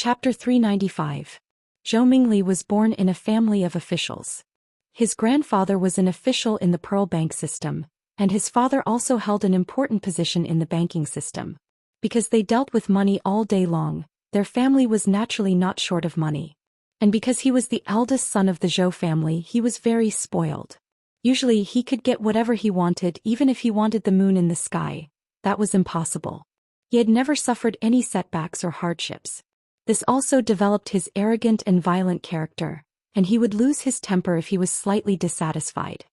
Chapter 395. Zhou Mingli was born in a family of officials. His grandfather was an official in the Pearl Bank system, and his father also held an important position in the banking system. Because they dealt with money all day long, their family was naturally not short of money. And because he was the eldest son of the Zhou family, he was very spoiled. Usually he could get whatever he wanted, even if he wanted the moon in the sky. That was impossible. He had never suffered any setbacks or hardships. This also developed his arrogant and violent character, and he would lose his temper if he was slightly dissatisfied.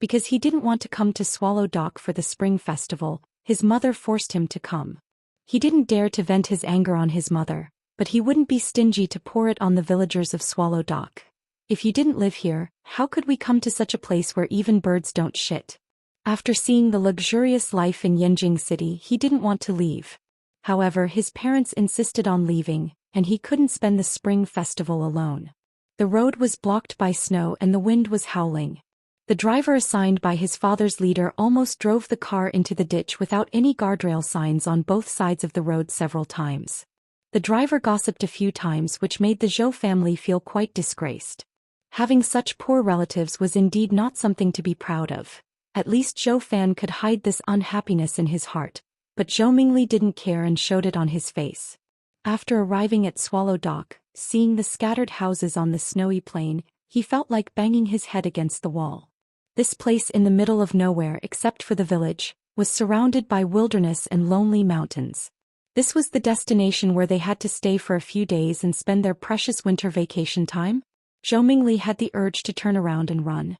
Because he didn't want to come to Swallow Dock for the spring festival, his mother forced him to come. He didn't dare to vent his anger on his mother, but he wouldn't be stingy to pour it on the villagers of Swallow Dock. If you didn't live here, how could we come to such a place where even birds don't shit? After seeing the luxurious life in Yanjing City, he didn't want to leave. However, his parents insisted on leaving, and he couldn't spend the spring festival alone. The road was blocked by snow and the wind was howling. The driver assigned by his father's leader almost drove the car into the ditch without any guardrail signs on both sides of the road several times. The driver gossiped a few times, which made the Zhou family feel quite disgraced. Having such poor relatives was indeed not something to be proud of. At least Zhou Fan could hide this unhappiness in his heart, but Zhou Mingli didn't care and showed it on his face. After arriving at Swallow Dock, seeing the scattered houses on the snowy plain, he felt like banging his head against the wall. This place in the middle of nowhere except for the village, was surrounded by wilderness and lonely mountains. This was the destination where they had to stay for a few days and spend their precious winter vacation time? Zhou Mingli had the urge to turn around and run.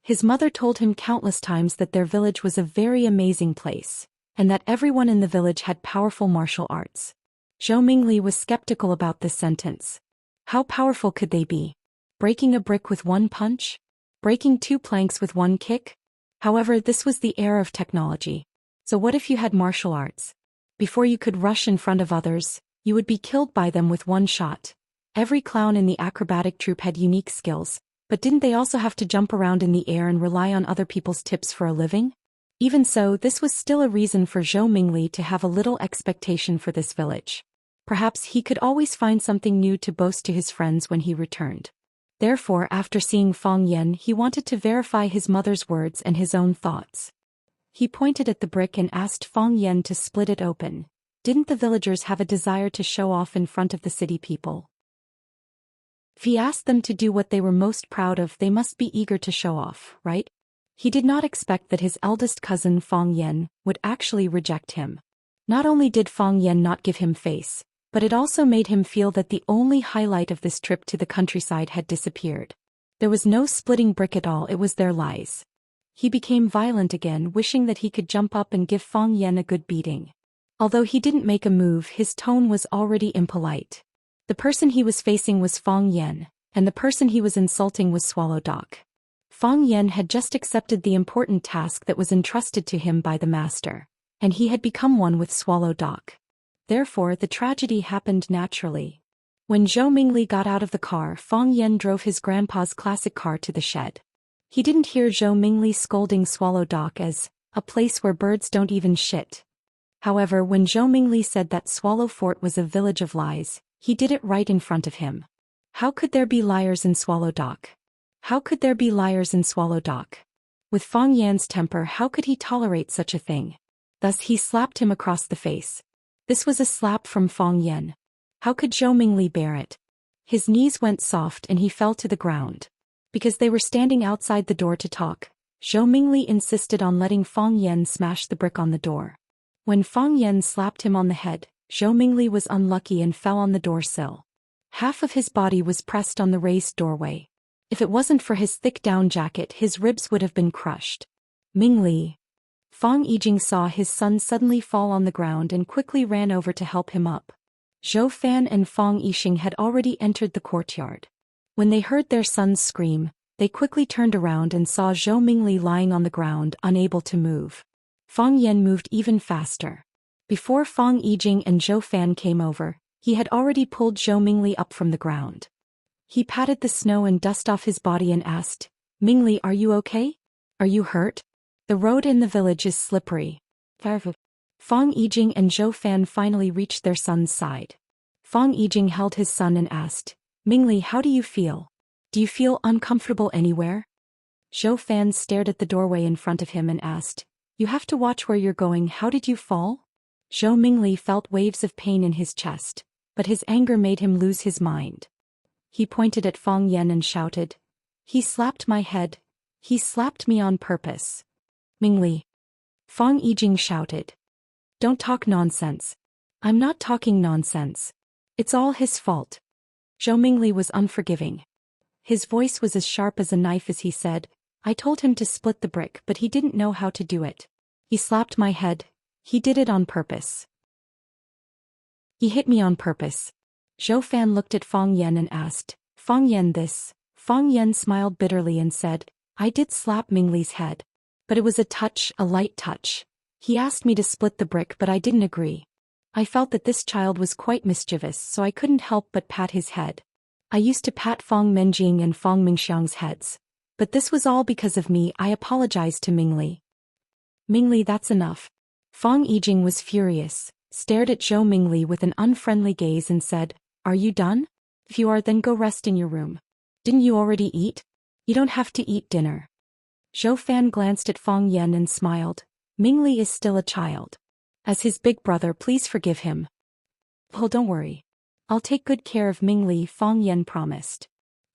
His mother told him countless times that their village was a very amazing place, and that everyone in the village had powerful martial arts. Zhou Mingli was skeptical about this sentence. How powerful could they be? Breaking a brick with one punch? Breaking 2 planks with one kick? However, this was the era of technology. So what if you had martial arts? Before you could rush in front of others, you would be killed by them with one shot. Every clown in the acrobatic troupe had unique skills, but didn't they also have to jump around in the air and rely on other people's tips for a living? Even so, this was still a reason for Zhou Mingli to have a little expectation for this village. Perhaps he could always find something new to boast to his friends when he returned. Therefore, after seeing Fang Yan, he wanted to verify his mother's words and his own thoughts. He pointed at the brick and asked Fang Yan to split it open. Didn't the villagers have a desire to show off in front of the city people? If he asked them to do what they were most proud of, they must be eager to show off, right? He did not expect that his eldest cousin Fang Yan would actually reject him. Not only did Fang Yan not give him face, but it also made him feel that the only highlight of this trip to the countryside had disappeared. There was no splitting brick at all, it was their lies. He became violent again, wishing that he could jump up and give Fang Yan a good beating. Although he didn't make a move, his tone was already impolite. The person he was facing was Fang Yan, and the person he was insulting was Swallow Dock. Fang Yan had just accepted the important task that was entrusted to him by the master, and he had become one with Swallow Dock. Therefore, the tragedy happened naturally. When Zhou Mingli got out of the car, Fang Yan drove his grandpa's classic car to the shed. He didn't hear Zhou Mingli scolding Swallow Dock as a place where birds don't even shit. However, when Zhou Mingli said that Swallow Fort was a village of lies, he did it right in front of him. How could there be liars in Swallow Dock? How could there be liars in Swallow Dock? With Fang Yan's temper, how could he tolerate such a thing? Thus he slapped him across the face. This was a slap from Fang Yan. How could Zhou Mingli bear it? His knees went soft and he fell to the ground. Because they were standing outside the door to talk, Zhou Mingli insisted on letting Fang Yan smash the brick on the door. When Fang Yan slapped him on the head, Zhou Mingli was unlucky and fell on the door sill. Half of his body was pressed on the raised doorway. If it wasn't for his thick down jacket, his ribs would have been crushed. Mingli. Fang Yijing saw his son suddenly fall on the ground and quickly ran over to help him up. Zhou Fan and Fang Yixing had already entered the courtyard. When they heard their son's scream, they quickly turned around and saw Zhou Mingli lying on the ground, unable to move. Fang Yan moved even faster. Before Fang Yijing and Zhou Fan came over, he had already pulled Zhou Mingli up from the ground. He patted the snow and dust off his body and asked, "Mingli, are you okay? Are you hurt? The road in the village is slippery." Fang Yijing and Zhou Fan finally reached their son's side. Fang Yijing held his son and asked, Mingli, how do you feel? Do you feel uncomfortable anywhere? Zhou Fan stared at the doorway in front of him and asked, You have to watch where you're going, how did you fall? Zhou Mingli felt waves of pain in his chest, but his anger made him lose his mind. He pointed at Fang Yan and shouted, He slapped my head. He slapped me on purpose. Mingli. Fang Yijing shouted. Don't talk nonsense. I'm not talking nonsense. It's all his fault. Zhou Mingli was unforgiving. His voice was as sharp as a knife as he said, I told him to split the brick but he didn't know how to do it. He slapped my head. He did it on purpose. He hit me on purpose. Zhou Fan looked at Fang Yan and asked, Fang Yan this? Fang Yan smiled bitterly and said, I did slap Mingli's head. But it was a touch, a light touch. He asked me to split the brick but I didn't agree. I felt that this child was quite mischievous so I couldn't help but pat his head. I used to pat Fang Menjing and Fang Mingxiang's heads. But this was all because of me. I apologized to Mingli. Mingli, that's enough. Fang Yijing was furious, stared at Zhou Mingli with an unfriendly gaze and said, Are you done? If you are, then go rest in your room. Didn't you already eat? You don't have to eat dinner. Zhou Fan glanced at Fang Yan and smiled. Mingli is still a child. As his big brother, please forgive him. Oh, don't worry. I'll take good care of Mingli, Fang Yan promised.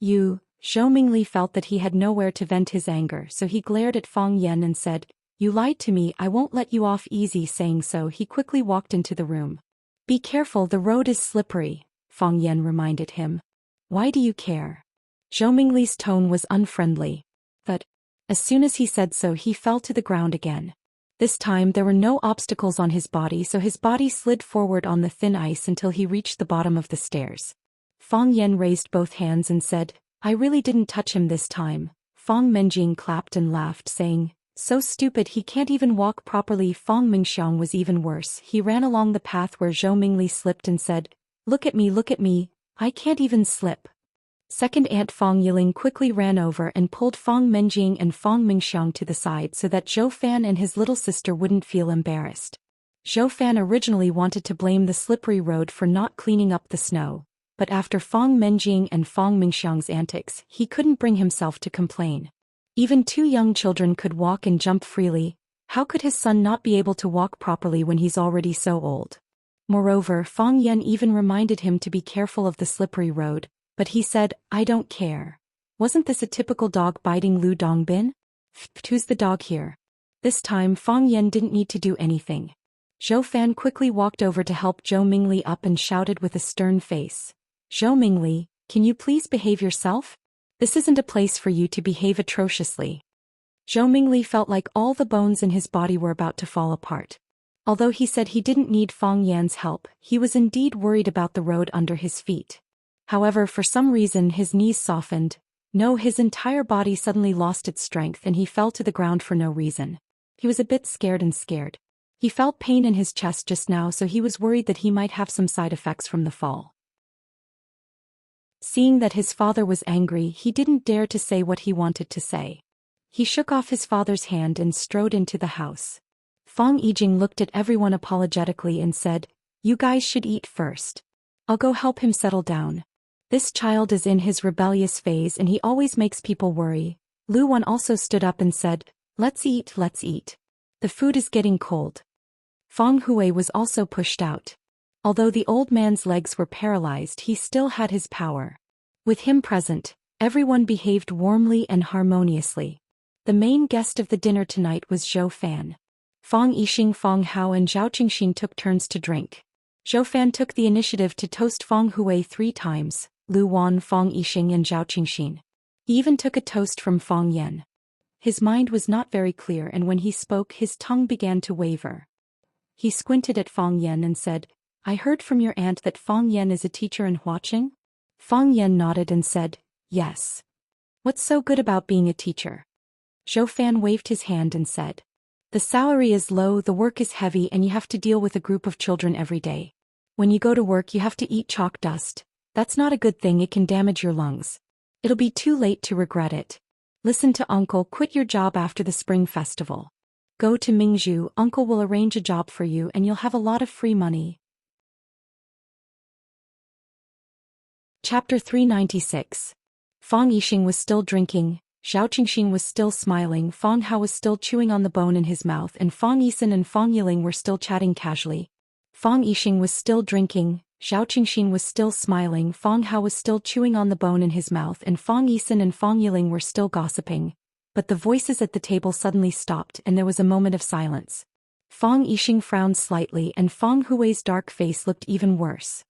Zhou Mingli felt that he had nowhere to vent his anger so he glared at Fang Yan and said, You lied to me, I won't let you off easy. Saying so he quickly walked into the room. Be careful, the road is slippery, Fang Yan reminded him. Why do you care? Zhou Mingli's tone was unfriendly. But as soon as he said so he fell to the ground again. This time there were no obstacles on his body so his body slid forward on the thin ice until he reached the bottom of the stairs. Fang Yan raised both hands and said, I really didn't touch him this time. Fang Menjing clapped and laughed saying, So stupid he can't even walk properly. Fang Mingxiang was even worse. He ran along the path where Zhou Mingli slipped and said, Look at me, I can't even slip. Second Aunt Fang Yiling quickly ran over and pulled Fang Menjing and Fang Mingxiang to the side so that Zhou Fan and his little sister wouldn't feel embarrassed. Zhou Fan originally wanted to blame the slippery road for not cleaning up the snow, but after Fang Menjing and Fang Mingxiang's antics, he couldn't bring himself to complain. Even two young children could walk and jump freely. How could his son not be able to walk properly when he's already so old? Moreover, Fang Yan even reminded him to be careful of the slippery road. But he said, I don't care. Wasn't this a typical dog biting Lu Dongbin? Who's the dog here? This time Fang Yan didn't need to do anything. Zhou Fan quickly walked over to help Zhou Mingli up and shouted with a stern face. Zhou Mingli, can you please behave yourself? This isn't a place for you to behave atrociously. Zhou Mingli felt like all the bones in his body were about to fall apart. Although he said he didn't need Fang Yan's help, he was indeed worried about the road under his feet. However, for some reason his knees softened. No, his entire body suddenly lost its strength and he fell to the ground for no reason. He was a bit scared. He felt pain in his chest just now so he was worried that he might have some side effects from the fall. Seeing that his father was angry, he didn't dare to say what he wanted to say. He shook off his father's hand and strode into the house. Fang Yijing looked at everyone apologetically and said, You guys should eat first. I'll go help him settle down. This child is in his rebellious phase and he always makes people worry. Lu Wan also stood up and said, Let's eat. The food is getting cold. Fang Hui was also pushed out. Although the old man's legs were paralyzed, he still had his power. With him present, everyone behaved warmly and harmoniously. The main guest of the dinner tonight was Zhou Fan. Fang Yixing, Fang Hao and Zhao Qingxin took turns to drink. Zhou Fan took the initiative to toast Fang Hui 3 times. Lu Wan, Fang Yixing and Zhao Qingxin. He even took a toast from Fang Yan. His mind was not very clear and when he spoke his tongue began to waver. He squinted at Fang Yan and said, I heard from your aunt that Fang Yan is a teacher in Huaqing? Fang Yan nodded and said, Yes. What's so good about being a teacher? Zhou Fan waved his hand and said, The salary is low, the work is heavy and you have to deal with a group of children every day. When you go to work you have to eat chalk dust. That's not a good thing, it can damage your lungs. It'll be too late to regret it. Listen to uncle, quit your job after the spring festival. Go to Mingzhu, uncle will arrange a job for you and you'll have a lot of free money. Chapter 396. Fang Yixing was still drinking, Zhao Xian was still smiling, Fang Hao was still chewing on the bone in his mouth, and Fang Yisan and Fang Yiling were still chatting casually. Fang Yixing was still drinking, Zhao Xian was still smiling, Fang Hao was still chewing on the bone in his mouth, and Fang Yisan and Fang Yiling were still gossiping. But the voices at the table suddenly stopped and there was a moment of silence. Fang Yixing frowned slightly and Fang Hui's dark face looked even worse.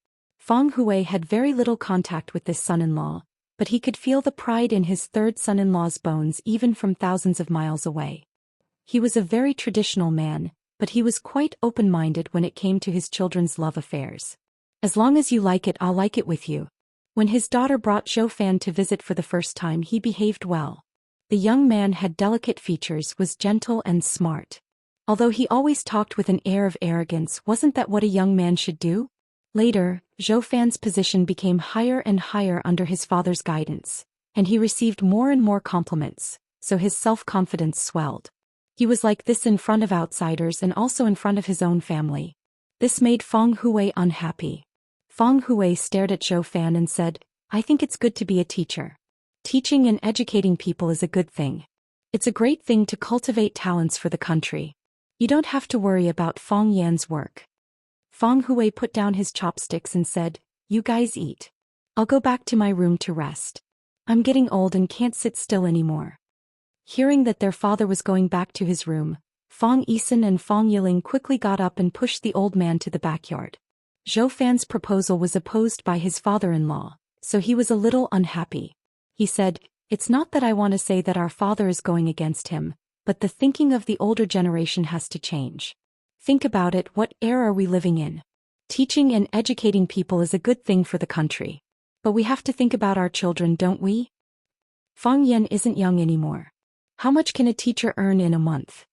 Fang Hui had very little contact with this son-in-law, but he could feel the pride in his third son-in-law's bones even from thousands of miles away. He was a very traditional man, but he was quite open-minded when it came to his children's love affairs. As long as you like it, I'll like it with you. When his daughter brought Zhou Fan to visit for the first time, he behaved well. The young man had delicate features, was gentle and smart. Although he always talked with an air of arrogance, wasn't that what a young man should do? Later, Zhou Fan's position became higher and higher under his father's guidance, and he received more and more compliments, so his self-confidence swelled. He was like this in front of outsiders and also in front of his own family. This made Fang Hui unhappy. Fang Hui stared at Zhou Fan and said, I think it's good to be a teacher. Teaching and educating people is a good thing. It's a great thing to cultivate talents for the country. You don't have to worry about Fang Yan's work. Fang Hui put down his chopsticks and said, You guys eat. I'll go back to my room to rest. I'm getting old and can't sit still anymore. Hearing that their father was going back to his room, Fang Yisan and Fang Yiling quickly got up and pushed the old man to the backyard. Zhou Fan's proposal was opposed by his father-in-law, so he was a little unhappy. He said, It's not that I want to say that our father is going against him, but the thinking of the older generation has to change. Think about it, what era are we living in? Teaching and educating people is a good thing for the country. But we have to think about our children, don't we? Fang Yan isn't young anymore. How much can a teacher earn in a month?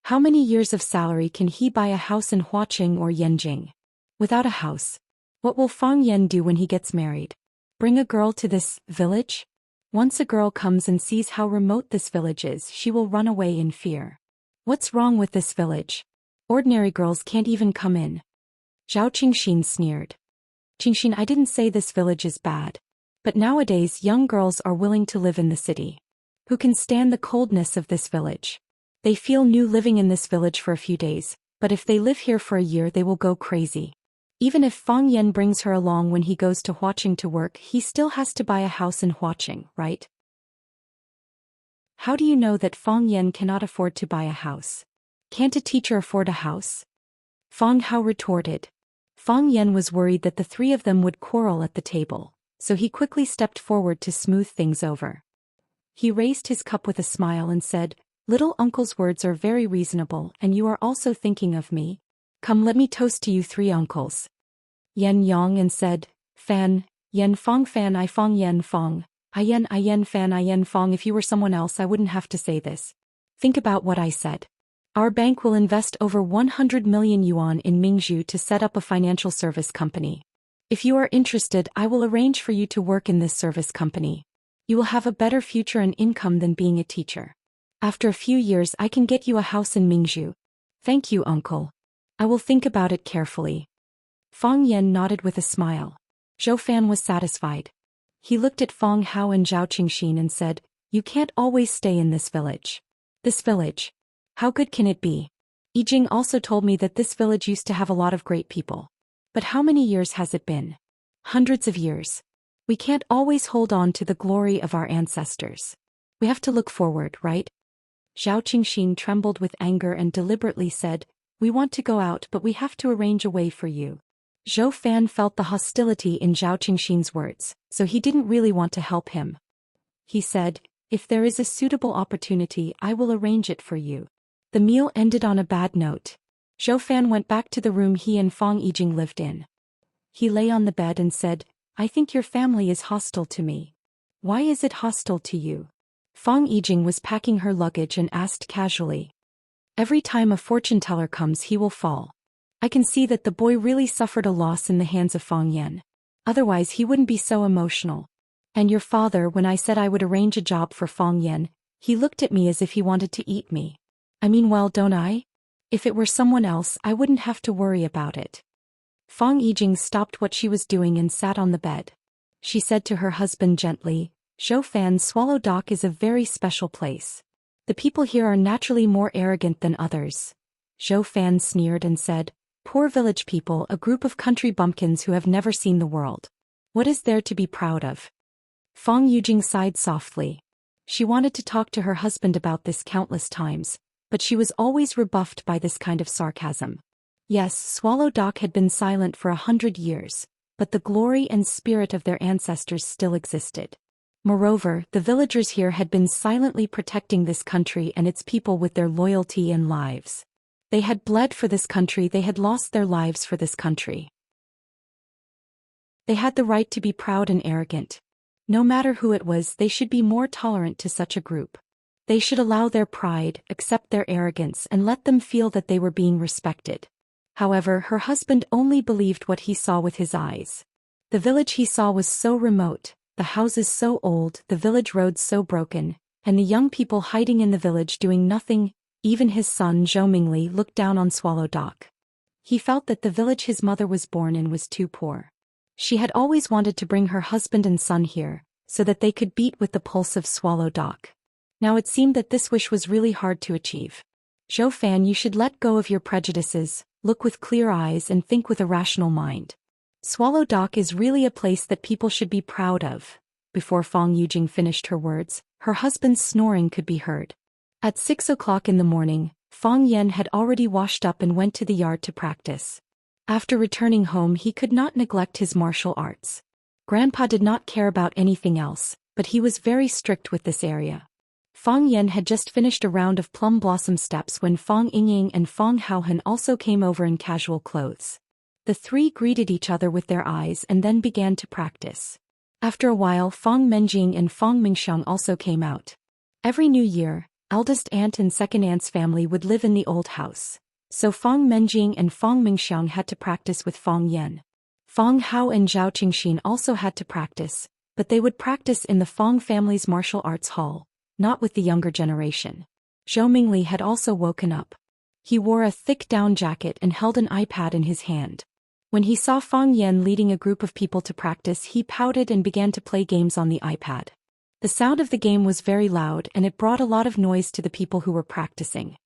How many years of salary can he buy a house in Huaqing or Yanjing? Without a house, what will Fang Yan do when he gets married? Bring a girl to this village? Once a girl comes and sees how remote this village is, she will run away in fear. What's wrong with this village? Ordinary girls can't even come in. Zhao Qingshin sneered. Qingshin, I didn't say this village is bad. But nowadays young girls are willing to live in the city. Who can stand the coldness of this village? They feel new living in this village for a few days, but if they live here for a year they will go crazy. Even if Fang Yan brings her along when he goes to Huaqing to work, he still has to buy a house in Huaqing, right? How do you know that Fang Yan cannot afford to buy a house? Can't a teacher afford a house? Fang Hao retorted. Fang Yan was worried that the three of them would quarrel at the table, so he quickly stepped forward to smooth things over. He raised his cup with a smile and said, Little uncle's words are very reasonable and you are also thinking of me. Come, let me toast to you three uncles. Yan Yang and said, Fan, Yan Fang Fan I Fang Yan Fang, I Yan Fan I Yan Fang. If you were someone else I wouldn't have to say this. Think about what I said. Our bank will invest over 100 million yuan in Mingzhu to set up a financial service company. If you are interested, I will arrange for you to work in this service company. You will have a better future and income than being a teacher. After a few years I can get you a house in Mingzhu. Thank you, uncle. I will think about it carefully. Fang Yan nodded with a smile. Zhou Fan was satisfied. He looked at Fang Hao and Zhao Qingshin and said, You can't always stay in this village. This village? How good can it be? Yijing also told me that this village used to have a lot of great people. But how many years has it been? Hundreds of years. We can't always hold on to the glory of our ancestors. We have to look forward, right? Zhao Qingshin trembled with anger and deliberately said, We want to go out, but we have to arrange a way for you. Zhou Fan felt the hostility in Zhao Qingshin's words, so he didn't really want to help him. He said, If there is a suitable opportunity, I will arrange it for you. The meal ended on a bad note. Zhou Fan went back to the room he and Fang Yijing lived in. He lay on the bed and said, I think your family is hostile to me. Why is it hostile to you? Fang Yijing was packing her luggage and asked casually. Every time a fortune teller comes he will fall. I can see that the boy really suffered a loss in the hands of Fang Yan. Otherwise he wouldn't be so emotional. And your father, when I said I would arrange a job for Fang Yan, he looked at me as if he wanted to eat me. I mean, well, don't I? If it were someone else I wouldn't have to worry about it. Fang Yijing stopped what she was doing and sat on the bed. She said to her husband gently, Zhou Fan's Swallow Dock is a very special place. The people here are naturally more arrogant than others. Zhou Fan sneered and said, poor village people, a group of country bumpkins who have never seen the world. What is there to be proud of? Fang Yujing sighed softly. She wanted to talk to her husband about this countless times, but she was always rebuffed by this kind of sarcasm. Yes, Swallow Dock had been silent for 100 years, but the glory and spirit of their ancestors still existed. Moreover, the villagers here had been silently protecting this country and its people with their loyalty and lives. They had bled for this country, they had lost their lives for this country. They had the right to be proud and arrogant. No matter who it was, they should be more tolerant to such a group. They should allow their pride, accept their arrogance, and let them feel that they were being respected. However, her husband only believed what he saw with his eyes. The village he saw was so remote, the houses so old, the village roads so broken, and the young people hiding in the village doing nothing. Even his son Zhou Mingli looked down on Swallow Dock. He felt that the village his mother was born in was too poor. She had always wanted to bring her husband and son here, so that they could beat with the pulse of Swallow Dock. Now it seemed that this wish was really hard to achieve. Zhou Fan, you should let go of your prejudices, look with clear eyes and think with a rational mind. Swallow Dock is really a place that people should be proud of. Before Fang Yujing finished her words, her husband's snoring could be heard. At 6 o'clock in the morning, Fang Yan had already washed up and went to the yard to practice. After returning home, he could not neglect his martial arts. Grandpa did not care about anything else, but he was very strict with this area. Fang Yan had just finished a round of plum blossom steps when Fang Yingying and Fang Haohan also came over in casual clothes. The three greeted each other with their eyes and then began to practice. After a while, Fang Menjing and Fang Mingxiang also came out. Every new year, eldest aunt and second aunt's family would live in the old house. So Fang Menjing and Fang Mingxiang had to practice with Fang Yan. Fang Hao and Zhao Qingxin also had to practice, but they would practice in the Fang family's martial arts hall, not with the younger generation. Zhou Mingli had also woken up. He wore a thick down jacket and held an iPad in his hand. When he saw Fang Yan leading a group of people to practice, he pouted and began to play games on the iPad. The sound of the game was very loud and it brought a lot of noise to the people who were practicing.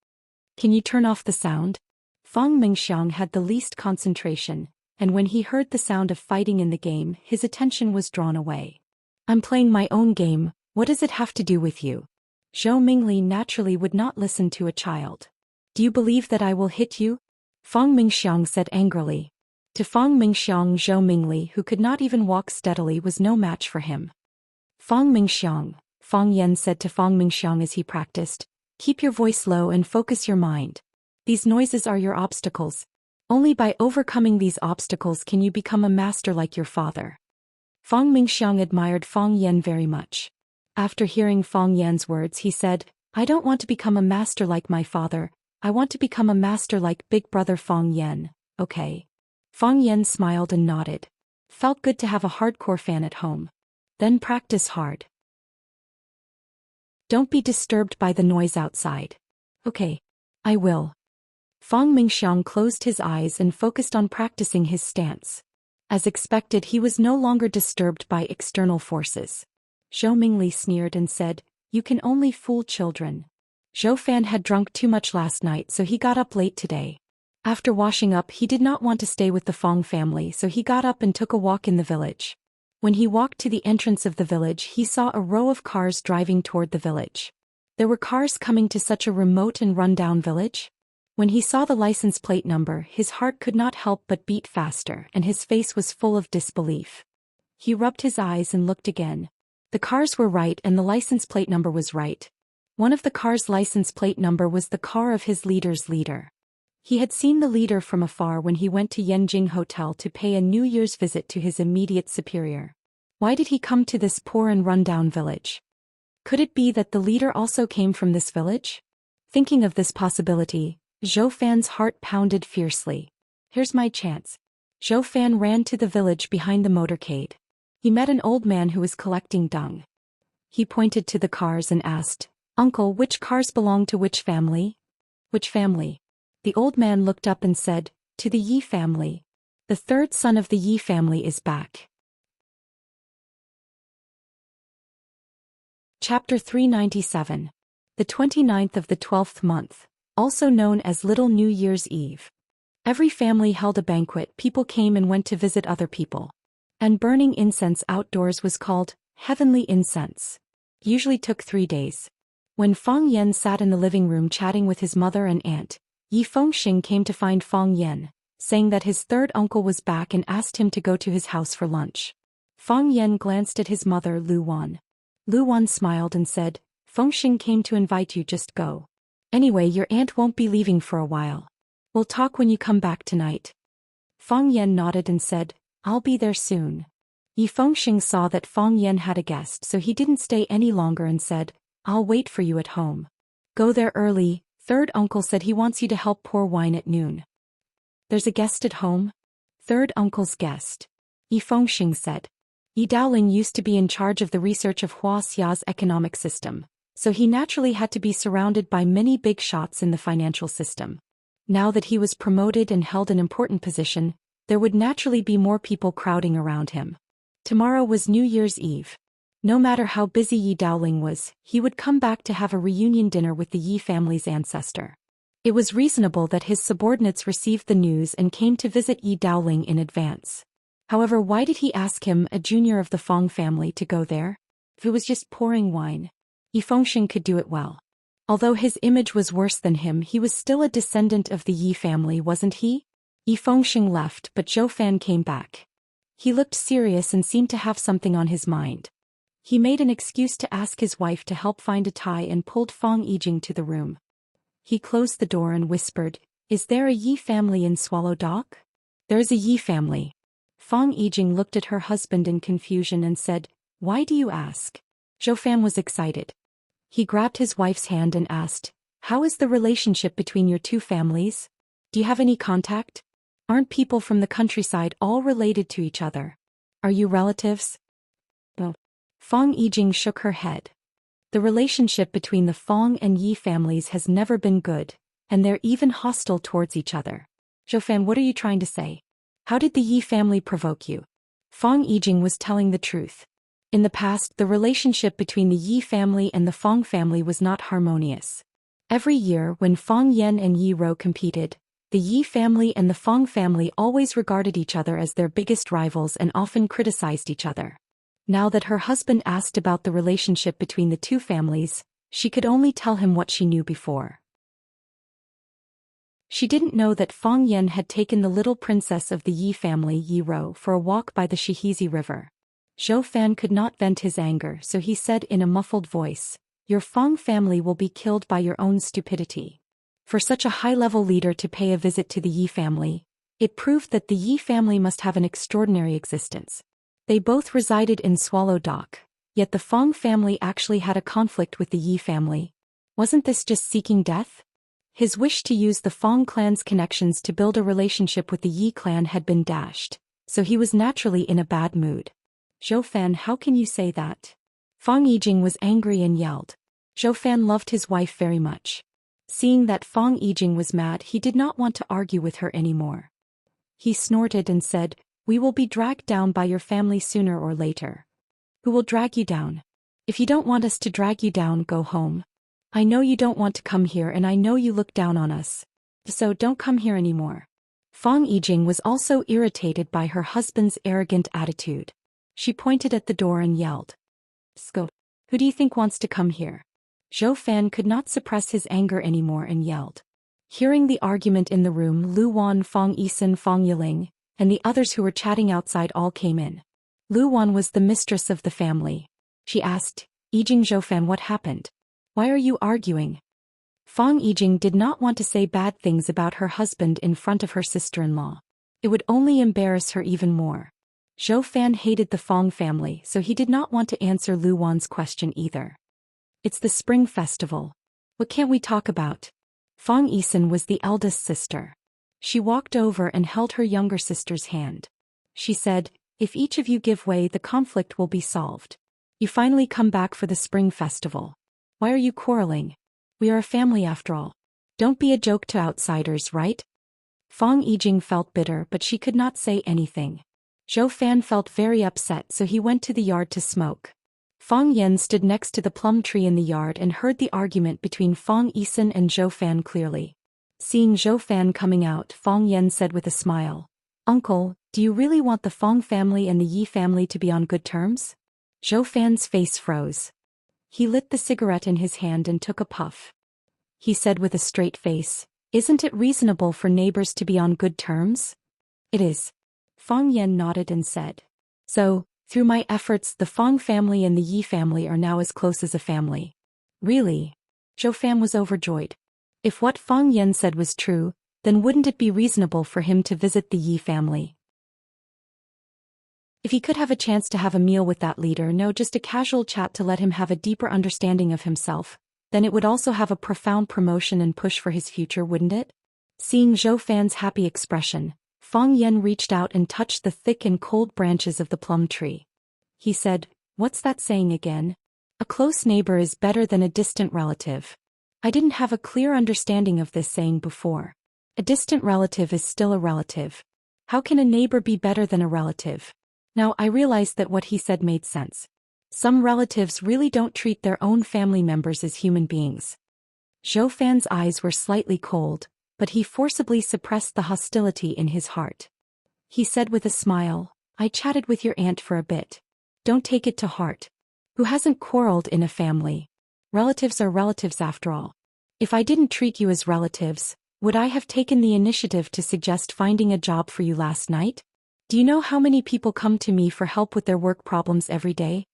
Can you turn off the sound? Fang Mingxiang had the least concentration, and when he heard the sound of fighting in the game, his attention was drawn away. I'm playing my own game, what does it have to do with you? Zhou Mingli naturally would not listen to a child. Do you believe that I will hit you? Fang Mingxiang said angrily. To Fang Mingxiang, Zhou Mingli, who could not even walk steadily, was no match for him. Fang Mingxiang, Fang Yan said to Fang Mingxiang as he practiced, keep your voice low and focus your mind. These noises are your obstacles. Only by overcoming these obstacles can you become a master like your father. Fang Mingxiang admired Fang Yan very much. After hearing Fang Yan's words, he said, I don't want to become a master like my father, I want to become a master like big brother Fang Yan, okay? Fang Yan smiled and nodded. Felt good to have a hardcore fan at home. Then practice hard. Don't be disturbed by the noise outside. Okay. I will. Fang Mingxiang closed his eyes and focused on practicing his stance. As expected, he was no longer disturbed by external forces. Zhou Mingli sneered and said, you can only fool children. Zhou Fan had drunk too much last night, so he got up late today. After washing up, he did not want to stay with the Fang family, so he got up and took a walk in the village. When he walked to the entrance of the village, he saw a row of cars driving toward the village. There were cars coming to such a remote and run-down village? When he saw the license plate number, his heart could not help but beat faster, and his face was full of disbelief. He rubbed his eyes and looked again. The cars were right and the license plate number was right. One of the cars' license plate number was the car of his leader's leader. He had seen the leader from afar when he went to Yanjing Hotel to pay a New Year's visit to his immediate superior. Why did he come to this poor and run-down village? Could it be that the leader also came from this village? Thinking of this possibility, Zhou Fan's heart pounded fiercely. Here's my chance. Zhou Fan ran to the village behind the motorcade. He met an old man who was collecting dung. He pointed to the cars and asked, Uncle, which cars belong to which family? Which family? The old man looked up and said, to the Yi family. The third son of the Yi family is back. Chapter 397. The 29th of the 12th month, also known as Little New Year's Eve. Every family held a banquet. People came and went to visit other people. And burning incense outdoors was called heavenly incense. Usually took 3 days. When Fang Yan sat in the living room chatting with his mother and aunt, Yi Fengxing came to find Fang Yan, saying that his third uncle was back and asked him to go to his house for lunch. Fang Yan glanced at his mother Lu Wan. Lu Wan smiled and said, "Fengxing came to invite you, just go. Anyway, your aunt won't be leaving for a while. We'll talk when you come back tonight." Fang Yan nodded and said, "I'll be there soon." Yi Fengxing saw that Fang Yan had a guest, so he didn't stay any longer and said, "I'll wait for you at home. Go there early. Third uncle said he wants you to help pour wine at noon." "There's a guest at home?" "Third uncle's guest," Yi Fengxing said. Yi Daoling used to be in charge of the research of Wuxia's economic system, so he naturally had to be surrounded by many big shots in the financial system. Now that he was promoted and held an important position, there would naturally be more people crowding around him. Tomorrow was New Year's Eve. No matter how busy Yi Daoling was, he would come back to have a reunion dinner with the Yi family's ancestor. It was reasonable that his subordinates received the news and came to visit Yi Daoling in advance. However, why did he ask him, a junior of the Fang family, to go there? If it was just pouring wine, Yi Fengxing could do it well. Although his image was worse than him, he was still a descendant of the Yi family, wasn't he? Yi Fengxing left, but Zhou Fan came back. He looked serious and seemed to have something on his mind. He made an excuse to ask his wife to help find a tie and pulled Fang Yijing to the room. He closed the door and whispered, "Is there a Yi family in Swallow Dock?" "There is a Yi family." Fang Yijing looked at her husband in confusion and said, "Why do you ask?" Zhou Fan was excited. He grabbed his wife's hand and asked, "How is the relationship between your two families? Do you have any contact? Aren't people from the countryside all related to each other? Are you relatives?" "No." Fang Yijing shook her head. The relationship between the Fang and Yi families has never been good, and they're even hostile towards each other. "Zhou Fan, what are you trying to say? How did the Yi family provoke you?" Fang Yijing was telling the truth. In the past, the relationship between the Yi family and the Fang family was not harmonious. Every year, when Fang Yan and Yi Rou competed, the Yi family and the Fang family always regarded each other as their biggest rivals and often criticized each other. Now that her husband asked about the relationship between the two families, she could only tell him what she knew before. She didn't know that Fang Yan had taken the little princess of the Yi family, Yi Rou, for a walk by the Shihizi River. Zhou Fan could not vent his anger, so he said in a muffled voice, "Your Fang family will be killed by your own stupidity." For such a high-level leader to pay a visit to the Yi family, it proved that the Yi family must have an extraordinary existence. They both resided in Swallow Dock, yet the Fang family actually had a conflict with the Yi family. Wasn't this just seeking death? His wish to use the Fang clan's connections to build a relationship with the Yi clan had been dashed, so he was naturally in a bad mood. "Zhou Fan, how can you say that?" Fang Yijing was angry and yelled. Zhou Fan loved his wife very much. Seeing that Fang Yijing was mad, he did not want to argue with her anymore. He snorted and said, "We will be dragged down by your family sooner or later." "Who will drag you down?" "If you don't want us to drag you down, go home. I know you don't want to come here and I know you look down on us. So don't come here anymore." Fang Yijing was also irritated by her husband's arrogant attitude. She pointed at the door and yelled, "Sko, who do you think wants to come here?" Zhou Fan could not suppress his anger anymore and yelled. Hearing the argument in the room, Lu Wan, Fang Yisan, Fang Yiling, and the others who were chatting outside all came in. Lu Wan was the mistress of the family. She asked, "Yijing, Zhou Fan, what happened? Why are you arguing?" Fang Yijing did not want to say bad things about her husband in front of her sister-in-law. It would only embarrass her even more. Zhou Fan hated the Fang family, so he did not want to answer Lu Wan's question either. "It's the spring festival. What can't we talk about?" Fang Yisan was the eldest sister. She walked over and held her younger sister's hand. She said, "If each of you give way, the conflict will be solved. You finally come back for the spring festival. Why are you quarreling? We are a family after all. Don't be a joke to outsiders, right?" Fang Yijing felt bitter, but she could not say anything. Zhou Fan felt very upset, so he went to the yard to smoke. Fang Yan stood next to the plum tree in the yard and heard the argument between Fang Yisan and Zhou Fan clearly. Seeing Zhou Fan coming out, Fang Yan said with a smile, "Uncle, do you really want the Fang family and the Yi family to be on good terms?" Zhou Fan's face froze. He lit the cigarette in his hand and took a puff. He said with a straight face, "Isn't it reasonable for neighbors to be on good terms?" "It is." Fang Yan nodded and said, "So, through my efforts, the Fang family and the Yi family are now as close as a family." "Really?" Zhou Fan was overjoyed. If what Fang Yan said was true, then wouldn't it be reasonable for him to visit the Yi family? If he could have a chance to have a meal with that leader, no, just a casual chat to let him have a deeper understanding of himself, then it would also have a profound promotion and push for his future, wouldn't it? Seeing Zhou Fan's happy expression, Fang Yan reached out and touched the thick and cold branches of the plum tree. He said, "What's that saying again? A close neighbor is better than a distant relative." I didn't have a clear understanding of this saying before. A distant relative is still a relative. How can a neighbor be better than a relative? Now I realized that what he said made sense. Some relatives really don't treat their own family members as human beings. Zhou Fan's eyes were slightly cold, but he forcibly suppressed the hostility in his heart. He said with a smile, "I chatted with your aunt for a bit. Don't take it to heart. Who hasn't quarreled in a family? Relatives are relatives after all. If I didn't treat you as relatives, would I have taken the initiative to suggest finding a job for you last night? Do you know how many people come to me for help with their work problems every day?"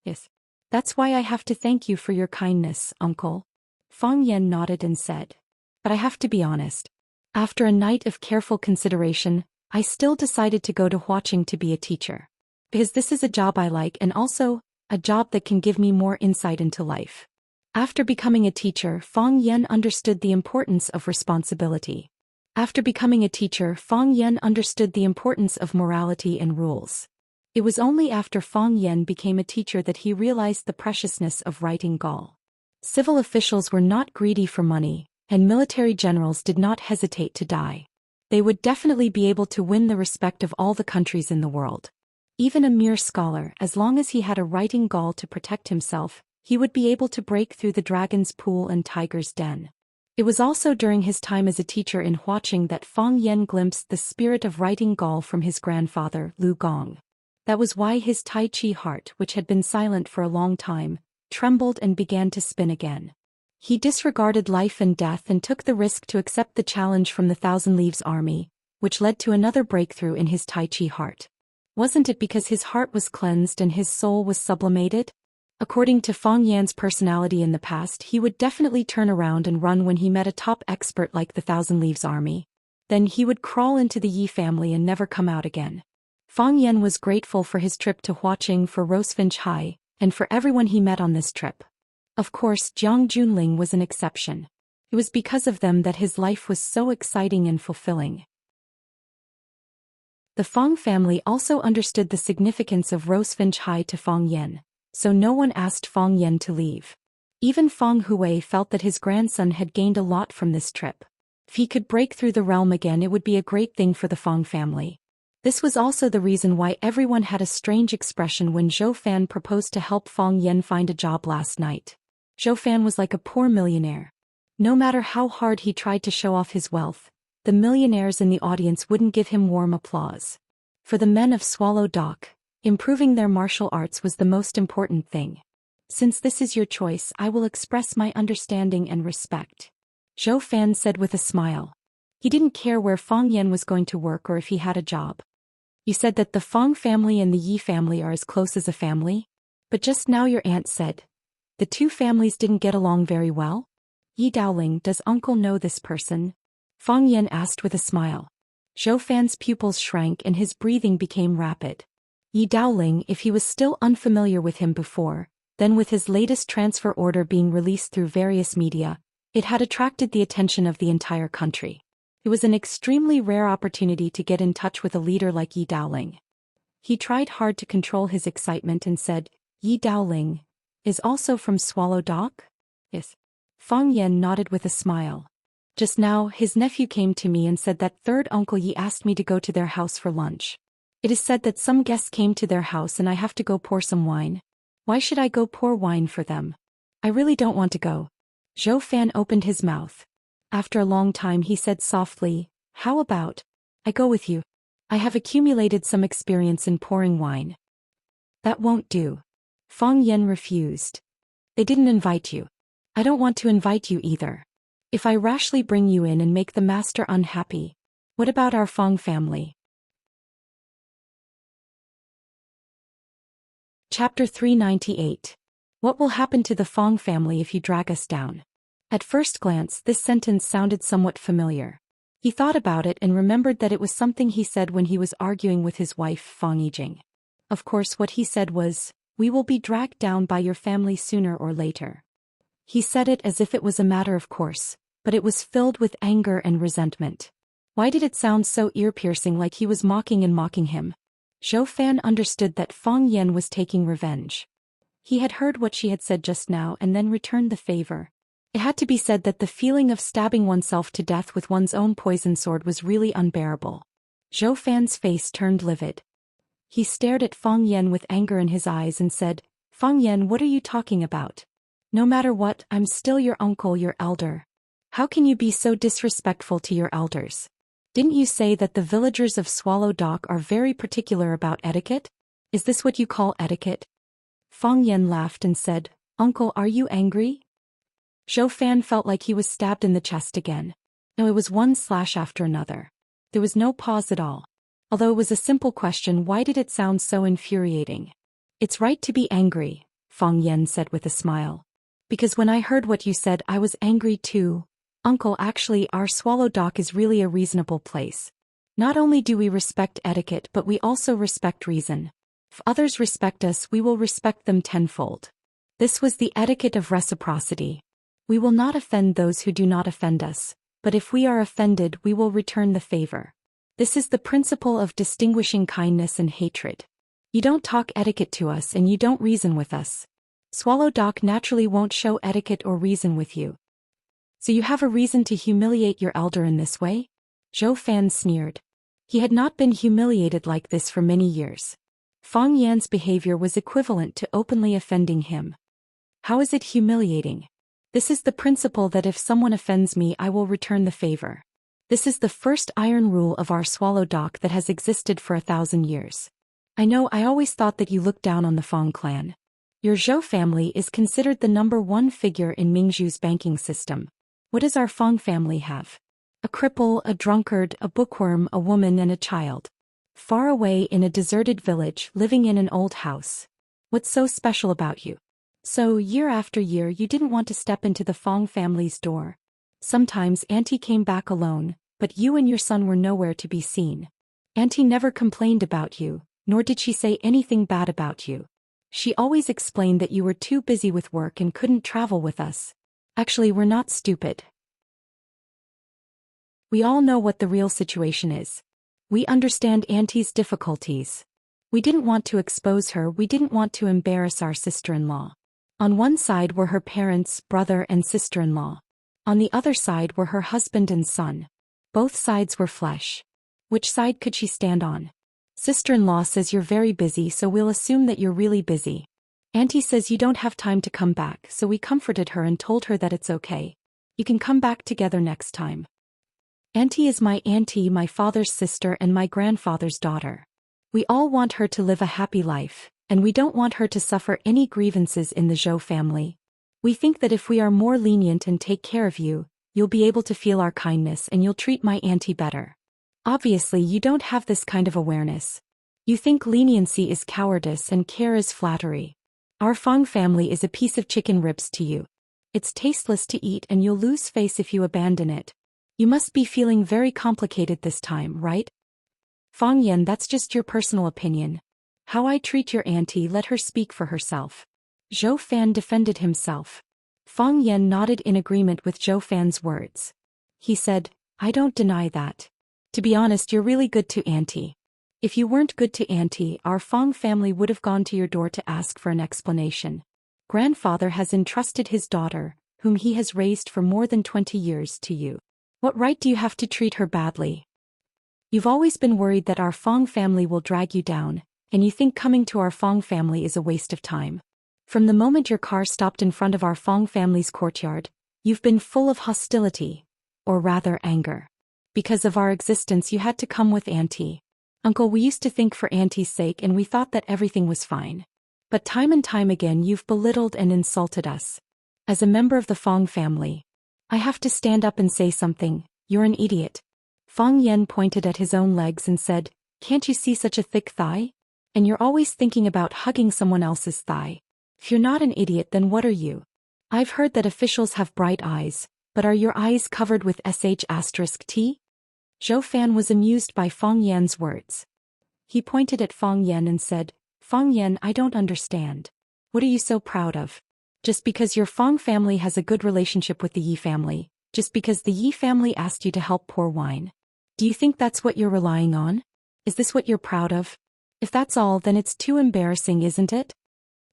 "Yes. That's why I have to thank you for your kindness, uncle." Fang Yan nodded and said, "But I have to be honest. After a night of careful consideration, I still decided to go to Huaqing to be a teacher. Because this is a job I like and also a job that can give me more insight into life." After becoming a teacher, Fang Yan understood the importance of responsibility. After becoming a teacher, Fang Yan understood the importance of morality and rules. It was only after Fang Yan became a teacher that he realized the preciousness of writing Gaul. Civil officials were not greedy for money, and military generals did not hesitate to die. They would definitely be able to win the respect of all the countries in the world. Even a mere scholar, as long as he had a writing Gaul to protect himself, he would be able to break through the dragon's pool and tiger's den. It was also during his time as a teacher in Huaqing that Fang Yan glimpsed the spirit of writing Gaul from his grandfather, Lu Gong. That was why his Tai Chi heart, which had been silent for a long time, trembled and began to spin again. He disregarded life and death and took the risk to accept the challenge from the Thousand Leaves army, which led to another breakthrough in his Tai Chi heart. Wasn't it because his heart was cleansed and his soul was sublimated? According to Fang Yan's personality in the past, he would definitely turn around and run when he met a top expert like the Thousand Leaves army. Then he would crawl into the Yi family and never come out again. Fang Yan was grateful for his trip to Huaqing, for Rosefinch High, and for everyone he met on this trip. Of course, Jiang Junling was an exception. It was because of them that his life was so exciting and fulfilling. The Fang family also understood the significance of Rosefinch High to Fang Yan, so no one asked Fang Yan to leave. Even Fang Hui felt that his grandson had gained a lot from this trip. If he could break through the realm again, it would be a great thing for the Fang family. This was also the reason why everyone had a strange expression when Zhou Fan proposed to help Fang Yan find a job last night. Zhou Fan was like a poor millionaire. No matter how hard he tried to show off his wealth, the millionaires in the audience wouldn't give him warm applause. For the men of Swallow Dock, improving their martial arts was the most important thing. "Since this is your choice, I will express my understanding and respect," Zhou Fan said with a smile. He didn't care where Fang Yan was going to work or if he had a job. "You said that the Fang family and the Yi family are as close as a family? But just now your aunt said the two families didn't get along very well?" "Yi Daoling, does uncle know this person?" Fang Yan asked with a smile. Zhou Fan's pupils shrank and his breathing became rapid. Yi Daoling, if he was still unfamiliar with him before, then with his latest transfer order being released through various media, it had attracted the attention of the entire country. It was an extremely rare opportunity to get in touch with a leader like Yi Daoling. He tried hard to control his excitement and said, "Yi Daoling is also from Swallow Dock?" "Yes." Fang Yan nodded with a smile. "Just now, his nephew came to me and said that third uncle Yi asked me to go to their house for lunch. It is said that some guests came to their house and I have to go pour some wine." Why should I go pour wine for them? I really don't want to go. Zhou Fan opened his mouth. After a long time he said softly, how about I go with you? I have accumulated some experience in pouring wine. That won't do. Fang Yan refused. They didn't invite you. I don't want to invite you either. If I rashly bring you in and make the master unhappy, what about our Fang family? Chapter 398. What will happen to the Fang family if you drag us down? At first glance, this sentence sounded somewhat familiar. He thought about it and remembered that it was something he said when he was arguing with his wife Fang Yijing. Of course, what he said was, we will be dragged down by your family sooner or later. He said it as if it was a matter of course, but it was filled with anger and resentment. Why did it sound so ear-piercing, like he was mocking him? Zhou Fan understood that Fang Yan was taking revenge. He had heard what she had said just now and then returned the favor. It had to be said that the feeling of stabbing oneself to death with one's own poison sword was really unbearable. Zhou Fan's face turned livid. He stared at Fang Yan with anger in his eyes and said, Fang Yan, what are you talking about? No matter what, I'm still your uncle, your elder. How can you be so disrespectful to your elders? Didn't you say that the villagers of Swallow Dock are very particular about etiquette? Is this what you call etiquette? Fang Yan laughed and said, Uncle, are you angry? Zhou Fan felt like he was stabbed in the chest again. No, it was one slash after another. There was no pause at all. Although it was a simple question, why did it sound so infuriating? It's right to be angry, Fang Yan said with a smile. Because when I heard what you said, I was angry too. Uncle, actually, our Swallow Dock is really a reasonable place. Not only do we respect etiquette, but we also respect reason. If others respect us, we will respect them tenfold. This was the etiquette of reciprocity. We will not offend those who do not offend us, but if we are offended, we will return the favor. This is the principle of distinguishing kindness and hatred. You don't talk etiquette to us and you don't reason with us. Swallow Dock naturally won't show etiquette or reason with you. So you have a reason to humiliate your elder in this way? Zhou Fan sneered. He had not been humiliated like this for many years. Fang Yan's behavior was equivalent to openly offending him. How is it humiliating? This is the principle that if someone offends me, I will return the favor. This is the first iron rule of our Swallow Dock that has existed for 1,000 years. I know, I always thought that you looked down on the Fang clan. Your Zhou family is considered the #1 figure in Mingzhu's banking system. What does our Fang family have? A cripple, a drunkard, a bookworm, a woman and a child. Far away in a deserted village, living in an old house. What's so special about you? So, year after year, you didn't want to step into the Fang family's door. Sometimes Auntie came back alone, but you and your son were nowhere to be seen. Auntie never complained about you, nor did she say anything bad about you. She always explained that you were too busy with work and couldn't travel with us. Actually, we're not stupid. We all know what the real situation is. We understand Auntie's difficulties. We didn't want to expose her, we didn't want to embarrass our sister-in-law. On one side were her parents, brother and sister-in-law. On the other side were her husband and son. Both sides were flesh. Which side could she stand on? Sister-in-law says you're very busy, so we'll assume that you're really busy. Auntie says you don't have time to come back, so we comforted her and told her that it's okay. You can come back together next time. Auntie is my auntie, my father's sister and my grandfather's daughter. We all want her to live a happy life, and we don't want her to suffer any grievances in the Zhou family. We think that if we are more lenient and take care of you, you'll be able to feel our kindness and you'll treat my auntie better. Obviously, you don't have this kind of awareness. You think leniency is cowardice and care is flattery. Our Fang family is a piece of chicken ribs to you. It's tasteless to eat and you'll lose face if you abandon it. You must be feeling very complicated this time, right? Fang Yan, that's just your personal opinion. How I treat your auntie, let her speak for herself. Zhou Fan defended himself. Fang Yan nodded in agreement with Zhou Fan's words. He said, I don't deny that. To be honest, you're really good to auntie. If you weren't good to auntie, our Fang family would have gone to your door to ask for an explanation. Grandfather has entrusted his daughter, whom he has raised for more than 20 years, to you. What right do you have to treat her badly? You've always been worried that our Fang family will drag you down, and you think coming to our Fang family is a waste of time. From the moment your car stopped in front of our Fong family's courtyard, you've been full of hostility, or rather anger. Because of our existence you had to come with Auntie. Uncle, we used to think for Auntie's sake and we thought that everything was fine. But time and time again you've belittled and insulted us. As a member of the Fong family, I have to stand up and say something. You're an idiot. Fong Yen pointed at his own legs and said, can't you see such a thick thigh? And you're always thinking about hugging someone else's thigh. If you're not an idiot, then what are you? I've heard that officials have bright eyes, but are your eyes covered with sh*t? Zhou Xian was amused by Fong Yan's words. He pointed at Fong Yan and said, Fong Yan, I don't understand. What are you so proud of? Just because your Fong family has a good relationship with the Yi family, just because the Yi family asked you to help pour wine. Do you think that's what you're relying on? Is this what you're proud of? If that's all, then it's too embarrassing, isn't it?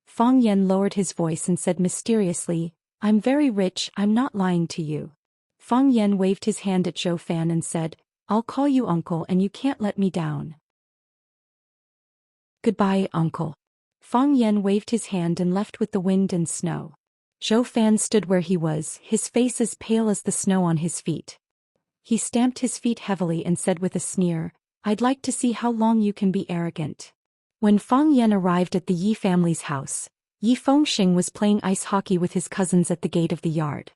Fong Yan lowered his voice and said mysteriously, I'm very rich, I'm not lying to you. Fong Yan waved his hand at Zhou Xian and said, I'll call you uncle and you can't let me down. Goodbye, uncle. Fong Yan waved his hand and left with the wind and snow. Zhou Xian stood where he was, his face as pale as the snow on his feet. He stamped his feet heavily and said with a sneer, I'd like to see how long you can be arrogant. When Fong Yan arrived at the Yi family's house, Yi Fengxing was playing ice hockey with his cousins at the gate of the yard.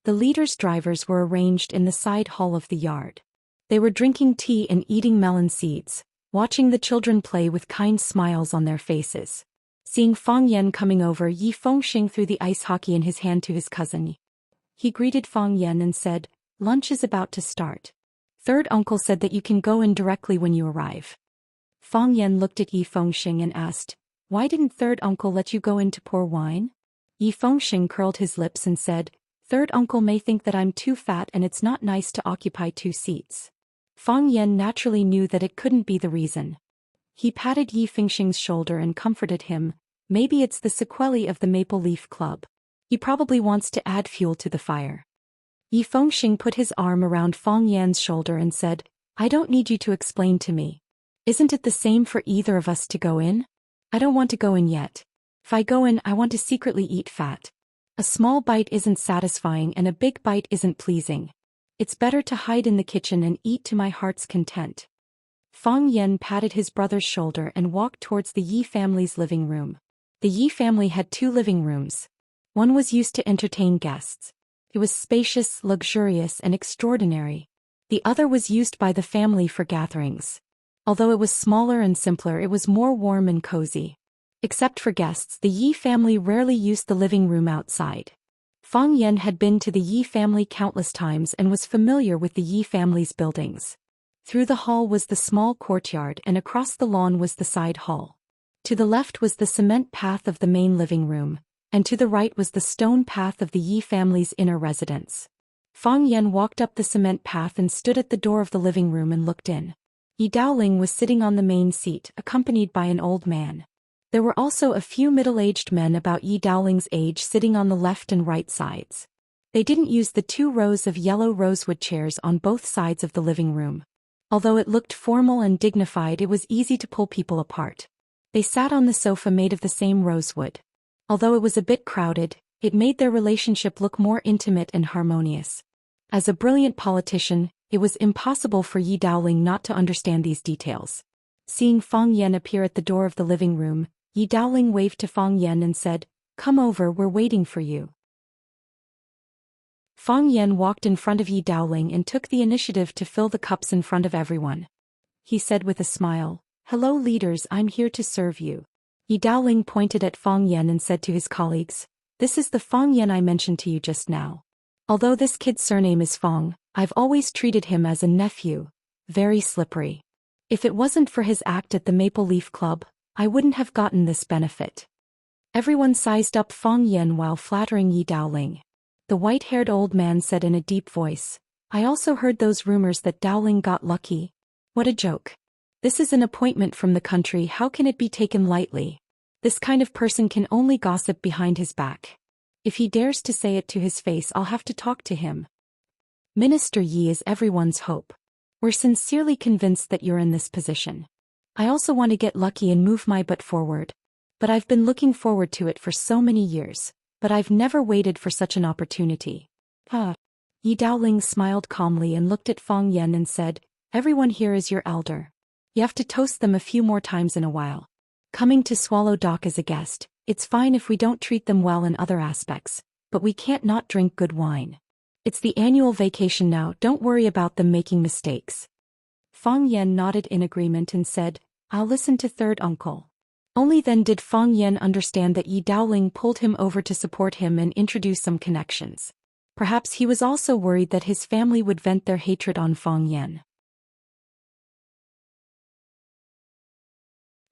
The leader's drivers were arranged in the side hall of the yard. They were drinking tea and eating melon seeds, watching the children play with kind smiles on their faces. Seeing Fong Yan coming over, Yi Fengxing threw the ice hockey in his hand to his cousin. He greeted Fong Yan and said, lunch is about to start. Third uncle said that you can go in directly when you arrive. Fong Yan looked at Yi Fengxing and asked, why didn't third uncle let you go in to pour wine? Yi Fengxing curled his lips and said, third uncle may think that I'm too fat and it's not nice to occupy 2 seats. Fong Yan naturally knew that it couldn't be the reason. He patted Yi Fengxing's shoulder and comforted him, maybe it's the sequelae of the Maple Leaf Club. He probably wants to add fuel to the fire. Yi Fengxing put his arm around Fong Yan's shoulder and said, I don't need you to explain to me. Isn't it the same for either of us to go in? I don't want to go in yet. If I go in, I want to secretly eat fat. A small bite isn't satisfying and a big bite isn't pleasing. It's better to hide in the kitchen and eat to my heart's content. Fong Yan patted his brother's shoulder and walked towards the Yi family's living room. The Yi family had 2 living rooms. One was used to entertain guests. It was spacious, luxurious, and extraordinary. The other was used by the family for gatherings. Although it was smaller and simpler, it was more warm and cozy. Except for guests, the Yi family rarely used the living room outside. Fong Yan had been to the Yi family countless times and was familiar with the Yi family's buildings. Through the hall was the small courtyard and across the lawn was the side hall. To the left was the cement path of the main living room, and to the right was the stone path of the Yi family's inner residence. Fong Yan walked up the cement path and stood at the door of the living room and looked in. Yi Daoling was sitting on the main seat, accompanied by an old man. There were also a few middle-aged men about Yi Daoling's age sitting on the left and right sides. They didn't use the 2 rows of yellow rosewood chairs on both sides of the living room. Although it looked formal and dignified, it was easy to pull people apart. They sat on the sofa made of the same rosewood. Although it was a bit crowded, it made their relationship look more intimate and harmonious. As a brilliant politician, it was impossible for Yi Daoling not to understand these details. Seeing Fong Yan appear at the door of the living room, Yi Daoling waved to Fong Yan and said, come over, we're waiting for you. Fong Yan walked in front of Yi Daoling and took the initiative to fill the cups in front of everyone. He said with a smile, hello leaders, I'm here to serve you. Yi Daoling pointed at Fong Yan and said to his colleagues, this is the Fong Yan I mentioned to you just now. Although this kid's surname is Fong, I've always treated him as a nephew. Very slippery. If it wasn't for his act at the Maple Leaf Club, I wouldn't have gotten this benefit. Everyone sized up Fong Yan while flattering Yi Daoling. The white-haired old man said in a deep voice, I also heard those rumors that Daoling got lucky. What a joke. This is an appointment from the country, how can it be taken lightly? This kind of person can only gossip behind his back. If he dares to say it to his face, I'll have to talk to him. Minister Yi is everyone's hope. We're sincerely convinced that you're in this position. I also want to get lucky and move my butt forward. But I've been looking forward to it for so many years, but I've never waited for such an opportunity. Yi Daoling smiled calmly and looked at Fang Yan and said, everyone here is your elder. You have to toast them a few more times in a while. Coming to Swallow Dock as a guest, it's fine if we don't treat them well in other aspects, but we can't not drink good wine. It's the annual vacation now, don't worry about them making mistakes. Fang Yan nodded in agreement and said, I'll listen to third uncle. Only then did Fang Yan understand that Yi Daoling pulled him over to support him and introduce some connections. Perhaps he was also worried that his family would vent their hatred on Fang Yan.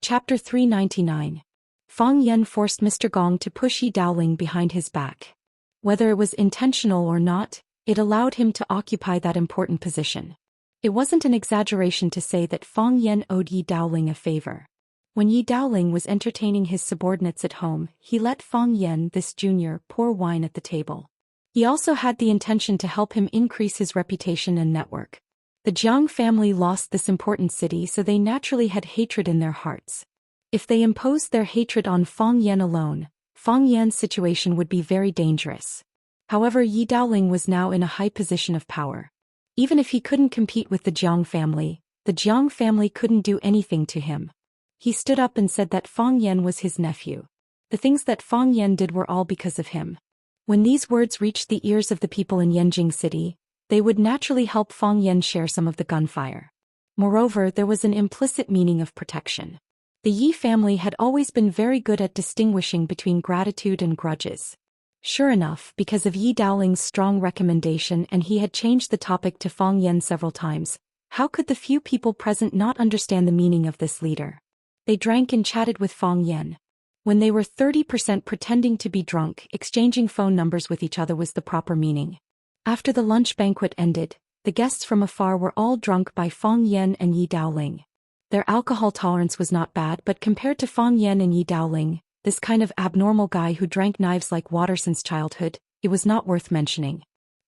Chapter 399. Fang Yan forced Mr. Gong to push Yi Daoling behind his back. Whether it was intentional or not, it allowed him to occupy that important position. It wasn't an exaggeration to say that Fang Yan owed Yi Daoling a favor. When Yi Daoling was entertaining his subordinates at home, he let Fang Yan, this junior, pour wine at the table. He also had the intention to help him increase his reputation and network. The Jiang family lost this important city, so they naturally had hatred in their hearts. If they imposed their hatred on Fang Yan alone, Fang Yan's situation would be very dangerous. However, Yi Daoling was now in a high position of power. Even if he couldn't compete with the Jiang family couldn't do anything to him. He stood up and said that Fang Yan was his nephew. The things that Fang Yan did were all because of him. When these words reached the ears of the people in Yanjing City, they would naturally help Fang Yan share some of the gunfire. Moreover, there was an implicit meaning of protection. The Yi family had always been very good at distinguishing between gratitude and grudges. Sure enough, because of Yi Daoling's strong recommendation and he had changed the topic to Fang Yan several times, how could the few people present not understand the meaning of this leader? They drank and chatted with Fang Yan. When they were 30% pretending to be drunk, exchanging phone numbers with each other was the proper meaning. After the lunch banquet ended, the guests from afar were all drunk by Fang Yan and Yi Daoling. Their alcohol tolerance was not bad, but compared to Fang Yan and Yi Daoling, this kind of abnormal guy who drank knives like water since childhood, it was not worth mentioning.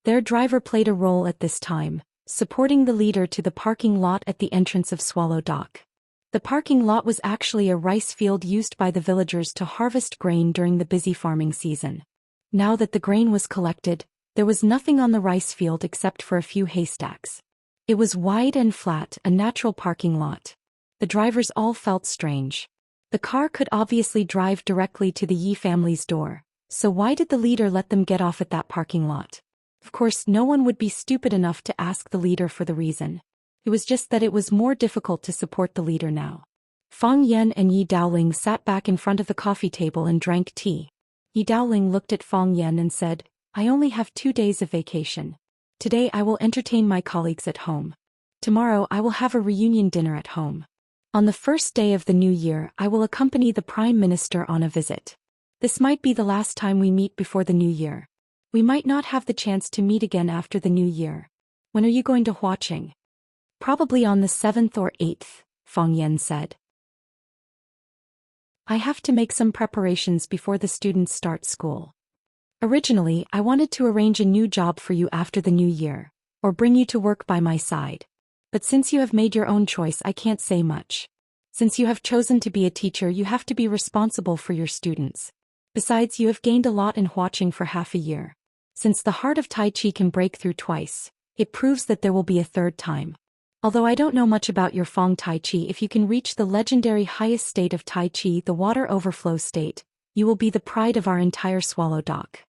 Their driver played a role at this time, supporting the leader to the parking lot at the entrance of Swallow Dock. The parking lot was actually a rice field used by the villagers to harvest grain during the busy farming season. Now that the grain was collected, there was nothing on the rice field except for a few haystacks. It was wide and flat, a natural parking lot. The drivers all felt strange. The car could obviously drive directly to the Yi family's door, so why did the leader let them get off at that parking lot? Of course, no one would be stupid enough to ask the leader for the reason. It was just that it was more difficult to support the leader now. Fang Yan and Yi Daoling sat back in front of the coffee table and drank tea. Yi Daoling looked at Fang Yan and said, I only have 2 days of vacation. Today I will entertain my colleagues at home. Tomorrow I will have a reunion dinner at home. On the first day of the new year I will accompany the Prime Minister on a visit. This might be the last time we meet before the new year. We might not have the chance to meet again after the new year. When are you going to Huaqing? Probably on the 7th or 8th, Fang Yan said. I have to make some preparations before the students start school. Originally, I wanted to arrange a new job for you after the new year, or bring you to work by my side. But since you have made your own choice, I can't say much. Since you have chosen to be a teacher, you have to be responsible for your students. Besides, you have gained a lot in Huaqing for half a year. Since the heart of Tai Chi can break through twice, it proves that there will be a third time. Although I don't know much about your Feng Tai Chi, if you can reach the legendary highest state of Tai Chi, the water overflow state, you will be the pride of our entire Swallow Dock.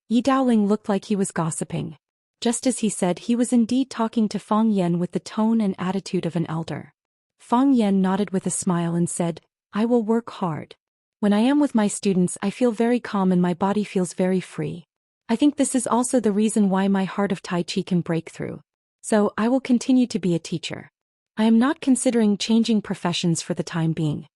Yi Daoling looked like he was gossiping. Just as he said, he was indeed talking to Fang Yan with the tone and attitude of an elder. Fang Yan nodded with a smile and said, I will work hard. When I am with my students, I feel very calm and my body feels very free. I think this is also the reason why my heart of Tai Chi can break through. So, I will continue to be a teacher. I am not considering changing professions for the time being.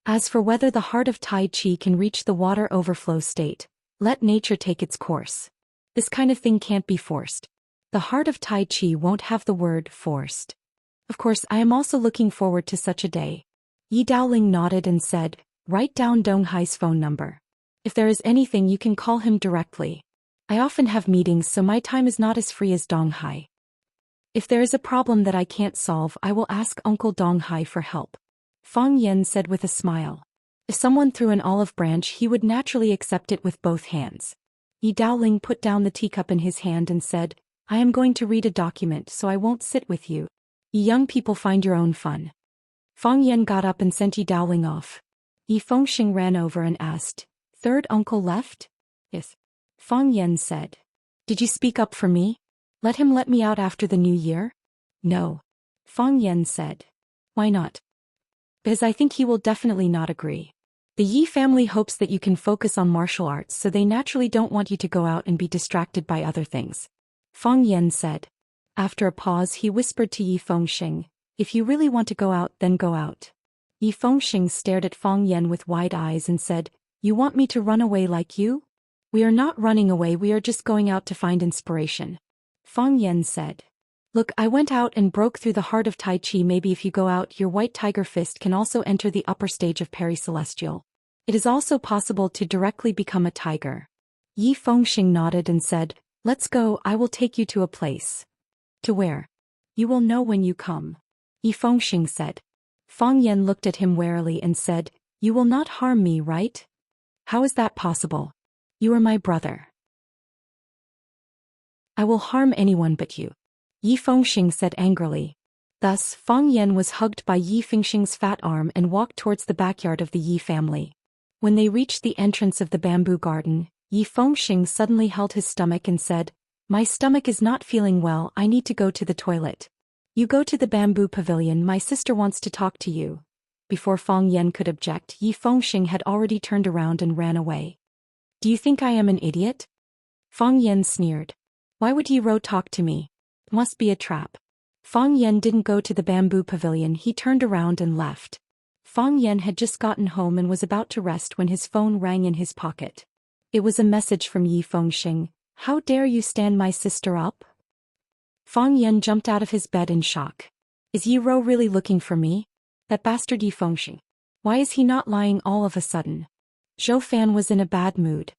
As for whether the heart of Tai Chi can reach the water overflow state, let nature take its course. This kind of thing can't be forced. The heart of Tai Chi won't have the word forced. Of course, I am also looking forward to such a day. Yi Daoling nodded and said, write down Dong Hai's phone number. If there is anything, you can call him directly. I often have meetings, so my time is not as free as Dong Hai. If there is a problem that I can't solve, I will ask Uncle Dong Hai for help. Fang Yan said with a smile. If someone threw an olive branch, he would naturally accept it with both hands. Yi Daoling put down the teacup in his hand and said, I am going to read a document, so I won't sit with you. You young people find your own fun. Fang Yan got up and sent Yi Daoling off. Yi Fengxing ran over and asked, Third uncle left? Yes. Fang Yan said. Did you speak up for me? Let him let me out after the new year? No. Fang Yan said. Why not? Because I think he will definitely not agree. The Yi family hopes that you can focus on martial arts, so they naturally don't want you to go out and be distracted by other things. Fang Yan said. After a pause, he whispered to Yi Fengxing, If you really want to go out, then go out. Yi Fengxing stared at Fang Yan with wide eyes and said, You want me to run away like you? We are not running away, we are just going out to find inspiration. Fang Yan said. Look, I went out and broke through the heart of Tai Chi. Maybe if you go out, your white tiger fist can also enter the upper stage of Peri-Celestial. It is also possible to directly become a tiger. Yi Fengxing nodded and said, Let's go, I will take you to a place. To where? You will know when you come. Yi Fengxing said. Fang Yan looked at him warily and said, You will not harm me, right? How is that possible? You are my brother. I will harm anyone but you. Yi Fengxing said angrily. Thus, Fang Yan was hugged by Yi Fengxing's fat arm and walked towards the backyard of the Yi family. When they reached the entrance of the bamboo garden, Yi Fengxing suddenly held his stomach and said, My stomach is not feeling well, I need to go to the toilet. You go to the bamboo pavilion, my sister wants to talk to you. Before Fang Yan could object, Yi Fengxing had already turned around and ran away. Do you think I am an idiot? Fang Yan sneered. Why would Yi Ro talk to me? Must be a trap. Fang Yan didn't go to the bamboo pavilion, he turned around and left. Fang Yan had just gotten home and was about to rest when his phone rang in his pocket. It was a message from Yi Fengxing. How dare you stand my sister up? Fang Yan jumped out of his bed in shock. Is Yi Ro really looking for me? That bastard Yi Fengxing. Why is he not lying all of a sudden? Zhou Fan was in a bad mood.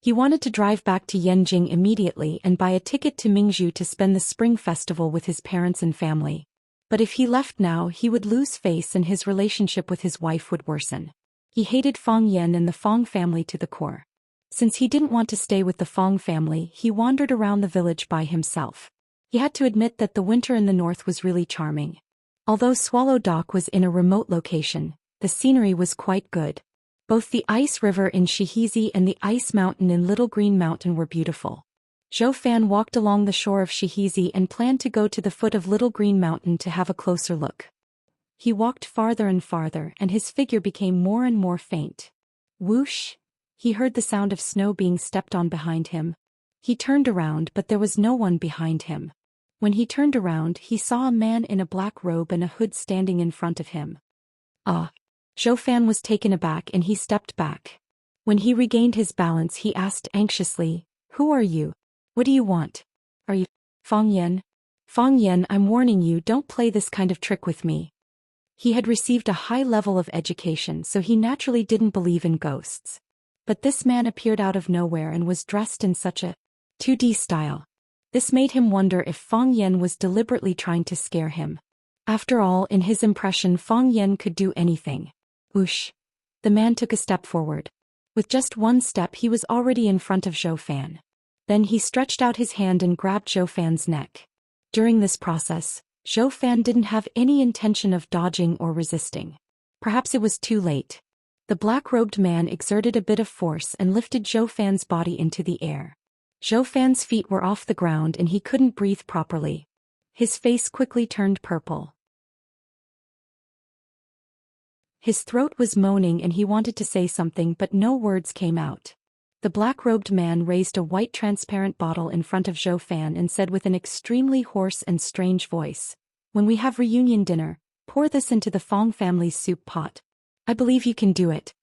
He wanted to drive back to Yanjing immediately and buy a ticket to Mingzhu to spend the spring festival with his parents and family. But if he left now, he would lose face and his relationship with his wife would worsen. He hated Fang Yan and the Fang family to the core. Since he didn't want to stay with the Fang family, he wandered around the village by himself. He had to admit that the winter in the north was really charming. Although Swallow Dock was in a remote location, the scenery was quite good. Both the ice river in Xianxia and the ice mountain in Little Green Mountain were beautiful. Zhou Fan walked along the shore of Xianxia and planned to go to the foot of Little Green Mountain to have a closer look. He walked farther and farther and his figure became more and more faint. Whoosh! He heard the sound of snow being stepped on behind him. He turned around but there was no one behind him. When he turned around, he saw a man in a black robe and a hood standing in front of him. Ah! Zhou Fan was taken aback and he stepped back. When he regained his balance, he asked anxiously, Who are you? What do you want? Are you Fang Yan? Fang Yan, I'm warning you, don't play this kind of trick with me. He had received a high level of education, so he naturally didn't believe in ghosts. But this man appeared out of nowhere and was dressed in such a 2D style. This made him wonder if Fang Yan was deliberately trying to scare him. After all, in his impression, Fang Yan could do anything. Whoosh! The man took a step forward. With just one step, he was already in front of Zhou Fan. Then he stretched out his hand and grabbed Zhou Fan's neck. During this process, Zhou Fan didn't have any intention of dodging or resisting. Perhaps it was too late. The black-robed man exerted a bit of force and lifted Zhou Fan's body into the air. Zhou Fan's feet were off the ground and he couldn't breathe properly. His face quickly turned purple. His throat was moaning and he wanted to say something but no words came out. The black-robed man raised a white transparent bottle in front of Zhou Fan and said with an extremely hoarse and strange voice, When we have reunion dinner, pour this into the Fang family's soup pot. I believe you can do it.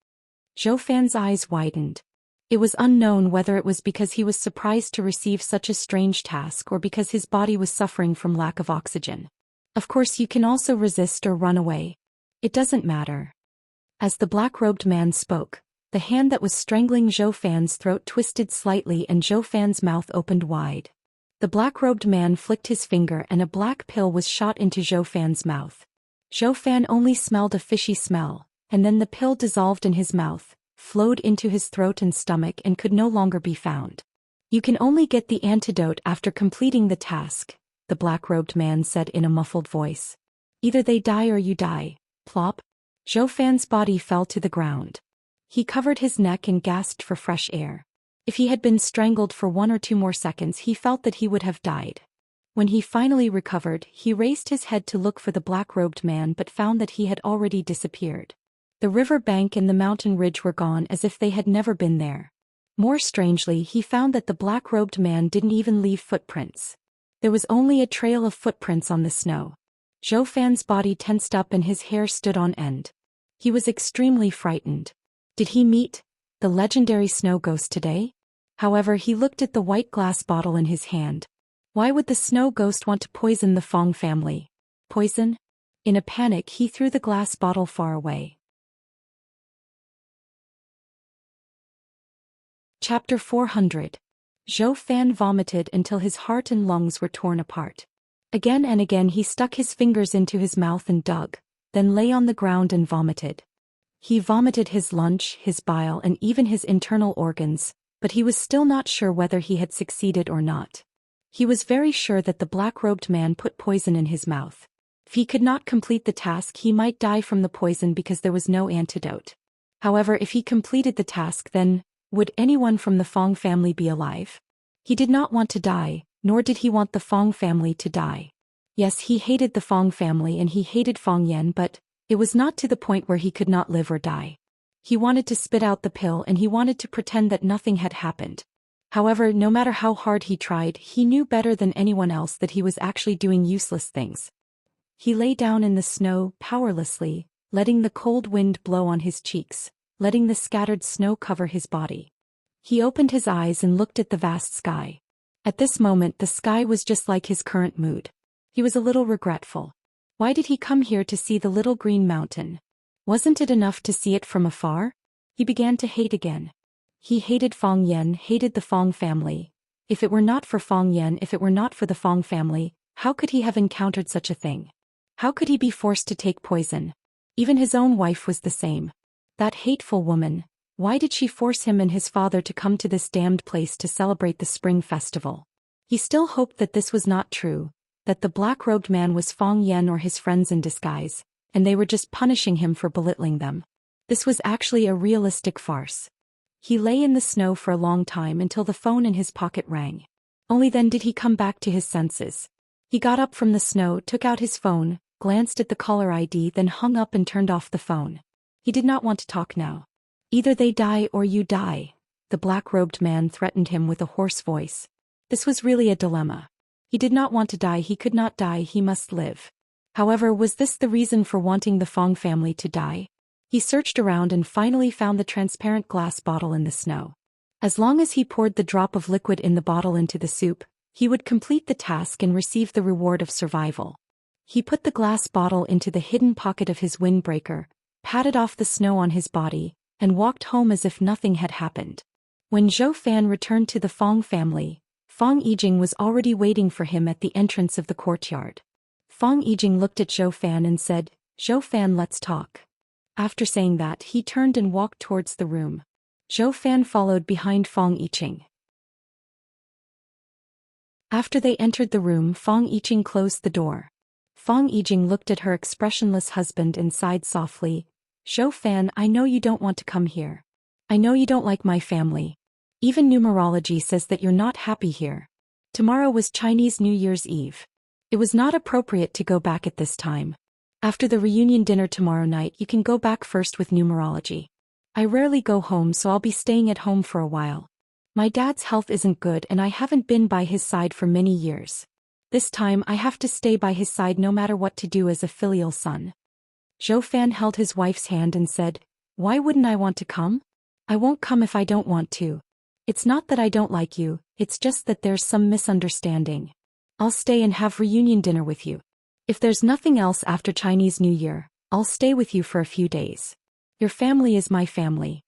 Zhou Fan's eyes widened. It was unknown whether it was because he was surprised to receive such a strange task or because his body was suffering from lack of oxygen. Of course you can also resist or run away. It doesn't matter. As the black-robed man spoke, the hand that was strangling Zhou Fan's throat twisted slightly and Zhou Fan's mouth opened wide. The black-robed man flicked his finger and a black pill was shot into Zhou Fan's mouth. Zhou Fan only smelled a fishy smell, and then the pill dissolved in his mouth, flowed into his throat and stomach and could no longer be found. You can only get the antidote after completing the task, the black-robed man said in a muffled voice. Either they die or you die. Plop. Zhou Fan's body fell to the ground. He covered his neck and gasped for fresh air. If he had been strangled for 1 or 2 more seconds, he felt that he would have died. When he finally recovered, he raised his head to look for the black-robed man but found that he had already disappeared. The river bank and the mountain ridge were gone as if they had never been there. More strangely, he found that the black-robed man didn't even leave footprints. There was only a trail of footprints on the snow. Zhou Fan's body tensed up and his hair stood on end. He was extremely frightened. Did he meet the legendary snow ghost today? However, he looked at the white glass bottle in his hand. Why would the snow ghost want to poison the Fong family? Poison? In a panic, he threw the glass bottle far away. Chapter 400. Zhou Fan vomited until his heart and lungs were torn apart. Again and again he stuck his fingers into his mouth and dug, then lay on the ground and vomited. He vomited his lunch, his bile and even his internal organs, but he was still not sure whether he had succeeded or not. He was very sure that the black-robed man put poison in his mouth. If he could not complete the task, he might die from the poison because there was no antidote. However, if he completed the task, then would anyone from the Fong family be alive? He did not want to die, nor did he want the Fong family to die. Yes, he hated the Fong family and he hated Fong Yan, but it was not to the point where he could not live or die. He wanted to spit out the pill and he wanted to pretend that nothing had happened. However, no matter how hard he tried, he knew better than anyone else that he was actually doing useless things. He lay down in the snow, powerlessly, letting the cold wind blow on his cheeks, letting the scattered snow cover his body. He opened his eyes and looked at the vast sky. At this moment, the sky was just like his current mood. He was a little regretful. Why did he come here to see the little green mountain? Wasn't it enough to see it from afar? He began to hate again. He hated Fong Yan, hated the Fong family. If it were not for Fong Yan, if it were not for the Fong family, how could he have encountered such a thing? How could he be forced to take poison? Even his own wife was the same. That hateful woman. Why did she force him and his father to come to this damned place to celebrate the spring festival? He still hoped that this was not true, that the black-robed man was Fong Yan or his friends in disguise, and they were just punishing him for belittling them. This was actually a realistic farce. He lay in the snow for a long time until the phone in his pocket rang. Only then did he come back to his senses. He got up from the snow, took out his phone, glanced at the caller ID, then hung up and turned off the phone. He did not want to talk now. Either they die or you die, the black-robed man threatened him with a hoarse voice. This was really a dilemma. He did not want to die, he could not die, he must live. However, was this the reason for wanting the Fong family to die? He searched around and finally found the transparent glass bottle in the snow. As long as he poured the drop of liquid in the bottle into the soup, he would complete the task and receive the reward of survival. He put the glass bottle into the hidden pocket of his windbreaker, patted off the snow on his body, and walked home as if nothing had happened. When Zhou Fan returned to the Fong family, Fong Yijing was already waiting for him at the entrance of the courtyard. Fong Yijing looked at Zhou Fan and said, "Zhou Fan, let's talk." After saying that, he turned and walked towards the room. Zhou Fan followed behind Fong Yijing. After they entered the room, Fong Yijing closed the door. Fong Yijing looked at her expressionless husband and sighed softly. "Zhou Fan, I know you don't want to come here. I know you don't like my family. Even numerology says that you're not happy here. Tomorrow was Chinese New Year's Eve. It was not appropriate to go back at this time. After the reunion dinner tomorrow night, you can go back first with numerology. I rarely go home, so I'll be staying at home for a while. My dad's health isn't good and I haven't been by his side for many years. This time I have to stay by his side no matter what to do as a filial son." Zhou Fan held his wife's hand and said, "Why wouldn't I want to come? I won't come if I don't want to. It's not that I don't like you, it's just that there's some misunderstanding. I'll stay and have reunion dinner with you. If there's nothing else after Chinese New Year, I'll stay with you for a few days. Your family is my family."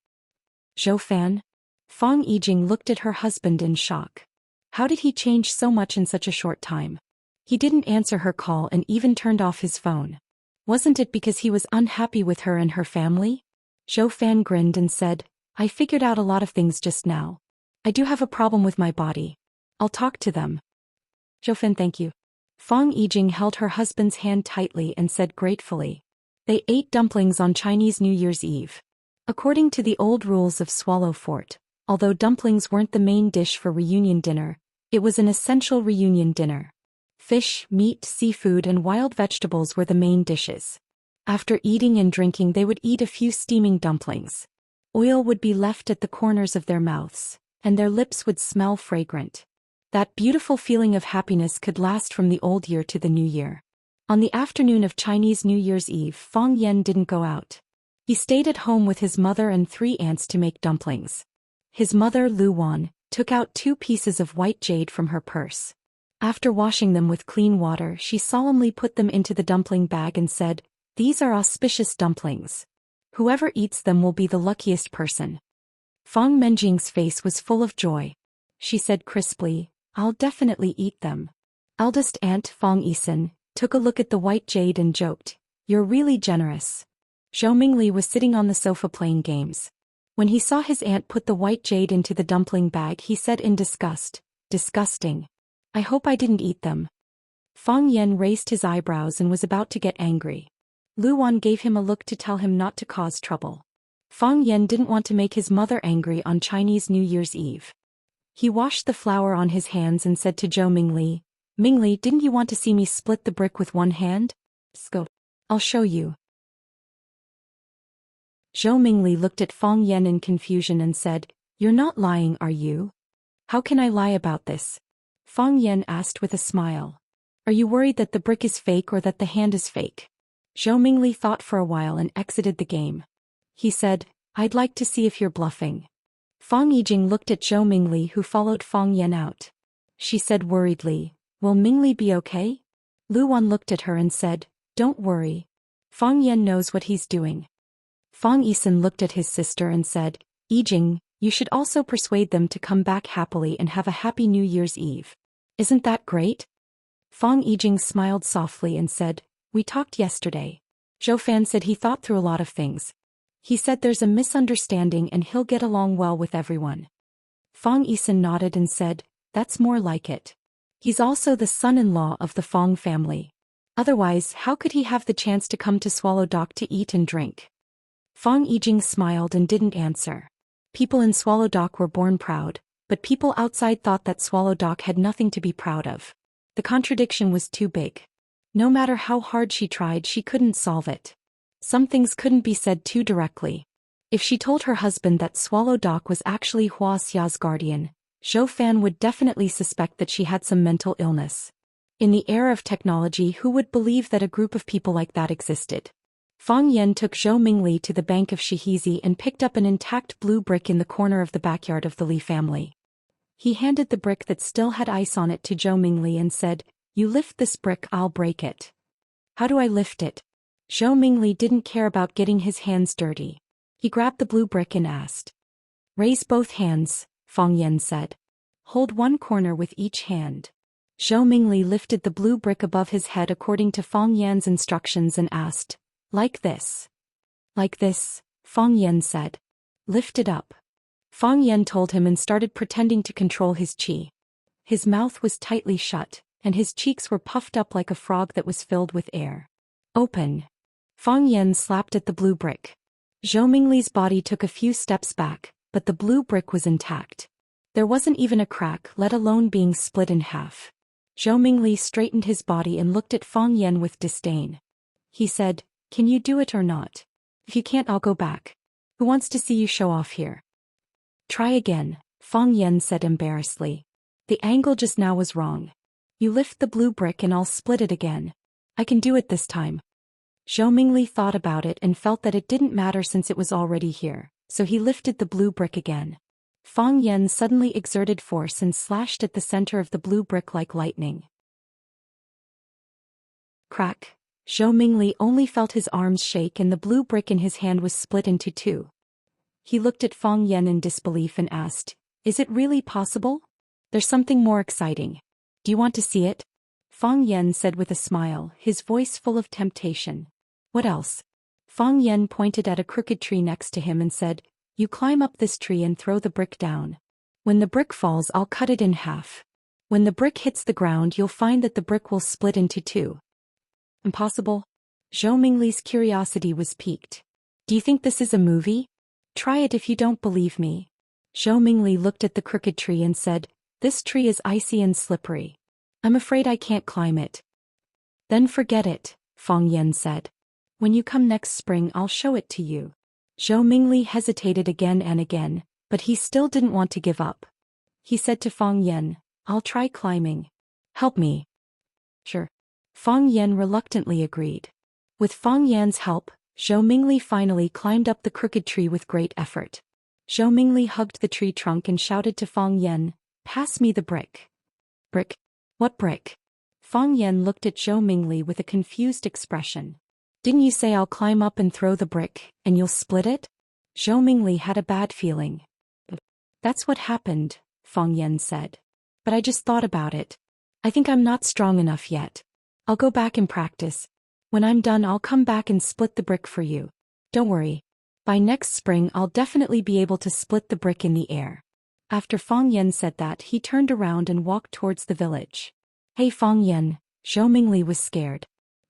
"Zhou Fan?" Fong Yijing looked at her husband in shock. How did he change so much in such a short time? He didn't answer her call and even turned off his phone. Wasn't it because he was unhappy with her and her family? Zhou Fan grinned and said, I figured out a lot of things just now. I do have a problem with my body. I'll talk to them. Zhou Fan, thank you. Fang Yijing held her husband's hand tightly and said gratefully. They ate dumplings on Chinese New Year's Eve. According to the old rules of Swallow Fort, although dumplings weren't the main dish for reunion dinner, it was an essential reunion dinner. Fish, meat, seafood and wild vegetables were the main dishes. After eating and drinking they would eat a few steaming dumplings. Oil would be left at the corners of their mouths, and their lips would smell fragrant. That beautiful feeling of happiness could last from the old year to the new year. On the afternoon of Chinese New Year's Eve, Fang Yen didn't go out. He stayed at home with his mother and 3 aunts to make dumplings. His mother, Lu Wan, took out 2 pieces of white jade from her purse. After washing them with clean water, she solemnly put them into the dumpling bag and said, These are auspicious dumplings. Whoever eats them will be the luckiest person. Fang Menjing's face was full of joy. She said crisply, I'll definitely eat them. Eldest aunt Fang Yisan took a look at the white jade and joked, You're really generous. Zhou Mingli was sitting on the sofa playing games. When he saw his aunt put the white jade into the dumpling bag, he said in disgust, Disgusting. I hope I didn't eat them. Fang Yen raised his eyebrows and was about to get angry. Lu Wan gave him a look to tell him not to cause trouble. Fang Yen didn't want to make his mother angry on Chinese New Year's Eve. He washed the flour on his hands and said to Zhou Mingli, Mingli, didn't you want to see me split the brick with one hand? Go. I'll show you. Zhou Mingli looked at Fang Yen in confusion and said, You're not lying, are you? How can I lie about this? Fang Yen asked with a smile. Are you worried that the brick is fake or that the hand is fake? Zhou Mingli thought for a while and exited the game. He said, I'd like to see if you're bluffing. Fang Yijing looked at Zhou Mingli, who followed Fang Yen out. She said worriedly, Will Mingli be okay? Lu Wan looked at her and said, Don't worry. Fang Yen knows what he's doing. Fang Yisan looked at his sister and said, Yijing, you should also persuade them to come back happily and have a happy New Year's Eve. Isn't that great? Fang Yijing smiled softly and said, We talked yesterday. Zhou Fan said he thought through a lot of things. He said there's a misunderstanding and he'll get along well with everyone. Fang Yisan nodded and said, That's more like it. He's also the son-in-law of the Fang family. Otherwise, how could he have the chance to come to Swallow Dock to eat and drink? Fang Yijing smiled and didn't answer. People in Swallow Dock were born proud, but people outside thought that Swallow Dock had nothing to be proud of. The contradiction was too big. No matter how hard she tried, she couldn't solve it. Some things couldn't be said too directly. If she told her husband that Swallow Dock was actually Hua Xia's guardian, Zhou Fan would definitely suspect that she had some mental illness. In the era of technology, who would believe that a group of people like that existed? Fang Yen took Zhou Mingli to the bank of Shihizi and picked up an intact blue brick in the corner of the backyard of the Li family. He handed the brick that still had ice on it to Zhou Mingli and said, You lift this brick, I'll break it. How do I lift it? Zhou Mingli didn't care about getting his hands dirty. He grabbed the blue brick and asked. Raise both hands, Fang Yen said. Hold one corner with each hand. Zhou Mingli lifted the blue brick above his head according to Fang Yan's instructions and asked, Like this? Like this, Fang Yen said. Lift it up. Fang Yen told him and started pretending to control his qi. His mouth was tightly shut, and his cheeks were puffed up like a frog that was filled with air. Open. Fang Yen slapped at the blue brick. Zhou Mingli's body took a few steps back, but the blue brick was intact. There wasn't even a crack, let alone being split in half. Zhou Mingli straightened his body and looked at Fang Yen with disdain. He said, Can you do it or not? If you can't, I'll go back. Who wants to see you show off here? Try again, Fang Yen said embarrassedly. The angle just now was wrong. You lift the blue brick and I'll split it again. I can do it this time. Zhou Mingli thought about it and felt that it didn't matter since it was already here, so he lifted the blue brick again. Fang Yen suddenly exerted force and slashed at the center of the blue brick like lightning. Crack. Zhou Mingli only felt his arms shake and the blue brick in his hand was split into 2. He looked at Fang Yen in disbelief and asked, Is it really possible? There's something more exciting. Do you want to see it? Fang Yen said with a smile, his voice full of temptation. What else? Fang Yan pointed at a crooked tree next to him and said, you climb up this tree and throw the brick down. When the brick falls, I'll cut it in half. When the brick hits the ground, you'll find that the brick will split into two. Impossible? Zhou Mingli's curiosity was piqued. Do you think this is a movie? Try it if you don't believe me. Zhou Mingli looked at the crooked tree and said, this tree is icy and slippery. I'm afraid I can't climb it. Then forget it, Fang Yan said. When you come next spring, I'll show it to you. Zhou Mingli hesitated again and again, but he still didn't want to give up. He said to Fang Yan, I'll try climbing. Help me. Sure. Fang Yan reluctantly agreed. With Fang Yan's help, Zhou Mingli finally climbed up the crooked tree with great effort. Zhou Mingli hugged the tree trunk and shouted to Fang Yan, pass me the brick. Brick? What brick? Fang Yan looked at Zhou Mingli with a confused expression. Didn't you say I'll climb up and throw the brick, and you'll split it? Zhou Mingli had a bad feeling. That's what happened, Fang Yan said. But I just thought about it. I think I'm not strong enough yet. I'll go back and practice. When I'm done, I'll come back and split the brick for you. Don't worry. By next spring, I'll definitely be able to split the brick in the air. After Fang Yan said that, he turned around and walked towards the village. Hey Fang Yan, Zhou Mingli was scared.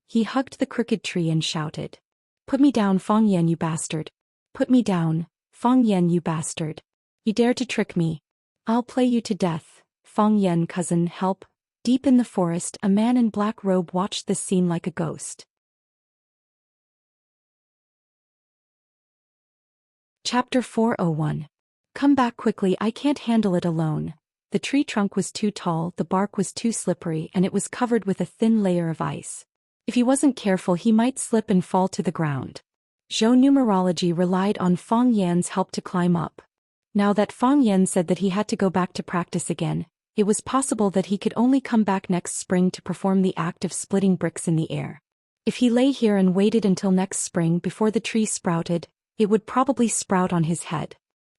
He hugged the crooked tree and shouted. Put me down, Fang Yan, you bastard. Put me down, Fang Yan, you bastard. You dare to trick me. I'll play you to death. Fang Yan, cousin, help. Deep in the forest, a man in black robe watched this scene like a ghost. Chapter 401. Come back quickly, I can't handle it alone. The tree trunk was too tall, the bark was too slippery, and it was covered with a thin layer of ice. If he wasn't careful, he might slip and fall to the ground. Zhou numerology relied on Fang Yan's help to climb up. Now that Fang Yan said that he had to go back to practice again, it was possible that he could only come back next spring to perform the act of splitting bricks in the air. If he lay here and waited until next spring before the tree sprouted, it would probably sprout on his head.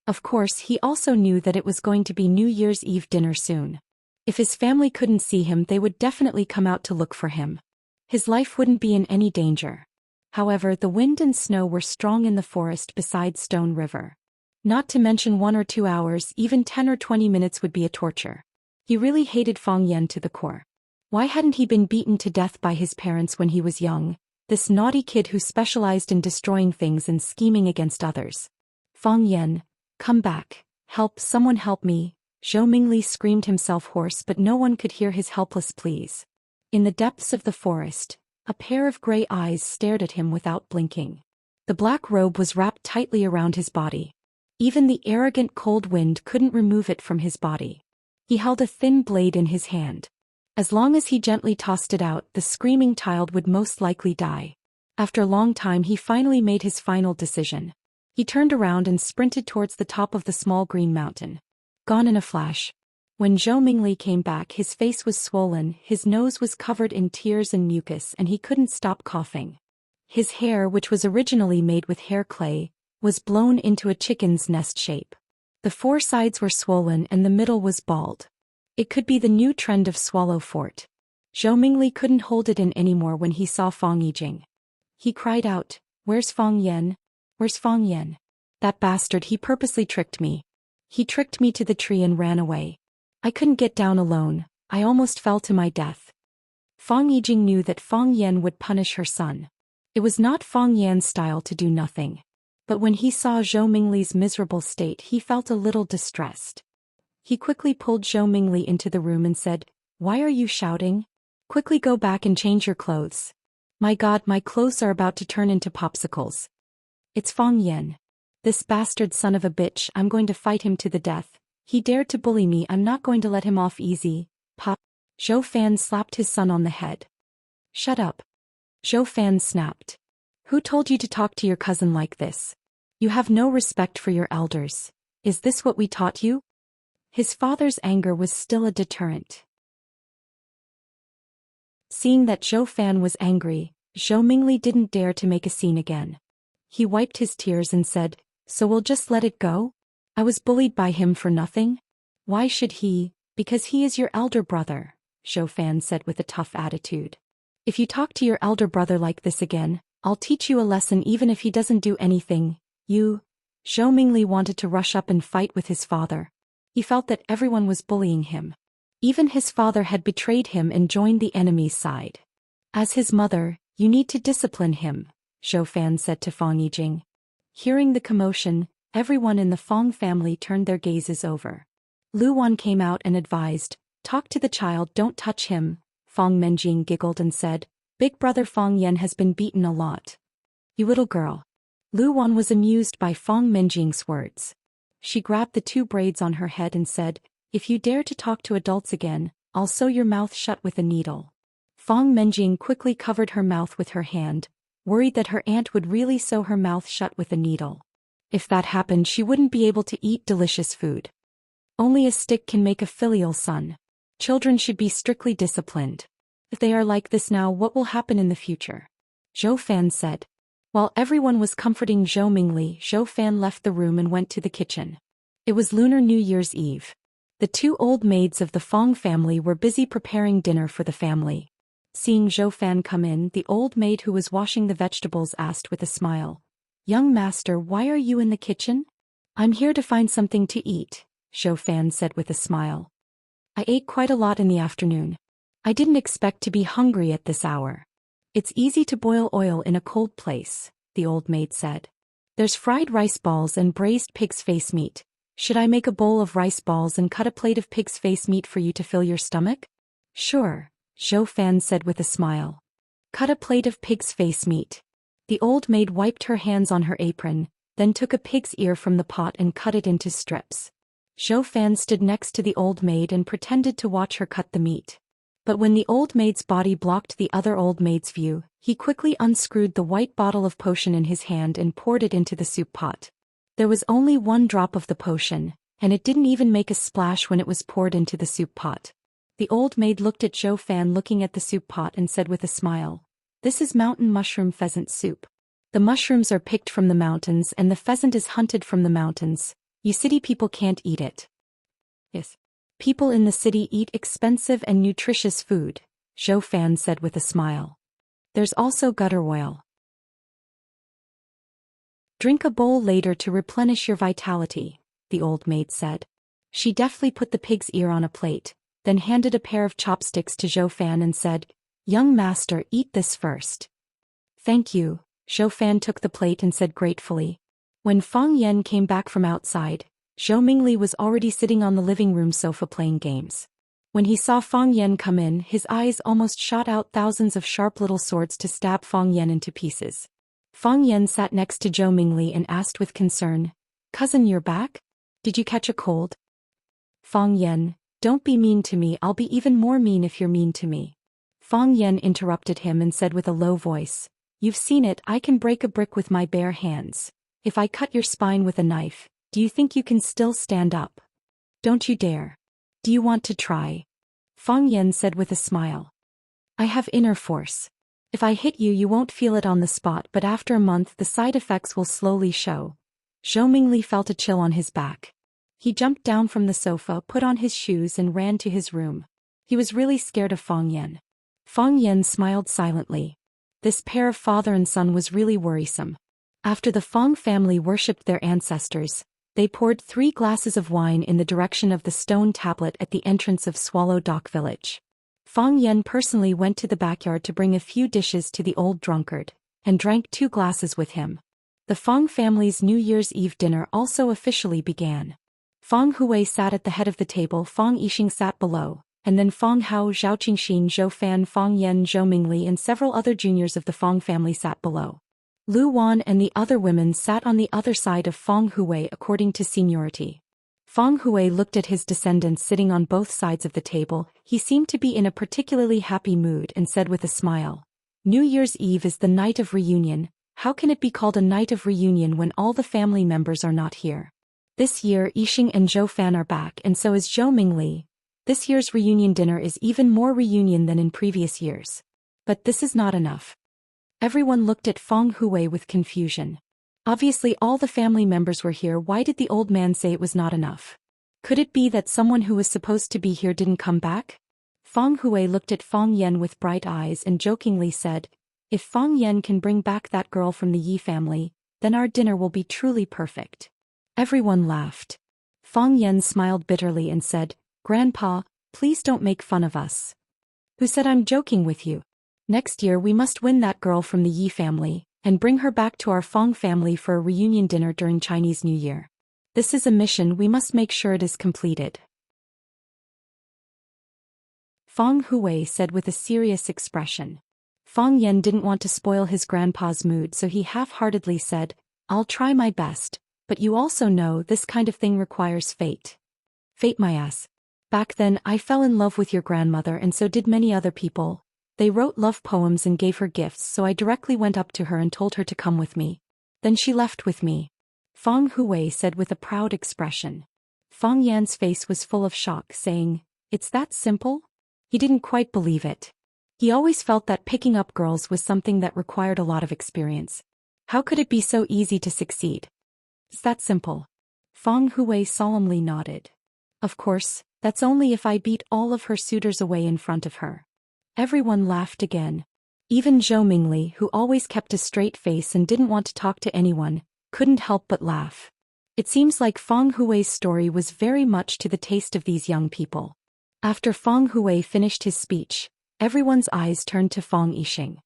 Of course, he also knew that it was going to be New Year's Eve dinner soon. If his family couldn't see him, they would definitely come out to look for him. His life wouldn't be in any danger. However, the wind and snow were strong in the forest beside Stone River. Not to mention 1 or 2 hours, even 10 or 20 minutes would be a torture. He really hated Fang Yan to the core. Why hadn't he been beaten to death by his parents when he was young, this naughty kid who specialized in destroying things and scheming against others? Fang Yan, come back, help, someone help me. Zhou Mingli screamed himself hoarse, but no one could hear his helpless pleas. In the depths of the forest, a pair of gray eyes stared at him without blinking. The black robe was wrapped tightly around his body. Even the arrogant cold wind couldn't remove it from his body. He held a thin blade in his hand. As long as he gently tossed it out, the screaming child would most likely die. After a long time, he finally made his final decision. He turned around and sprinted towards the top of the small green mountain. Gone in a flash. When Zhou Mingli came back, his face was swollen, his nose was covered in tears and mucus, and he couldn't stop coughing. His hair, which was originally made with hair clay, was blown into a chicken's nest shape. The 4 sides were swollen and the middle was bald. It could be the new trend of swallow fort. Zhou Mingli couldn't hold it in anymore when he saw Fang Yijing. He cried out, "Where's Fang Yan? Where's Fang Yan? That bastard, he purposely tricked me. He tricked me to the tree and ran away. I couldn't get down alone, I almost fell to my death." Fang Yijing knew that Fang Yan would punish her son. It was not Fang Yan's style to do nothing. But when he saw Zhou Mingli's miserable state, he felt a little distressed. He quickly pulled Zhou Mingli into the room and said, "Why are you shouting? Quickly go back and change your clothes. My God, my clothes are about to turn into popsicles. It's Fang Yan. This bastard son of a bitch, I'm going to fight him to the death. He dared to bully me, I'm not going to let him off easy. Pop." Zhou Fan slapped his son on the head. "Shut up." Zhou Fan snapped. "Who told you to talk to your cousin like this? You have no respect for your elders. Is this what we taught you?" His father's anger was still a deterrent. Seeing that Zhou Fan was angry, Zhou Mingli didn't dare to make a scene again. He wiped his tears and said, "So we'll just let it go? I was bullied by him for nothing? Why should he? Because he is your elder brother," Zhou Fan said with a tough attitude. "If you talk to your elder brother like this again, I'll teach you a lesson even if he doesn't do anything. You. Zhou Mingli wanted to rush up and fight with his father. He felt that everyone was bullying him. Even his father had betrayed him and joined the enemy's side. As his mother, you need to discipline him, Zhou Fan said to Fang Yijing. Hearing the commotion, everyone in the Fang family turned their gazes over. Lu Wan came out and advised, talk to the child, don't touch him. Fang Menjing giggled and said, Big brother Fang Yan has been beaten a lot. You little girl. Lu Wan was amused by Fang Menjing's words. She grabbed the 2 braids on her head and said, if you dare to talk to adults again, I'll sew your mouth shut with a needle. Fang Menjing quickly covered her mouth with her hand, worried that her aunt would really sew her mouth shut with a needle. If that happened, she wouldn't be able to eat delicious food. Only a stick can make a filial son. Children should be strictly disciplined. If they are like this now, what will happen in the future? Zhou Fan said. While everyone was comforting Zhou Mingli, Zhou Fan left the room and went to the kitchen. It was Lunar New Year's Eve. The 2 old maids of the Fang family were busy preparing dinner for the family. Seeing Zhou Fan come in, the old maid who was washing the vegetables asked with a smile, Young master, why are you in the kitchen? I'm here to find something to eat, Zhou Fan said with a smile. I ate quite a lot in the afternoon. I didn't expect to be hungry at this hour. It's easy to boil oil in a cold place, the old maid said. There's fried rice balls and braised pig's face meat. Should I make a bowl of rice balls and cut a plate of pig's face meat for you to fill your stomach? Sure, Zhou Fan said with a smile. Cut a plate of pig's face meat. The old maid wiped her hands on her apron, then took a pig's ear from the pot and cut it into strips. Zhou Fan stood next to the old maid and pretended to watch her cut the meat. But when the old maid's body blocked the other old maid's view, he quickly unscrewed the white bottle of potion in his hand and poured it into the soup pot. There was only 1 drop of the potion, and it didn't even make a splash when it was poured into the soup pot. The old maid looked at Zhou Fan looking at the soup pot and said with a smile, This is mountain mushroom pheasant soup. The mushrooms are picked from the mountains and the pheasant is hunted from the mountains. You city people can't eat it. Yes. People in the city eat expensive and nutritious food, Zhou Fan said with a smile. There's also gutter oil. Drink a bowl later to replenish your vitality, the old maid said. She deftly put the pig's ear on a plate, then handed a pair of chopsticks to Zhou Fan and said, Young master, eat this first. Thank you, Zhou Fan took the plate and said gratefully. When Fang Yan came back from outside, Zhou Mingli was already sitting on the living room sofa playing games. When he saw Fang Yan come in, his eyes almost shot out thousands of sharp little swords to stab Fang Yan into pieces. Fang Yan sat next to Zhou Mingli and asked with concern, Cousin, you're back? Did you catch a cold? Fang Yan, don't be mean to me, I'll be even more mean if you're mean to me. Fang Yan interrupted him and said with a low voice, You've seen it, I can break a brick with my bare hands. If I cut your spine with a knife, do you think you can still stand up? Don't you dare. Do you want to try? Fang Yan said with a smile. I have inner force. If I hit you, you won't feel it on the spot, but after a month the side effects will slowly show. Zhou Mingli felt a chill on his back. He jumped down from the sofa, put on his shoes and ran to his room. He was really scared of Fang Yan. Fang Yan smiled silently. This pair of father and son was really worrisome. After the Fang family worshipped their ancestors, they poured 3 glasses of wine in the direction of the stone tablet at the entrance of Swallow Dock village. Fang Yan personally went to the backyard to bring a few dishes to the old drunkard, and drank 2 glasses with him. The Fang family's New Year's Eve dinner also officially began. Fang Hui sat at the head of the table, Fang Yixing sat below, and then Fang Hao, Zhao Qingxin, Zhou Fan, Fang Yan, Zhou Mingli and several other juniors of the Fang family sat below. Lu Wan and the other women sat on the other side of Fang Hui according to seniority. Fang Hui looked at his descendants sitting on both sides of the table. He seemed to be in a particularly happy mood and said with a smile, New Year's Eve is the night of reunion. How can it be called a night of reunion when all the family members are not here? This year Yixing and Zhou Fan are back and so is Zhou Mingli. This year's reunion dinner is even more reunion than in previous years. But this is not enough. Everyone looked at Fang Hui with confusion. Obviously all the family members were here. Why did the old man say it was not enough? Could it be that someone who was supposed to be here didn't come back? Fang Hui looked at Fang Yan with bright eyes and jokingly said, If Fang Yan can bring back that girl from the Yi family, then our dinner will be truly perfect. Everyone laughed. Fang Yan smiled bitterly and said, Grandpa, please don't make fun of us. Who said I'm joking with you? Next year we must win that girl from the Yi family, and bring her back to our Fang family for a reunion dinner during Chinese New Year. This is a mission we must make sure it is completed. Fang Hui said with a serious expression. Fang Yan didn't want to spoil his grandpa's mood, so he half-heartedly said, I'll try my best, but you also know this kind of thing requires fate. Fate my ass. Back then I fell in love with your grandmother and so did many other people. They wrote love poems and gave her gifts, so I directly went up to her and told her to come with me. Then she left with me. Fang Hui said with a proud expression. Fang Yan's face was full of shock, saying, It's that simple? He didn't quite believe it. He always felt that picking up girls was something that required a lot of experience. How could it be so easy to succeed? It's that simple. Fang Hui solemnly nodded. Of course, that's only if I beat all of her suitors away in front of her. Everyone laughed again. Even Zhou Mingli, who always kept a straight face and didn't want to talk to anyone, couldn't help but laugh. It seems like Fang Hui's story was very much to the taste of these young people. After Fang Hui finished his speech, everyone's eyes turned to Fang Yixing.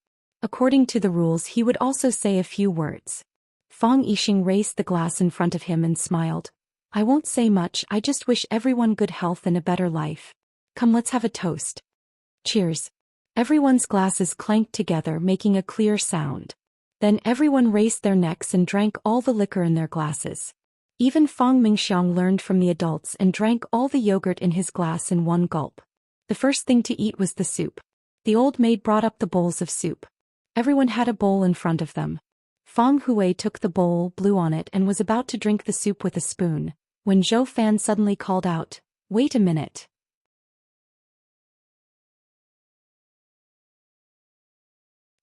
According to the rules, he would also say a few words. Fang Yixing raised the glass in front of him and smiled. I won't say much, I just wish everyone good health and a better life. Come, let's have a toast. Cheers. Everyone's glasses clanked together, making a clear sound. Then everyone raised their necks and drank all the liquor in their glasses. Even Fang Mingxiang learned from the adults and drank all the yogurt in his glass in one gulp. The first thing to eat was the soup. The old maid brought up the bowls of soup. Everyone had a bowl in front of them. Fang Hui took the bowl, blew on it, and was about to drink the soup with a spoon, when Zhou Fan suddenly called out, Wait a minute.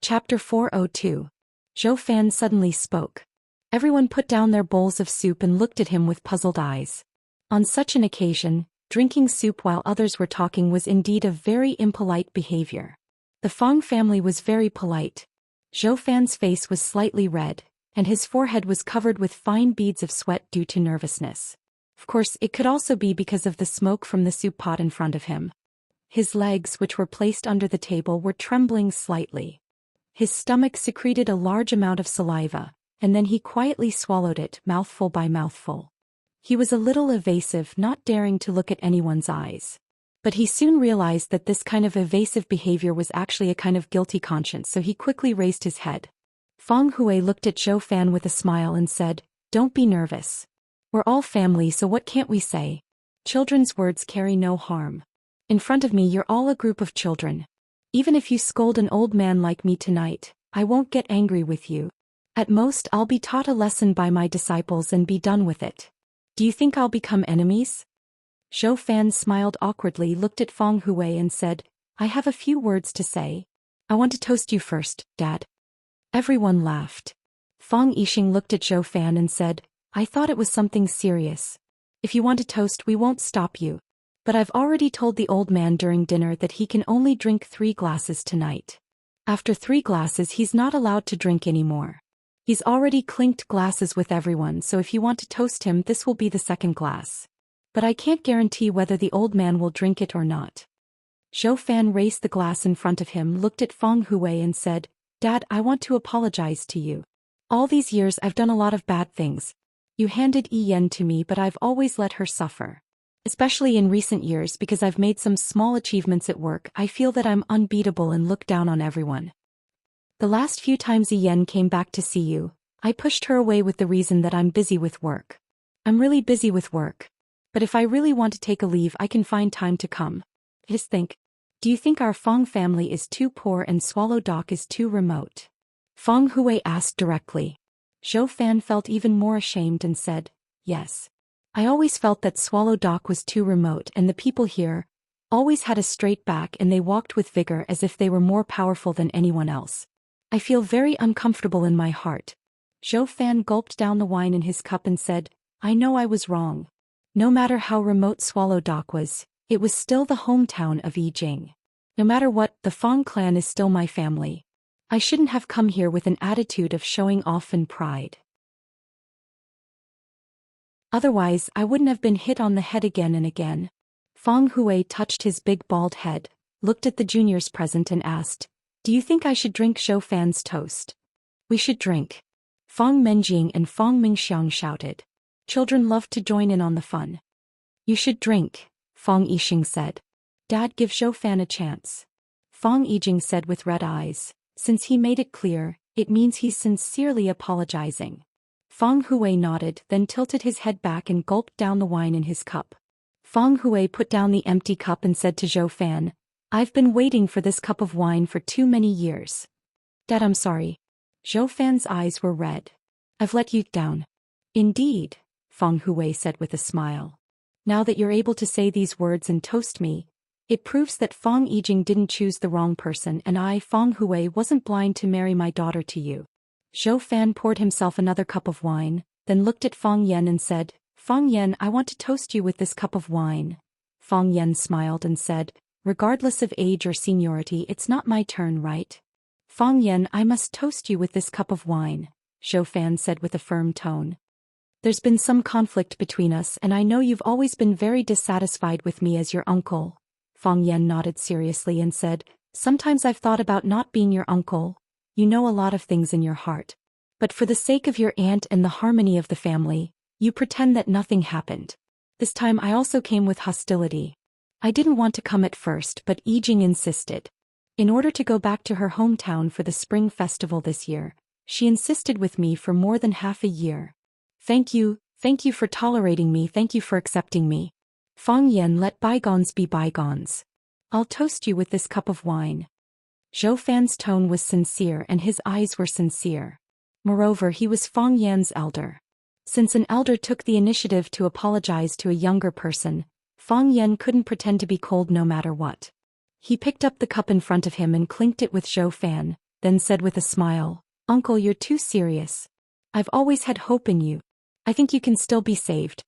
Chapter 402. Zhou Fan suddenly spoke. Everyone put down their bowls of soup and looked at him with puzzled eyes. On such an occasion, drinking soup while others were talking was indeed a very impolite behavior. The Fang family was very polite. Zhou Fan's face was slightly red, and his forehead was covered with fine beads of sweat due to nervousness. Of course, it could also be because of the smoke from the soup pot in front of him. His legs, which were placed under the table, were trembling slightly. His stomach secreted a large amount of saliva, and then he quietly swallowed it, mouthful by mouthful. He was a little evasive, not daring to look at anyone's eyes. But he soon realized that this kind of evasive behavior was actually a kind of guilty conscience, so he quickly raised his head. Fang Hui looked at Zhou Fan with a smile and said, Don't be nervous. We're all family, so what can't we say? Children's words carry no harm. In front of me you're all a group of children. Even if you scold an old man like me tonight, I won't get angry with you. At most I'll be taught a lesson by my disciples and be done with it. Do you think I'll become enemies? Zhou Fan smiled awkwardly, looked at Fang Hui and said, I have a few words to say. I want to toast you first, Dad. Everyone laughed. Fang Yixing looked at Zhou Fan and said, I thought it was something serious. If you want to toast, we won't stop you. But I've already told the old man during dinner that he can only drink 3 glasses tonight. After 3 glasses he's not allowed to drink anymore. He's already clinked glasses with everyone, so if you want to toast him, this will be the 2nd glass. But I can't guarantee whether the old man will drink it or not. Zhou Fan raised the glass in front of him, looked at Fang Hui and said, Dad, I want to apologize to you. All these years I've done a lot of bad things. You handed Yi Yan to me, but I've always let her suffer. Especially in recent years, because I've made some small achievements at work, I feel that I'm unbeatable and look down on everyone. The last few times Yi Yan came back to see you, I pushed her away with the reason that I'm busy with work. I'm really busy with work. But if I really want to take a leave, I can find time to come. Just think. Do you think our Fang family is too poor and Swallow Dock is too remote? Fang Hui asked directly. Zhou Fan felt even more ashamed and said, Yes. I always felt that Swallow Dock was too remote, and the people here always had a straight back and they walked with vigor as if they were more powerful than anyone else. I feel very uncomfortable in my heart. Zhou Fan gulped down the wine in his cup and said, I know I was wrong. No matter how remote Swallow Dock was, it was still the hometown of Yi Jing. No matter what, the Fang clan is still my family. I shouldn't have come here with an attitude of showing off and pride. Otherwise, I wouldn't have been hit on the head again and again. Feng Hui touched his big bald head, looked at the juniors present and asked, "Do you think I should drink Zhou Fan's toast?" "We should drink." Feng Menjing and Feng Mingxiang shouted. Children loved to join in on the fun. "You should drink," Feng Yixing said. "Dad, give Zhou Fan a chance." Feng Yijing said with red eyes, "Since he made it clear, it means he's sincerely apologizing." Feng Hui nodded, then tilted his head back and gulped down the wine in his cup. Feng Hui put down the empty cup and said to Zhou Fan, "I've been waiting for this cup of wine for too many years." "Dad, I'm sorry." Zhou Fan's eyes were red. "I've let you down." "Indeed," Feng Hui said with a smile. "Now that you're able to say these words and toast me, it proves that Feng Yijing didn't choose the wrong person and I, Feng Hui, wasn't blind to marry my daughter to you." Zhou Fan poured himself another cup of wine, then looked at Feng Yan and said, "Feng Yan, I want to toast you with this cup of wine." Feng Yan smiled and said, "Regardless of age or seniority, it's not my turn, right?" "Feng Yan, I must toast you with this cup of wine," Zhou Fan said with a firm tone. "There's been some conflict between us and I know you've always been very dissatisfied with me as your uncle." Feng Yan nodded seriously and said, "Sometimes I've thought about not being your uncle. You know a lot of things in your heart. But for the sake of your aunt and the harmony of the family, you pretend that nothing happened. This time I also came with hostility. I didn't want to come at first, but Yijing insisted. In order to go back to her hometown for the spring festival this year, she insisted with me for more than half a year. Thank you for tolerating me, thank you for accepting me. Feng Yan, let bygones be bygones. I'll toast you with this cup of wine." Zhou Fan's tone was sincere and his eyes were sincere. Moreover, he was Feng Yan's elder. Since an elder took the initiative to apologize to a younger person, Feng Yan couldn't pretend to be cold no matter what. He picked up the cup in front of him and clinked it with Zhou Fan, then said with a smile, "Uncle, you're too serious. I've always had hope in you. I think you can still be saved."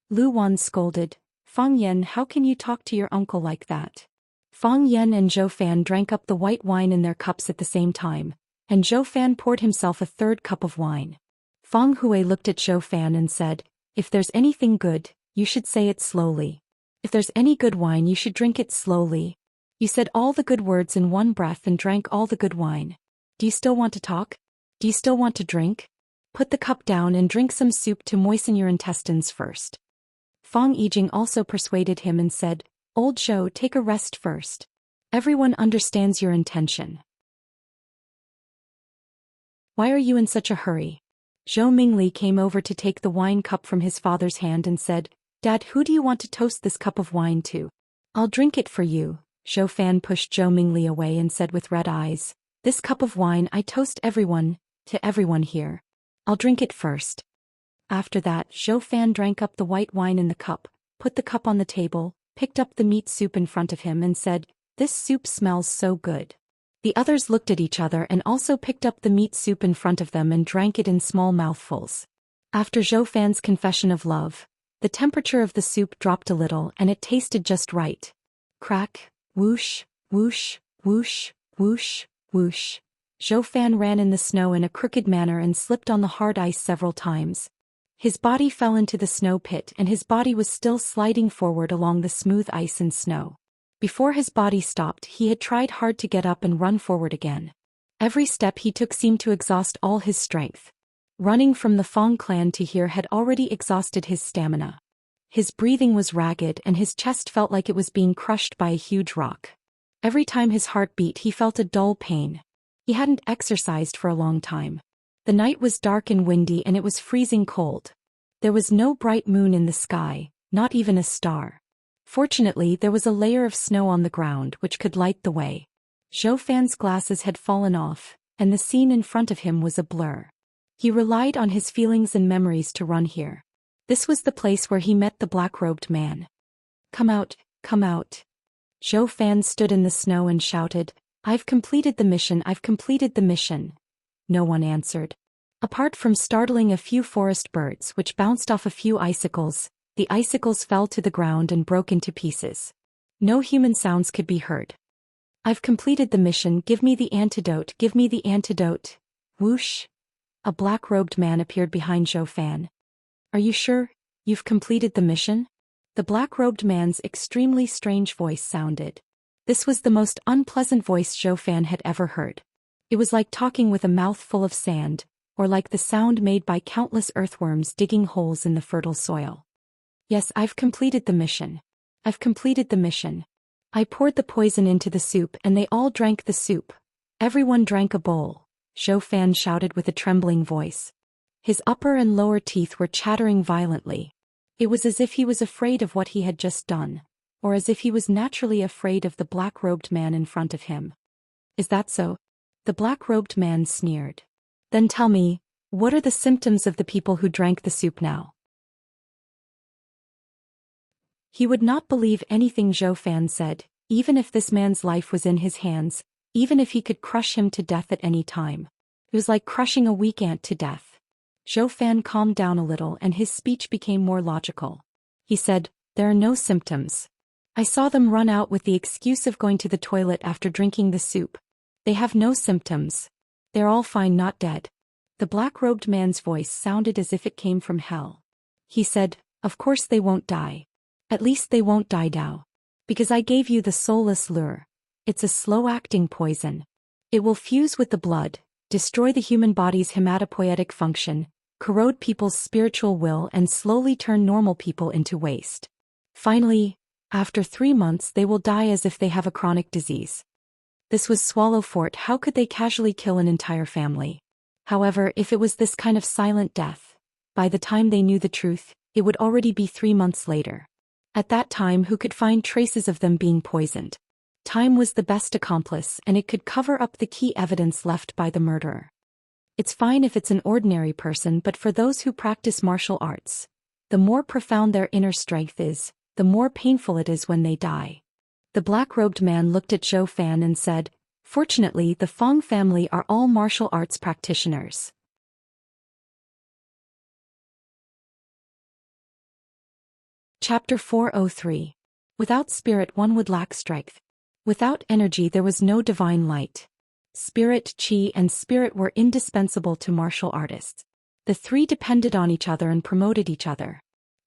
Lu Wan scolded, "Feng Yan, how can you talk to your uncle like that?" Feng Yan and Zhou Fan drank up the white wine in their cups at the same time, and Zhou Fan poured himself a third cup of wine. Feng Hui looked at Zhou Fan and said, "If there's anything good, you should say it slowly. If there's any good wine, you should drink it slowly. You said all the good words in one breath and drank all the good wine. Do you still want to talk? Do you still want to drink? Put the cup down and drink some soup to moisten your intestines first." Feng Yijing also persuaded him and said, "Old Zhou, take a rest first. Everyone understands your intention. Why are you in such a hurry?" Zhou Mingli came over to take the wine cup from his father's hand and said, "Dad, who do you want to toast this cup of wine to?" "I'll drink it for you." Zhou Fan pushed Zhou Mingli away and said with red eyes, "This cup of wine I toast everyone, to everyone here. I'll drink it first." After that, Zhou Fan drank up the white wine in the cup, put the cup on the table, picked up the meat soup in front of him and said, "This soup smells so good." The others looked at each other and also picked up the meat soup in front of them and drank it in small mouthfuls. After Zhou Fan's confession of love, the temperature of the soup dropped a little and it tasted just right. Crack, whoosh, whoosh, whoosh, whoosh, whoosh. Zhou Fan ran in the snow in a crooked manner and slipped on the hard ice several times. His body fell into the snow pit and his body was still sliding forward along the smooth ice and snow. Before his body stopped, he had tried hard to get up and run forward again. Every step he took seemed to exhaust all his strength. Running from the Feng clan to here had already exhausted his stamina. His breathing was ragged and his chest felt like it was being crushed by a huge rock. Every time his heart beat, he felt a dull pain. He hadn't exercised for a long time. The night was dark and windy and it was freezing cold. There was no bright moon in the sky, not even a star. Fortunately, there was a layer of snow on the ground which could light the way. Zhou Fan's glasses had fallen off, and the scene in front of him was a blur. He relied on his feelings and memories to run here. This was the place where he met the black-robed man. Come out, come out." Zhou Fan stood in the snow and shouted, "I've completed the mission, I've completed the mission." No one answered. Apart from startling a few forest birds which bounced off a few icicles, the icicles fell to the ground and broke into pieces. No human sounds could be heard. I've completed the mission, give me the antidote, give me the antidote. Whoosh! A black-robed man appeared behind Zhou Fan. Are you sure you've completed the mission? The black-robed man's extremely strange voice sounded. This was the most unpleasant voice Zhou Fan had ever heard. It was like talking with a mouth full of sand, or like the sound made by countless earthworms digging holes in the fertile soil. Yes, I've completed the mission. I've completed the mission. I poured the poison into the soup and they all drank the soup. Everyone drank a bowl, Zhou Fan shouted with a trembling voice. His upper and lower teeth were chattering violently. It was as if he was afraid of what he had just done, or as if he was naturally afraid of the black-robed man in front of him. Is that so? The black-robed man sneered. Then tell me, what are the symptoms of the people who drank the soup now? He would not believe anything Zhou Fan said, even if this man's life was in his hands, even if he could crush him to death at any time. It was like crushing a weak ant to death. Zhou Fan calmed down a little and his speech became more logical. He said, there are no symptoms. I saw them run out with the excuse of going to the toilet after drinking the soup. They have no symptoms. They're all fine, not dead. The black-robed man's voice sounded as if it came from hell. He said, of course they won't die. At least they won't die now. Because I gave you the soulless lure. It's a slow-acting poison. It will fuse with the blood, destroy the human body's hematopoietic function, corrode people's spiritual will and slowly turn normal people into waste. Finally, after 3 months they will die as if they have a chronic disease. This was swallow fort. How could they casually kill an entire family? However, if it was this kind of silent death, by the time they knew the truth, it would already be 3 months later. At that time, who could find traces of them being poisoned? Time was the best accomplice and it could cover up the key evidence left by the murderer. It's fine if it's an ordinary person, but for those who practice martial arts, the more profound their inner strength is, the more painful it is when they die. The black-robed man looked at Zhou Fan and said, fortunately, the Fong family are all martial arts practitioners. Chapter 403. Without spirit one would lack strength. Without energy there was no divine light. Spirit, chi, and spirit were indispensable to martial artists. The three depended on each other and promoted each other.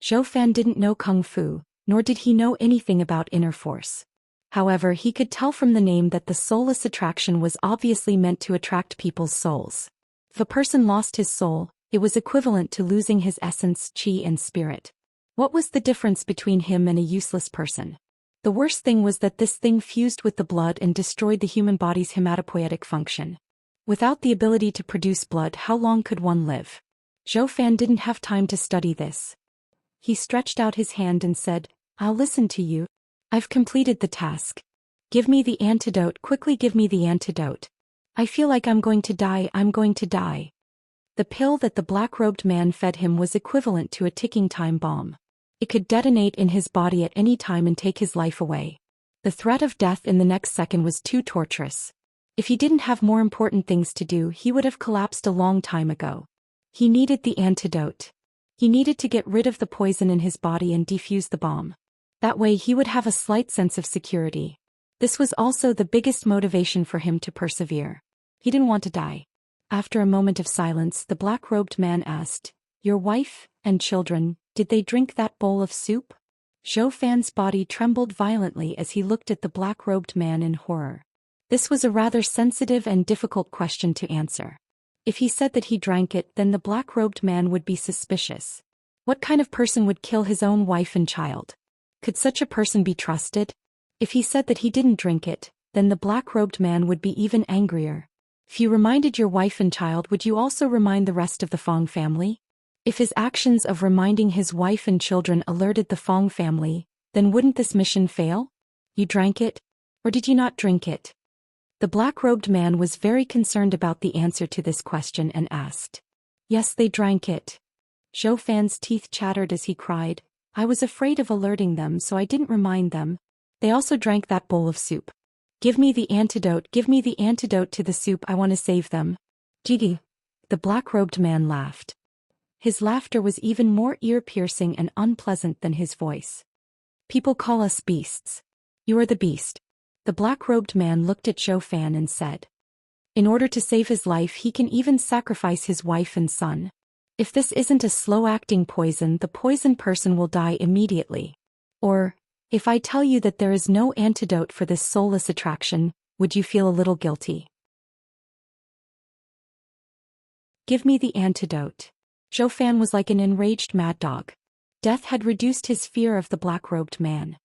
Zhou Fan didn't know kung fu, nor did he know anything about inner force. However, he could tell from the name that the soulless attraction was obviously meant to attract people's souls. If a person lost his soul, it was equivalent to losing his essence, chi, and spirit. What was the difference between him and a useless person? The worst thing was that this thing fused with the blood and destroyed the human body's hematopoietic function. Without the ability to produce blood, how long could one live? Zhou Fan didn't have time to study this. He stretched out his hand and said, I'll listen to you. I've completed the task. Give me the antidote, quickly give me the antidote. I feel like I'm going to die, I'm going to die. The pill that the black-robed man fed him was equivalent to a ticking time bomb. It could detonate in his body at any time and take his life away. The threat of death in the next second was too torturous. If he didn't have more important things to do, he would have collapsed a long time ago. He needed the antidote. He needed to get rid of the poison in his body and defuse the bomb. That way he would have a slight sense of security. This was also the biggest motivation for him to persevere. He didn't want to die. After a moment of silence, the black-robed man asked, Your wife and children, did they drink that bowl of soup? Zhou Fan's body trembled violently as he looked at the black-robed man in horror. This was a rather sensitive and difficult question to answer. If he said that he drank it, then the black-robed man would be suspicious. What kind of person would kill his own wife and child? Could such a person be trusted? If he said that he didn't drink it, then the black-robed man would be even angrier. If you reminded your wife and child, would you also remind the rest of the Fong family? If his actions of reminding his wife and children alerted the Fong family, then wouldn't this mission fail? You drank it? Or did you not drink it? The black-robed man was very concerned about the answer to this question and asked. Yes, they drank it. Zhou Fan's teeth chattered as he cried, I was afraid of alerting them, so I didn't remind them. They also drank that bowl of soup. Give me the antidote to the soup, I want to save them. Gigi. The black-robed man laughed. His laughter was even more ear-piercing and unpleasant than his voice. People call us beasts. You are the beast. The black-robed man looked at Zhou Fan and said, "In order to save his life he can even sacrifice his wife and son. If this isn't a slow-acting poison, the poisoned person will die immediately. Or, if I tell you that there is no antidote for this soulless attraction, would you feel a little guilty?" "Give me the antidote." Zhou Fan was like an enraged mad dog. Death had reduced his fear of the black-robed man.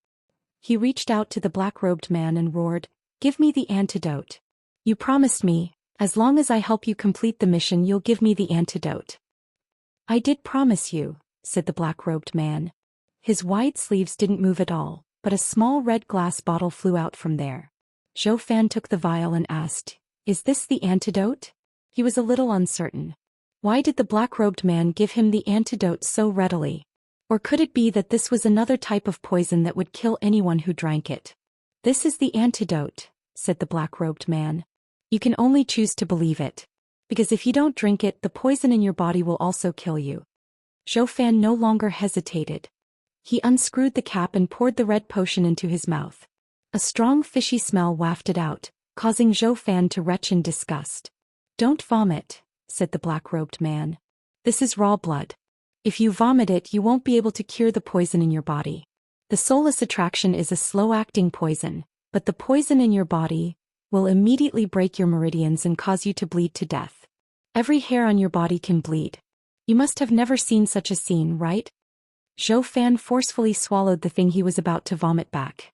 He reached out to the black-robed man and roared, "Give me the antidote. You promised me, as long as I help you complete the mission you'll give me the antidote." "I did promise you," said the black-robed man. His wide sleeves didn't move at all, but a small red glass bottle flew out from there. Zhou Fan took the vial and asked, "Is this the antidote?" He was a little uncertain. Why did the black-robed man give him the antidote so readily? Or could it be that this was another type of poison that would kill anyone who drank it? "This is the antidote," said the black-robed man. "You can only choose to believe it. Because if you don't drink it, the poison in your body will also kill you." Zhou Fan no longer hesitated. He unscrewed the cap and poured the red potion into his mouth. A strong fishy smell wafted out, causing Zhou Fan to retch in disgust. "Don't vomit," said the black-robed man. "This is raw blood. If you vomit it, you won't be able to cure the poison in your body. The soulless attraction is a slow-acting poison, but the poison in your body will immediately break your meridians and cause you to bleed to death. Every hair on your body can bleed. You must have never seen such a scene, right?" Zhou Fan forcefully swallowed the thing he was about to vomit back.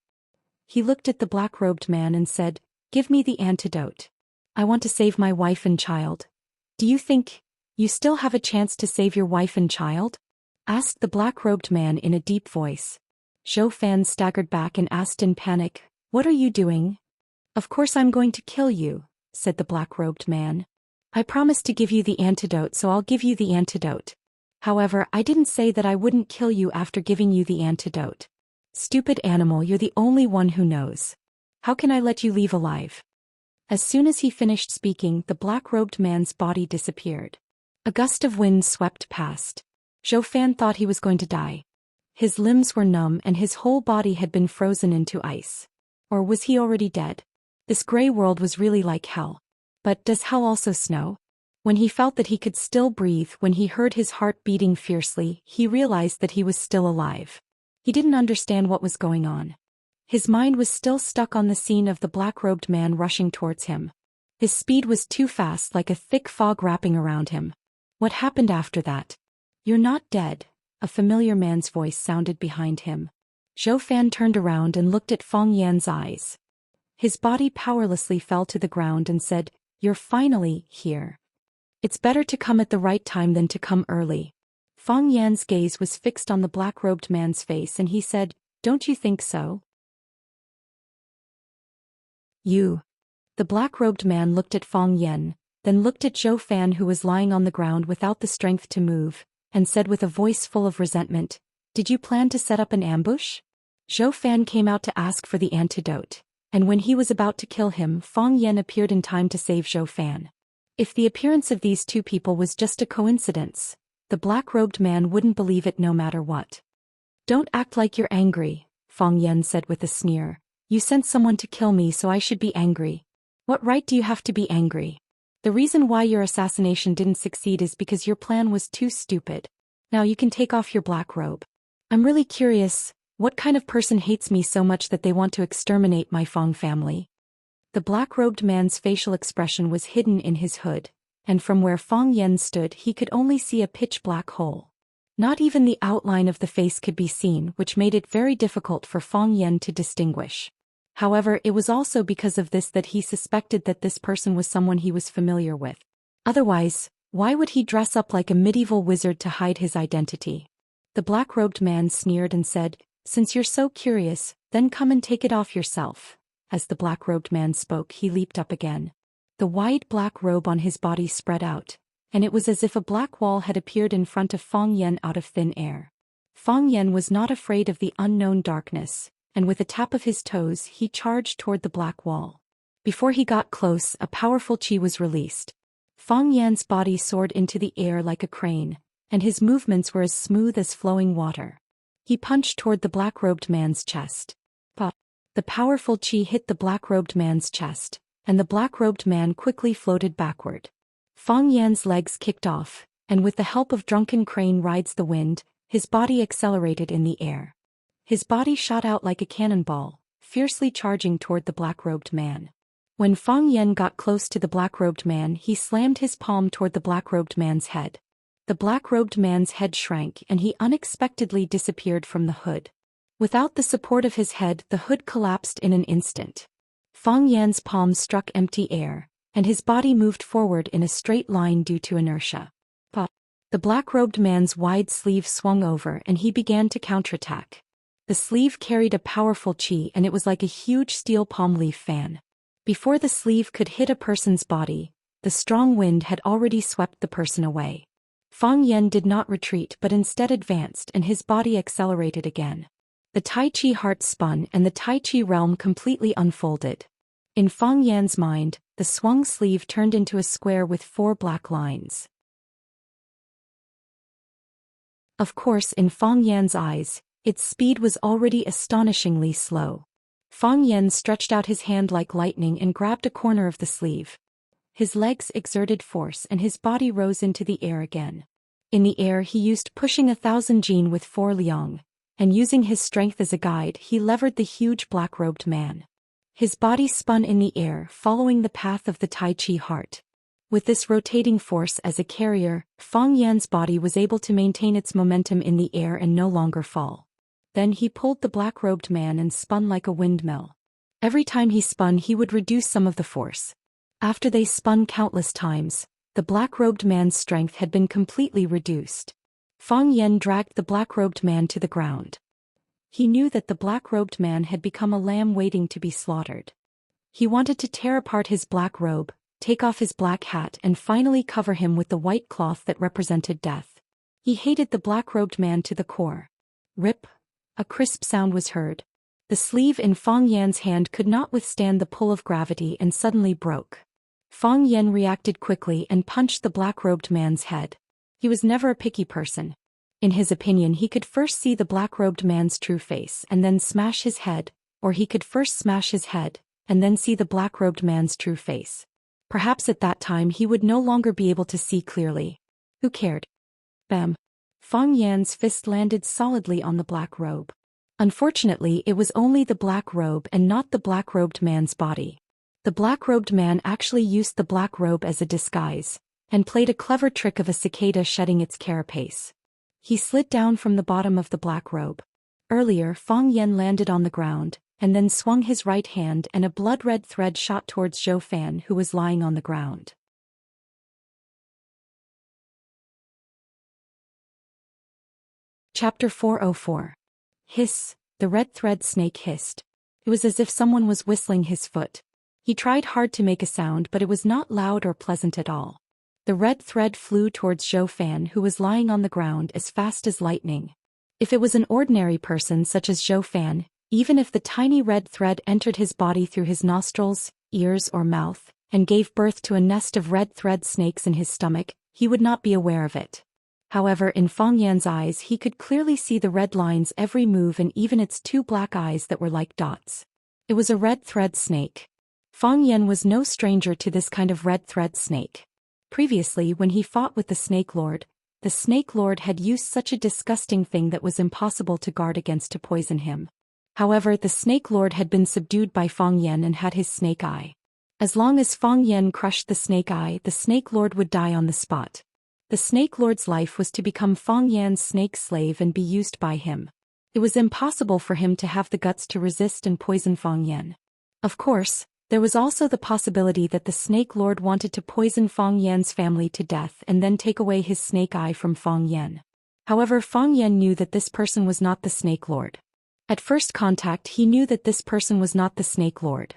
He looked at the black-robed man and said, "Give me the antidote. I want to save my wife and child." "Do you think you still have a chance to save your wife and child?" asked the black-robed man in a deep voice. Zhou Fan staggered back and asked in panic, "What are you doing?" "Of course I'm going to kill you," said the black-robed man. "I promised to give you the antidote, so I'll give you the antidote. However, I didn't say that I wouldn't kill you after giving you the antidote. Stupid animal, you're the only one who knows. How can I let you leave alive?" As soon as he finished speaking, the black-robed man's body disappeared. A gust of wind swept past. Zhou Fan thought he was going to die. His limbs were numb and his whole body had been frozen into ice. Or was he already dead? This gray world was really like hell. But does hell also snow? When he felt that he could still breathe, when he heard his heart beating fiercely, he realized that he was still alive. He didn't understand what was going on. His mind was still stuck on the scene of the black-robed man rushing towards him. His speed was too fast, like a thick fog wrapping around him. What happened after that? "You're not dead," a familiar man's voice sounded behind him. Zhou Fan turned around and looked at Feng Yan's eyes. His body powerlessly fell to the ground and said, "You're finally here. It's better to come at the right time than to come early." Feng Yan's gaze was fixed on the black-robed man's face and he said, "Don't you think so?" "You." The black-robed man looked at Feng Yan, then looked at Zhou Fan who was lying on the ground without the strength to move, and said with a voice full of resentment, "Did you plan to set up an ambush?" Zhou Fan came out to ask for the antidote, and when he was about to kill him, Feng Yan appeared in time to save Zhou Fan. If the appearance of these two people was just a coincidence, the black-robed man wouldn't believe it no matter what. "Don't act like you're angry," Feng Yan said with a sneer. "You sent someone to kill me, so I should be angry. What right do you have to be angry? The reason why your assassination didn't succeed is because your plan was too stupid. Now you can take off your black robe. I'm really curious, what kind of person hates me so much that they want to exterminate my Feng family?" The black-robed man's facial expression was hidden in his hood, and from where Feng Yan stood he could only see a pitch-black hole. Not even the outline of the face could be seen, which made it very difficult for Feng Yan to distinguish. However, it was also because of this that he suspected that this person was someone he was familiar with. Otherwise, why would he dress up like a medieval wizard to hide his identity? The black-robed man sneered and said, "Since you're so curious, then come and take it off yourself." As the black-robed man spoke, he leaped up again. The wide black robe on his body spread out, and it was as if a black wall had appeared in front of Feng Yan out of thin air. Feng Yan was not afraid of the unknown darkness, and with a tap of his toes he charged toward the black wall. Before he got close, a powerful qi was released. Feng Yan's body soared into the air like a crane, and his movements were as smooth as flowing water. He punched toward the black-robed man's chest. Pah! The powerful qi hit the black-robed man's chest, and the black-robed man quickly floated backward. Fang Yan's legs kicked off, and with the help of drunken crane rides the wind, his body accelerated in the air. His body shot out like a cannonball, fiercely charging toward the black-robed man. When Fang Yan got close to the black-robed man, he slammed his palm toward the black-robed man's head. The black-robed man's head shrank and he unexpectedly disappeared from the hood. Without the support of his head, the hood collapsed in an instant. Fang Yan's palm struck empty air, and his body moved forward in a straight line due to inertia. But the black-robed man's wide sleeve swung over and he began to counterattack. The sleeve carried a powerful qi and it was like a huge steel palm leaf fan. Before the sleeve could hit a person's body, the strong wind had already swept the person away. Fang Yan did not retreat but instead advanced and his body accelerated again. The Tai Chi heart spun and the Tai Chi realm completely unfolded. In Fang Yan's mind, the swung sleeve turned into a square with 4 black lines. Of course, in Fang Yan's eyes, its speed was already astonishingly slow. Fang Yan stretched out his hand like lightning and grabbed a corner of the sleeve. His legs exerted force and his body rose into the air again. In the air he used pushing 1,000 jin with 4 liang, and using his strength as a guide he levered the huge black-robed man. His body spun in the air following the path of the Tai Chi heart. With this rotating force as a carrier, Fang Yan's body was able to maintain its momentum in the air and no longer fall. Then he pulled the black-robed man and spun like a windmill. Every time he spun he would reduce some of the force. After they spun countless times, the black-robed man's strength had been completely reduced. Fang Yan dragged the black-robed man to the ground. He knew that the black-robed man had become a lamb waiting to be slaughtered. He wanted to tear apart his black robe, take off his black hat and finally cover him with the white cloth that represented death. He hated the black-robed man to the core. Rip! A crisp sound was heard. The sleeve in Fang Yan's hand could not withstand the pull of gravity and suddenly broke. Fang Yan reacted quickly and punched the black-robed man's head. He was never a picky person. In his opinion, he could first see the black-robed man's true face and then smash his head, or he could first smash his head and then see the black-robed man's true face. Perhaps at that time he would no longer be able to see clearly. Who cared? Bam! Fang Yan's fist landed solidly on the black robe. Unfortunately, it was only the black robe and not the black-robed man's body. The black-robed man actually used the black robe as a disguise, and played a clever trick of a cicada shedding its carapace. He slid down from the bottom of the black robe. Earlier, Fang Yan landed on the ground, and then swung his right hand and a blood-red thread shot towards Zhou Xian who was lying on the ground. Chapter 404. Hiss, the red thread snake hissed. It was as if someone was whistling his foot. He tried hard to make a sound but it was not loud or pleasant at all. The red thread flew towards Zhou Xian who was lying on the ground as fast as lightning. If it was an ordinary person such as Zhou Xian, even if the tiny red thread entered his body through his nostrils, ears or mouth, and gave birth to a nest of red thread snakes in his stomach, he would not be aware of it. However, in Fang Yan's eyes he could clearly see the red line's every move and even its 2 black eyes that were like dots. It was a red thread snake. Fang Yan was no stranger to this kind of red thread snake. Previously, when he fought with the Snake Lord had used such a disgusting thing that was impossible to guard against to poison him. However, the Snake Lord had been subdued by Fang Yan and had his snake eye. As long as Fang Yan crushed the snake eye, the Snake Lord would die on the spot. The Snake Lord's life was to become Fang Yan's snake slave and be used by him. It was impossible for him to have the guts to resist and poison Fang Yan. Of course, there was also the possibility that the Snake Lord wanted to poison Fang Yan's family to death and then take away his snake eye from Fang Yan. However, Fang Yan knew that this person was not the Snake Lord. At first contact he knew that this person was not the Snake Lord.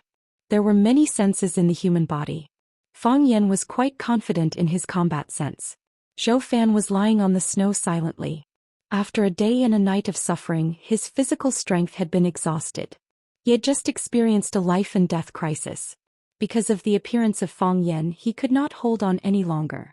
There were many senses in the human body. Fang Yan was quite confident in his combat sense. Zhou Xian was lying on the snow silently. After a day and a night of suffering, his physical strength had been exhausted. He had just experienced a life and death crisis. Because of the appearance of Fang Yan, he could not hold on any longer.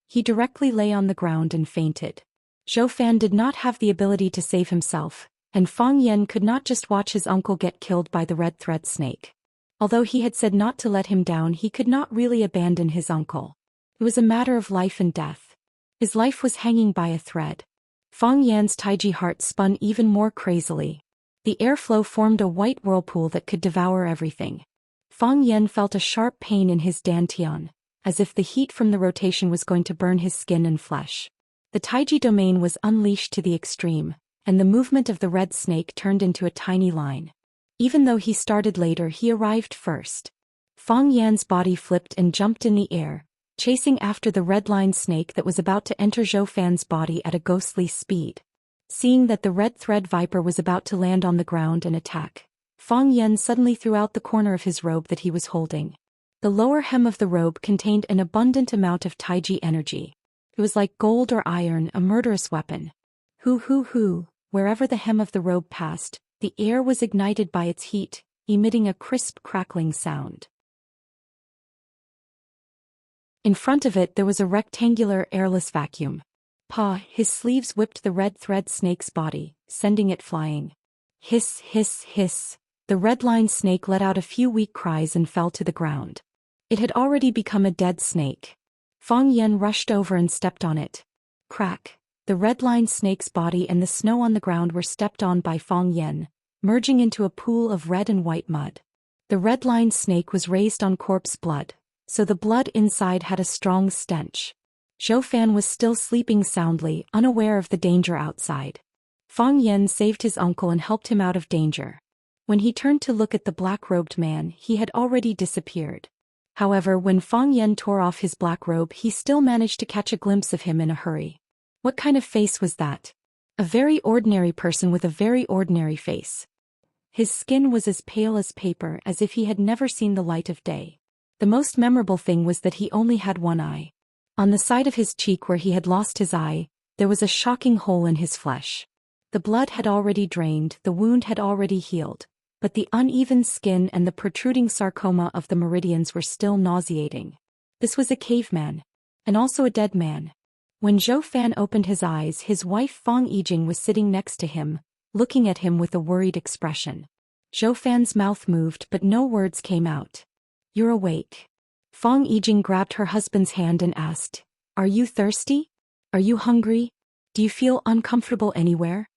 He directly lay on the ground and fainted. Zhou Xian did not have the ability to save himself. And Fang Yen could not just watch his uncle get killed by the red thread snake. Although he had said not to let him down, he could not really abandon his uncle. It was a matter of life and death. His life was hanging by a thread. Fang Yan's Taiji heart spun even more crazily. The airflow formed a white whirlpool that could devour everything. Fang Yan felt a sharp pain in his dantian, as if the heat from the rotation was going to burn his skin and flesh. The Taiji domain was unleashed to the extreme, and the movement of the red snake turned into a tiny line. Even though he started later, he arrived first. Fang Yan's body flipped and jumped in the air, chasing after the red-line snake that was about to enter Zhou Fan's body at a ghostly speed. Seeing that the red thread viper was about to land on the ground and attack, Fang Yan suddenly threw out the corner of his robe that he was holding. The lower hem of the robe contained an abundant amount of Taiji energy. It was like gold or iron, a murderous weapon. Hoo, wherever the hem of the robe passed, the air was ignited by its heat, emitting a crisp crackling sound. In front of it there was a rectangular airless vacuum. His sleeves whipped the red thread snake's body, sending it flying. Hiss, hiss, hiss. The red-line snake let out a few weak cries and fell to the ground. It had already become a dead snake. Fang Yan rushed over and stepped on it. Crack. The red-line snake's body and the snow on the ground were stepped on by Fang Yan, merging into a pool of red and white mud. The red-line snake was raised on corpse blood, so the blood inside had a strong stench. Zhou Fan was still sleeping soundly, unaware of the danger outside. Fang Yan saved his uncle and helped him out of danger. When he turned to look at the black-robed man, he had already disappeared. However, when Fang Yan tore off his black robe, he still managed to catch a glimpse of him in a hurry. What kind of face was that? A very ordinary person with a very ordinary face. His skin was as pale as paper, as if he had never seen the light of day. The most memorable thing was that he only had one eye. On the side of his cheek where he had lost his eye, there was a shocking hole in his flesh. The blood had already drained, the wound had already healed, but the uneven skin and the protruding sarcoma of the meridians were still nauseating. This was a caveman. And also a dead man. When Zhou Fan opened his eyes, his wife Fang Yijing was sitting next to him, looking at him with a worried expression. Zhou Fan's mouth moved but no words came out. "You're awake." Fang Yijing grabbed her husband's hand and asked, "Are you thirsty? Are you hungry? Do you feel uncomfortable anywhere?"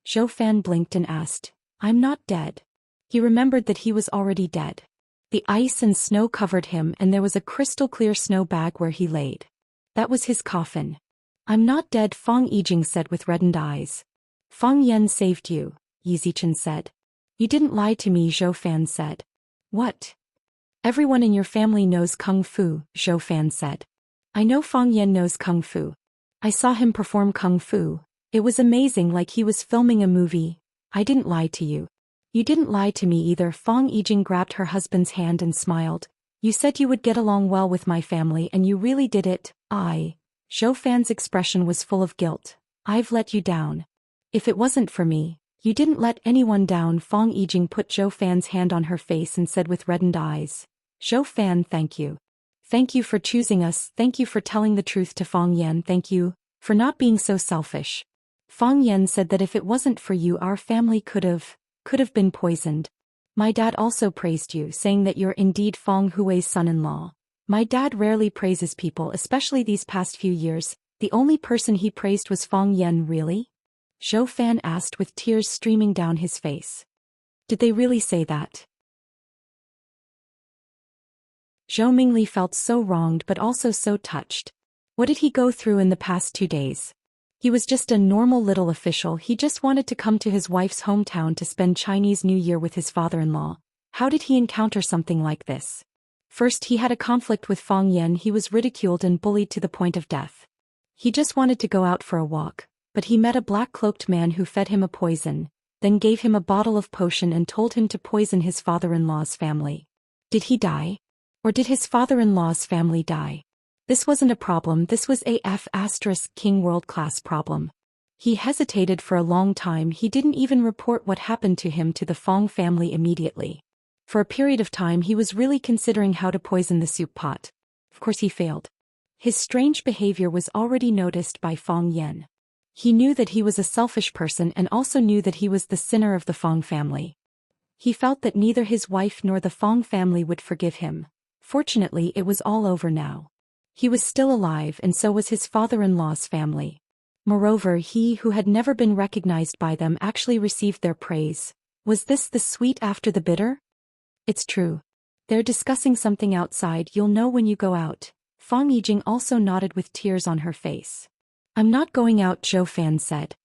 Zhou Fan blinked and asked, "I'm not dead." He remembered that he was already dead. The ice and snow covered him and there was a crystal-clear snow bag where he laid. That was his coffin. "I'm not dead," Fang Yijing said with reddened eyes. "Fang Yan saved you," Yizichen said. "You didn't lie to me," Zhou Fan said. "What?" "Everyone in your family knows Kung Fu," Zhou Fan said. "I know Fang Yan knows Kung Fu. I saw him perform Kung Fu. It was amazing, like he was filming a movie. I didn't lie to you." "You didn't lie to me either." Fang Yijing grabbed her husband's hand and smiled. "You said you would get along well with my family and you really did it." Zhou Fan's expression was full of guilt. "I've let you down. If it wasn't for me, you didn't let anyone down." Fang Yijing put Zhou Fan's hand on her face and said with reddened eyes, "Zhou Fan, thank you. Thank you for choosing us, thank you for telling the truth to Fang Yan, thank you for not being so selfish." Fang Yan said that if it wasn't for you our family could have been poisoned. "My dad also praised you, saying that you're indeed Fang Hui's son-in-law. My dad rarely praises people, especially these past few years. The only person he praised was Fang Yan." "Really?" Zhou Fan asked with tears streaming down his face. "Did they really say that?" Zhou Mingli felt so wronged but also so touched. What did he go through in the past 2 days? He was just a normal little official. He just wanted to come to his wife's hometown to spend Chinese New Year with his father-in-law. How did he encounter something like this? First, he had a conflict with Fang Yan. He was ridiculed and bullied to the point of death. He just wanted to go out for a walk, but he met a black-cloaked man who fed him a poison, then gave him a bottle of potion and told him to poison his father-in-law's family. Did he die? Or did his father-in-law's family die? This wasn't a problem, this was a King world-class problem. He hesitated for a long time. He didn't even report what happened to him to the Fang family immediately. For a period of time he was really considering how to poison the soup pot. Of course he failed. His strange behavior was already noticed by Fang Yan. He knew that he was a selfish person and also knew that he was the sinner of the Fong family. He felt that neither his wife nor the Fong family would forgive him. Fortunately, it was all over now. He was still alive and so was his father-in-law's family. Moreover, he who had never been recognized by them actually received their praise. Was this the sweet after the bitter? It's true. They're discussing something outside, you'll know when you go out. Fang Yijing also nodded with tears on her face. I'm not going out, Zhou Xian said.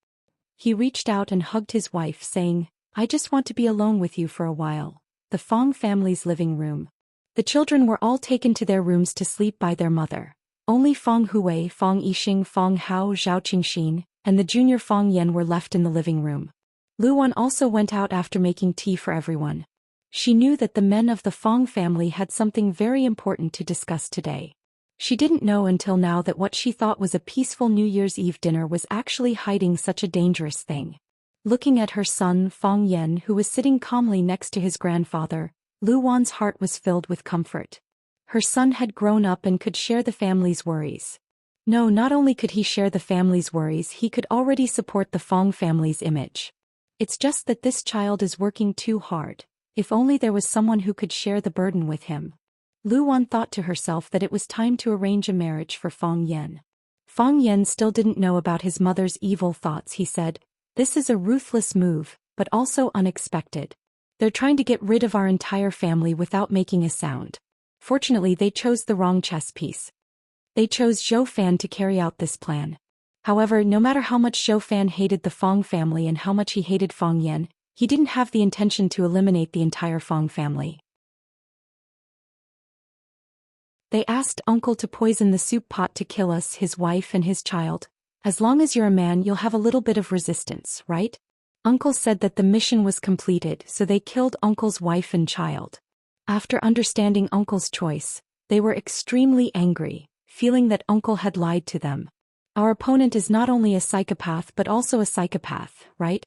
He reached out and hugged his wife, saying, I just want to be alone with you for a while. The Fong family's living room. The children were all taken to their rooms to sleep by their mother. Only Fong Hui, Fong Yixing, Fong Hao, Zhao Qingxin, and the junior Fong Yan were left in the living room. Luan also went out after making tea for everyone. She knew that the men of the Fong family had something very important to discuss today. She didn't know until now that what she thought was a peaceful New Year's Eve dinner was actually hiding such a dangerous thing. Looking at her son, Fong Yan, who was sitting calmly next to his grandfather, Lu Wan's heart was filled with comfort. Her son had grown up and could share the family's worries. No, not only could he share the family's worries, he could already support the Fong family's image. It's just that this child is working too hard. If only there was someone who could share the burden with him. Lu Wan thought to herself that it was time to arrange a marriage for Fong Yan. Fong Yan still didn't know about his mother's evil thoughts. He said, this is a ruthless move, but also unexpected. They're trying to get rid of our entire family without making a sound. Fortunately, they chose the wrong chess piece. They chose Zhou Fan to carry out this plan. However, no matter how much Zhou Fan hated the Fong family and how much he hated Fong Yan, he didn't have the intention to eliminate the entire Fong family. They asked Uncle to poison the soup pot to kill us, his wife and his child. As long as you're a man, you'll have a little bit of resistance, right? Uncle said that the mission was completed, so they killed Uncle's wife and child. After understanding Uncle's choice, they were extremely angry, feeling that Uncle had lied to them. Our opponent is not only a psychopath but also a psychopath, right?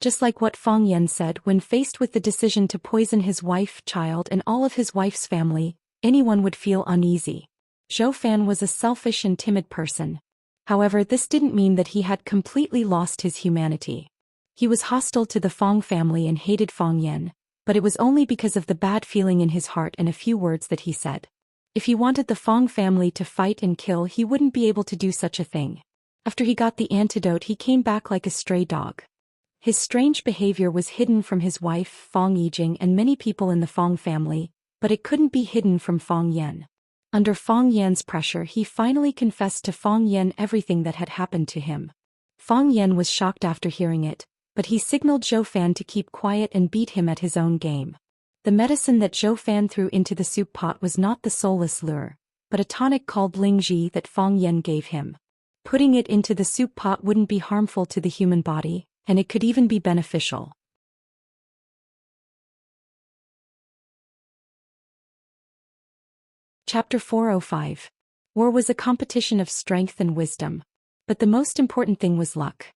Just like what Fong Yan said, when faced with the decision to poison his wife, child and all of his wife's family, anyone would feel uneasy. Zhou Fan was a selfish and timid person. However, this didn't mean that he had completely lost his humanity. He was hostile to the Fong family and hated Fong Yan, but it was only because of the bad feeling in his heart and a few words that he said. If he wanted the Fong family to fight and kill, he wouldn't be able to do such a thing. After he got the antidote, he came back like a stray dog. His strange behavior was hidden from his wife, Fong Yijing, and many people in the Fong family, but it couldn't be hidden from Fong Yan. Under Fong Yan's pressure, he finally confessed to Fong Yan everything that had happened to him. Fong Yan was shocked after hearing it, but he signaled Zhou Fan to keep quiet and beat him at his own game. The medicine that Zhou Fan threw into the soup pot was not the soulless lure, but a tonic called Lingji that Fong Yan gave him. Putting it into the soup pot wouldn't be harmful to the human body, and it could even be beneficial. Chapter 405. War was a competition of strength and wisdom. But the most important thing was luck.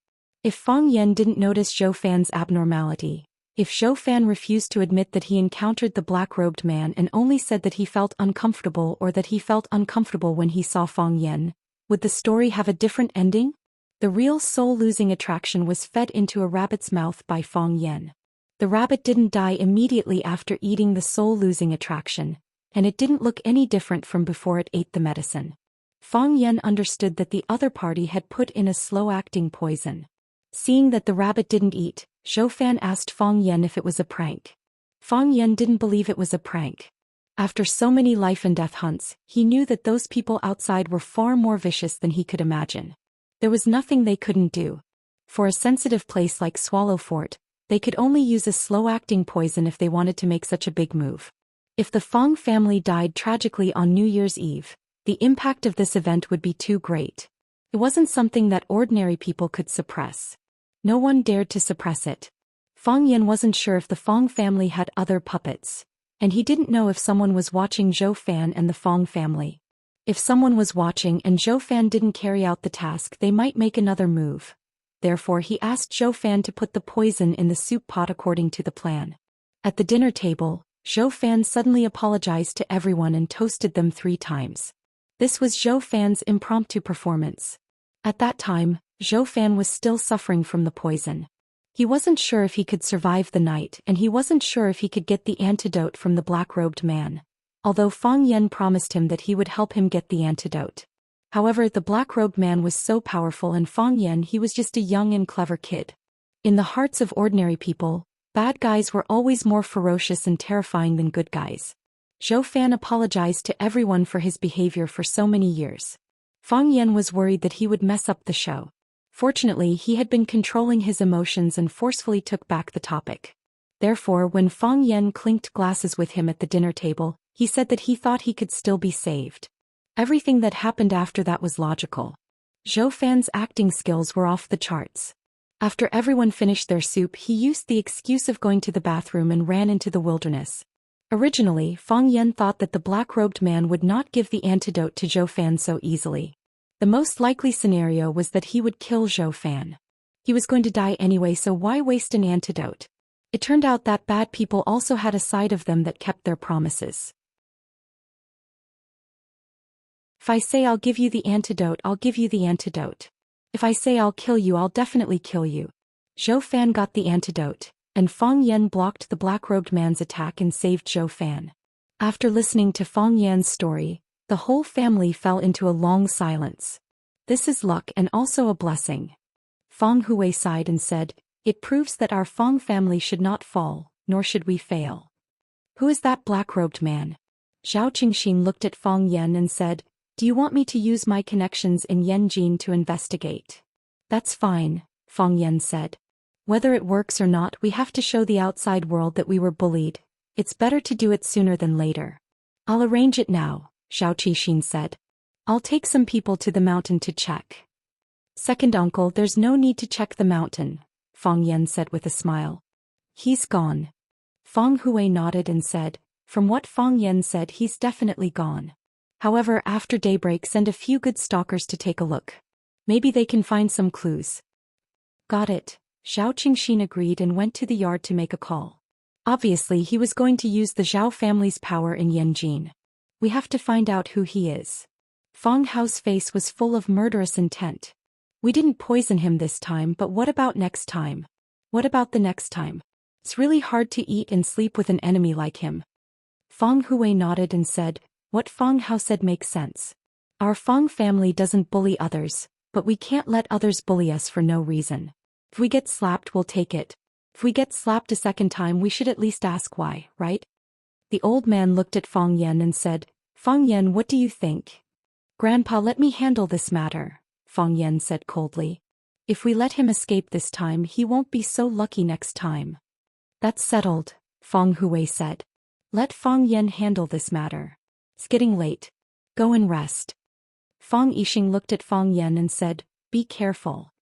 If Fong Yan didn't notice Zhou Fan's abnormality, if Zhou Fan refused to admit that he encountered the black-robed man and only said that he felt uncomfortable or that he felt uncomfortable when he saw Fong Yan, would the story have a different ending? The real soul-losing attraction was fed into a rabbit's mouth by Fong Yan. The rabbit didn't die immediately after eating the soul-losing attraction, and it didn't look any different from before it ate the medicine. Fong Yan understood that the other party had put in a slow-acting poison. Seeing that the rabbit didn't eat, Zhou Fan asked Fong Yan if it was a prank. Fong Yan didn't believe it was a prank. After so many life-and-death hunts, he knew that those people outside were far more vicious than he could imagine. There was nothing they couldn't do. For a sensitive place like Swallow Fort, they could only use a slow-acting poison if they wanted to make such a big move. If the Fong family died tragically on New Year's Eve, the impact of this event would be too great. It wasn't something that ordinary people could suppress. No one dared to suppress it. Fong Yan wasn't sure if the Fong family had other puppets, and he didn't know if someone was watching Zhou Fan and the Fong family. If someone was watching and Zhou Fan didn't carry out the task, they might make another move. Therefore, he asked Zhou Fan to put the poison in the soup pot according to the plan. At the dinner table, Zhou Fan suddenly apologized to everyone and toasted them 3 times. This was Zhou Fan's impromptu performance. At that time, Zhou Fan was still suffering from the poison. He wasn't sure if he could survive the night, and he wasn't sure if he could get the antidote from the black-robed man, although Fang Yen promised him that he would help him get the antidote. However, the black-robed man was so powerful, and Fang Yen, he was just a young and clever kid. In the hearts of ordinary people, bad guys were always more ferocious and terrifying than good guys. Zhou Fan apologized to everyone for his behavior for so many years. Fang Yen was worried that he would mess up the show. Fortunately, he had been controlling his emotions and forcefully took back the topic. Therefore, when Fang Yen clinked glasses with him at the dinner table, he said that he thought he could still be saved. Everything that happened after that was logical. Zhou Fan's acting skills were off the charts. After everyone finished their soup, he used the excuse of going to the bathroom and ran into the wilderness. Originally, Fang Yen thought that the black-robed man would not give the antidote to Zhou Fan so easily. The most likely scenario was that he would kill Zhou Fan. He was going to die anyway, so why waste an antidote? It turned out that bad people also had a side of them that kept their promises. If I say I'll give you the antidote, I'll give you the antidote. If I say I'll kill you, I'll definitely kill you. Zhou Fan got the antidote, and Fang Yen blocked the black-robed man's attack and saved Zhou Fan. After listening to Fang Yan's story, the whole family fell into a long silence. This is luck and also a blessing. Fang Hui sighed and said, "It proves that our Fang family should not fall, nor should we fail." "Who is that black-robed man?" Zhao Qingxin looked at Fang Yen and said, "Do you want me to use my connections in Yanjin to investigate?" "That's fine," Fang Yen said. "Whether it works or not, we have to show the outside world that we were bullied. It's better to do it sooner than later." "I'll arrange it now," Zhao Qixin said. "I'll take some people to the mountain to check." "Second uncle, there's no need to check the mountain," Fang Yen said with a smile. "He's gone." Fang Hui nodded and said, "From what Fang Yen said, he's definitely gone. However, after daybreak, send a few good stalkers to take a look. Maybe they can find some clues." "Got it," Zhao Qingxin agreed and went to the yard to make a call. Obviously, he was going to use the Zhao family's power in Yanjin. "We have to find out who he is." Fang Hao's face was full of murderous intent. "We didn't poison him this time, but what about next time? What about the next time? It's really hard to eat and sleep with an enemy like him." Fang Hui nodded and said, "What Fang Hao said makes sense. Our Fang family doesn't bully others, but we can't let others bully us for no reason. If we get slapped, we'll take it. If we get slapped a second time, we should at least ask why, right?" The old man looked at Fang Yen and said, "Fang Yen, what do you think?" "Grandpa, let me handle this matter," Fang Yen said coldly. "If we let him escape this time, he won't be so lucky next time." "That's settled," Fang Hui said. "Let Fang Yen handle this matter. It's getting late. Go and rest." Fang Yixing looked at Fang Yen and said, "Be careful."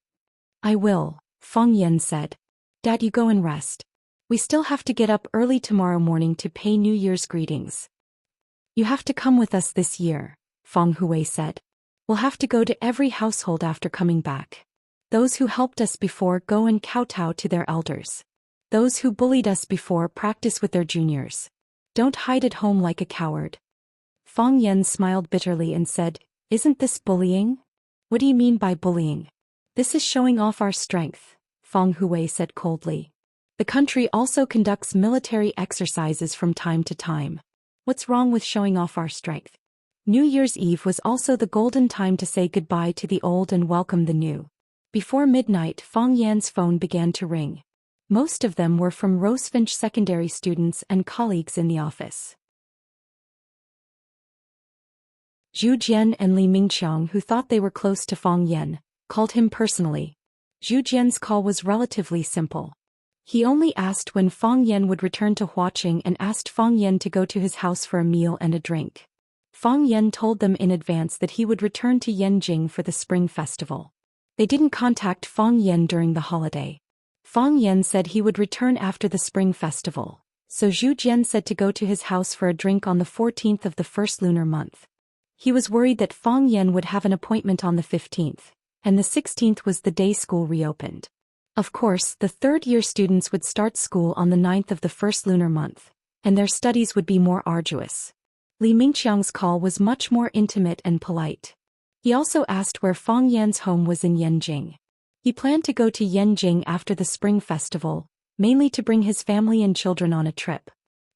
"I will," Fang Yen said. "Dad, you go and rest. We still have to get up early tomorrow morning to pay New Year's greetings." "You have to come with us this year," Fang Hui said. "We'll have to go to every household after coming back. Those who helped us before go and kowtow to their elders. Those who bullied us before practice with their juniors. Don't hide at home like a coward." Fang Yen smiled bitterly and said, "Isn't this bullying?" "What do you mean by bullying?" "This is showing off our strength," Fang Hui said coldly. "The country also conducts military exercises from time to time. What's wrong with showing off our strength?" New Year's Eve was also the golden time to say goodbye to the old and welcome the new. Before midnight, Fang Yan's phone began to ring. Most of them were from Rosefinch secondary students and colleagues in the office. Zhu Jian and Li Mingqiang, who thought they were close to Fang Yen, called him personally. Zhu Jian's call was relatively simple. He only asked when Fang Yen would return to Huaqing and asked Fang Yen to go to his house for a meal and a drink. Fang Yen told them in advance that he would return to Yanjing for the Spring Festival. They didn't contact Fang Yen during the holiday. Fang Yen said he would return after the Spring Festival, so Zhu Jian said to go to his house for a drink on the 14th of the first lunar month. He was worried that Fang Yen would have an appointment on the 15th, and the 16th was the day school reopened. Of course, the third-year students would start school on the 9th of the first lunar month, and their studies would be more arduous. Li Mingqiang's call was much more intimate and polite. He also asked where Fang Yan's home was in Yanjing. He planned to go to Yanjing after the spring festival, mainly to bring his family and children on a trip.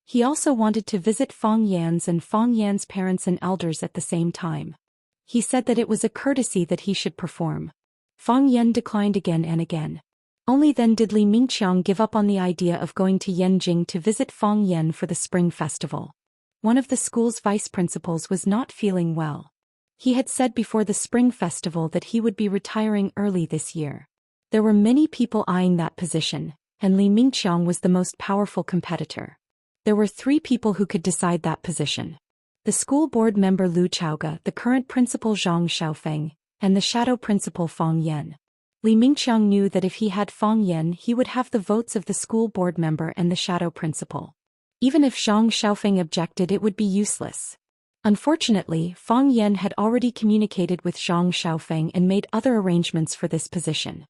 He also wanted to visit Fang Yan's and Fang Yan's parents and elders at the same time. He said that it was a courtesy that he should perform. Fang Yan declined again and again. Only then did Li Mingqiang give up on the idea of going to Yanjing to visit Fang Yan for the spring festival. One of the school's vice principals was not feeling well. He had said before the spring festival that he would be retiring early this year. There were many people eyeing that position, and Li Mingqiang was the most powerful competitor. There were 3 people who could decide that position. The school board member Lu Chaoge, the current principal Zhang Xiaofeng, and the shadow principal Fang Yan. Li Mingqiang knew that if he had Fang Yan, he would have the votes of the school board member and the shadow principal. Even if Zhang Xiaofeng objected, it would be useless. Unfortunately, Fang Yan had already communicated with Zhang Xiaofeng and made other arrangements for this position.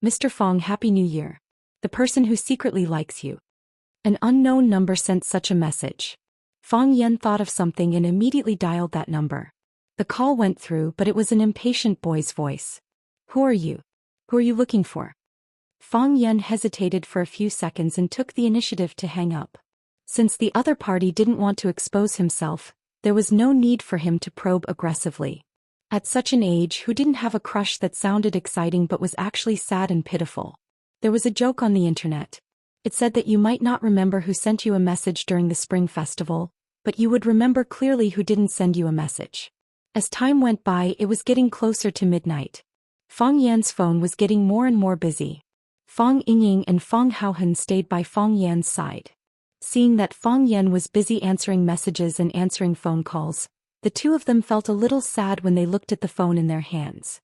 Mr. Fang, Happy New Year. The person who secretly likes you. An unknown number sent such a message. Fang Yan thought of something and immediately dialed that number. The call went through, but it was an impatient boy's voice. Who are you? Who are you looking for? Fang Yan hesitated for a few seconds and took the initiative to hang up. Since the other party didn't want to expose himself, there was no need for him to probe aggressively. At such an age, who didn't have a crush that sounded exciting but was actually sad and pitiful? There was a joke on the internet. It said that you might not remember who sent you a message during the spring festival, but you would remember clearly who didn't send you a message. As time went by, it was getting closer to midnight. Fang Yan's phone was getting more and more busy. Fang Yingying and Fang Haohen stayed by Fang Yan's side. Seeing that Fang Yan was busy answering messages and answering phone calls, the 2 of them felt a little sad when they looked at the phone in their hands.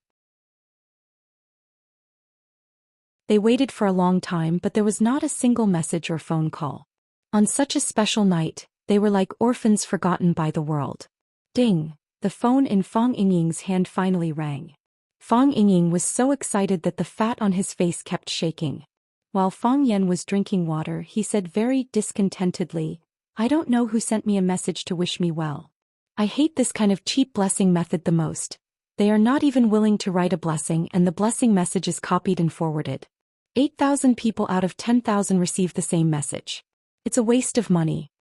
They waited for a long time, but there was not a single message or phone call. On such a special night, they were like orphans forgotten by the world. Ding! The phone in Fang Yingying's hand finally rang. Fang Yingying was so excited that the fat on his face kept shaking. While Fang Yan was drinking water, he said very discontentedly, I don't know who sent me a message to wish me well. I hate this kind of cheap blessing method the most. They are not even willing to write a blessing, and the blessing message is copied and forwarded. 8,000 people out of 10,000 receive the same message. It's a waste of money.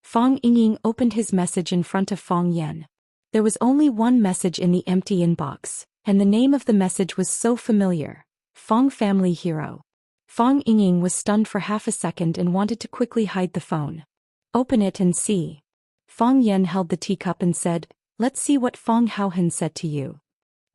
Fang Yingying opened his message in front of Fang Yan. There was only one message in the empty inbox, and the name of the message was so familiar. Fang Family Hero. Fang Yingying was stunned for half a second and wanted to quickly hide the phone. Open it and see. Fang Yan held the teacup and said, Let's see what Fang Haohen said to you.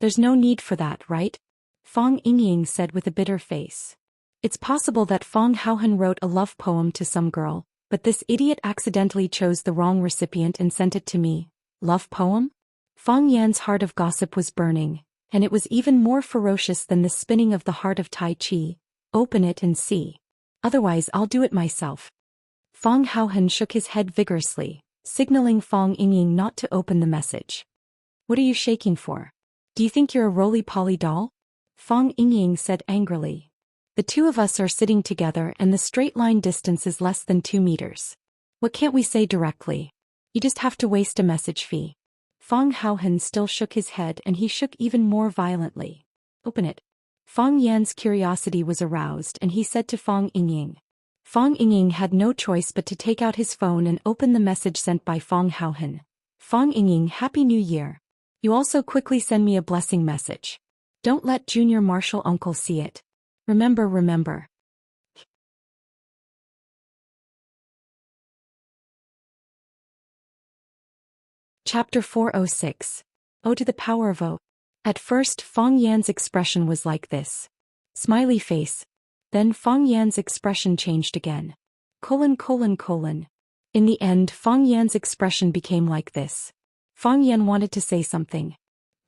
There's no need for that, right? Fang Yingying said with a bitter face. It's possible that Fang Haohen wrote a love poem to some girl, but this idiot accidentally chose the wrong recipient and sent it to me. Love poem? Fang Yan's heart of gossip was burning, and it was even more ferocious than the spinning of the heart of Tai Chi. Open it and see. Otherwise I'll do it myself. Fang Haohen shook his head vigorously, signaling Fang Yingying not to open the message. What are you shaking for? Do you think you're a roly-poly doll? Fang Yingying said angrily. The 2 of us are sitting together and the straight line distance is less than 2 meters. What can't we say directly? You just have to waste a message fee. Fang Haohen still shook his head, and he shook even more violently. Open it. Fang Yan's curiosity was aroused, and he said to Fang Yingying. Fang Yingying had no choice but to take out his phone and open the message sent by Fang Haohen. Fang Yingying, Happy New Year. You also quickly send me a blessing message. Don't let Junior Marshal Uncle see it. Remember. Chapter 406. Oh, to the power of O. At first, Fang Yan's expression was like this. Smiley face. Then Fang Yan's expression changed again. : In the end, Fang Yan's expression became like this. Fang Yan wanted to say something.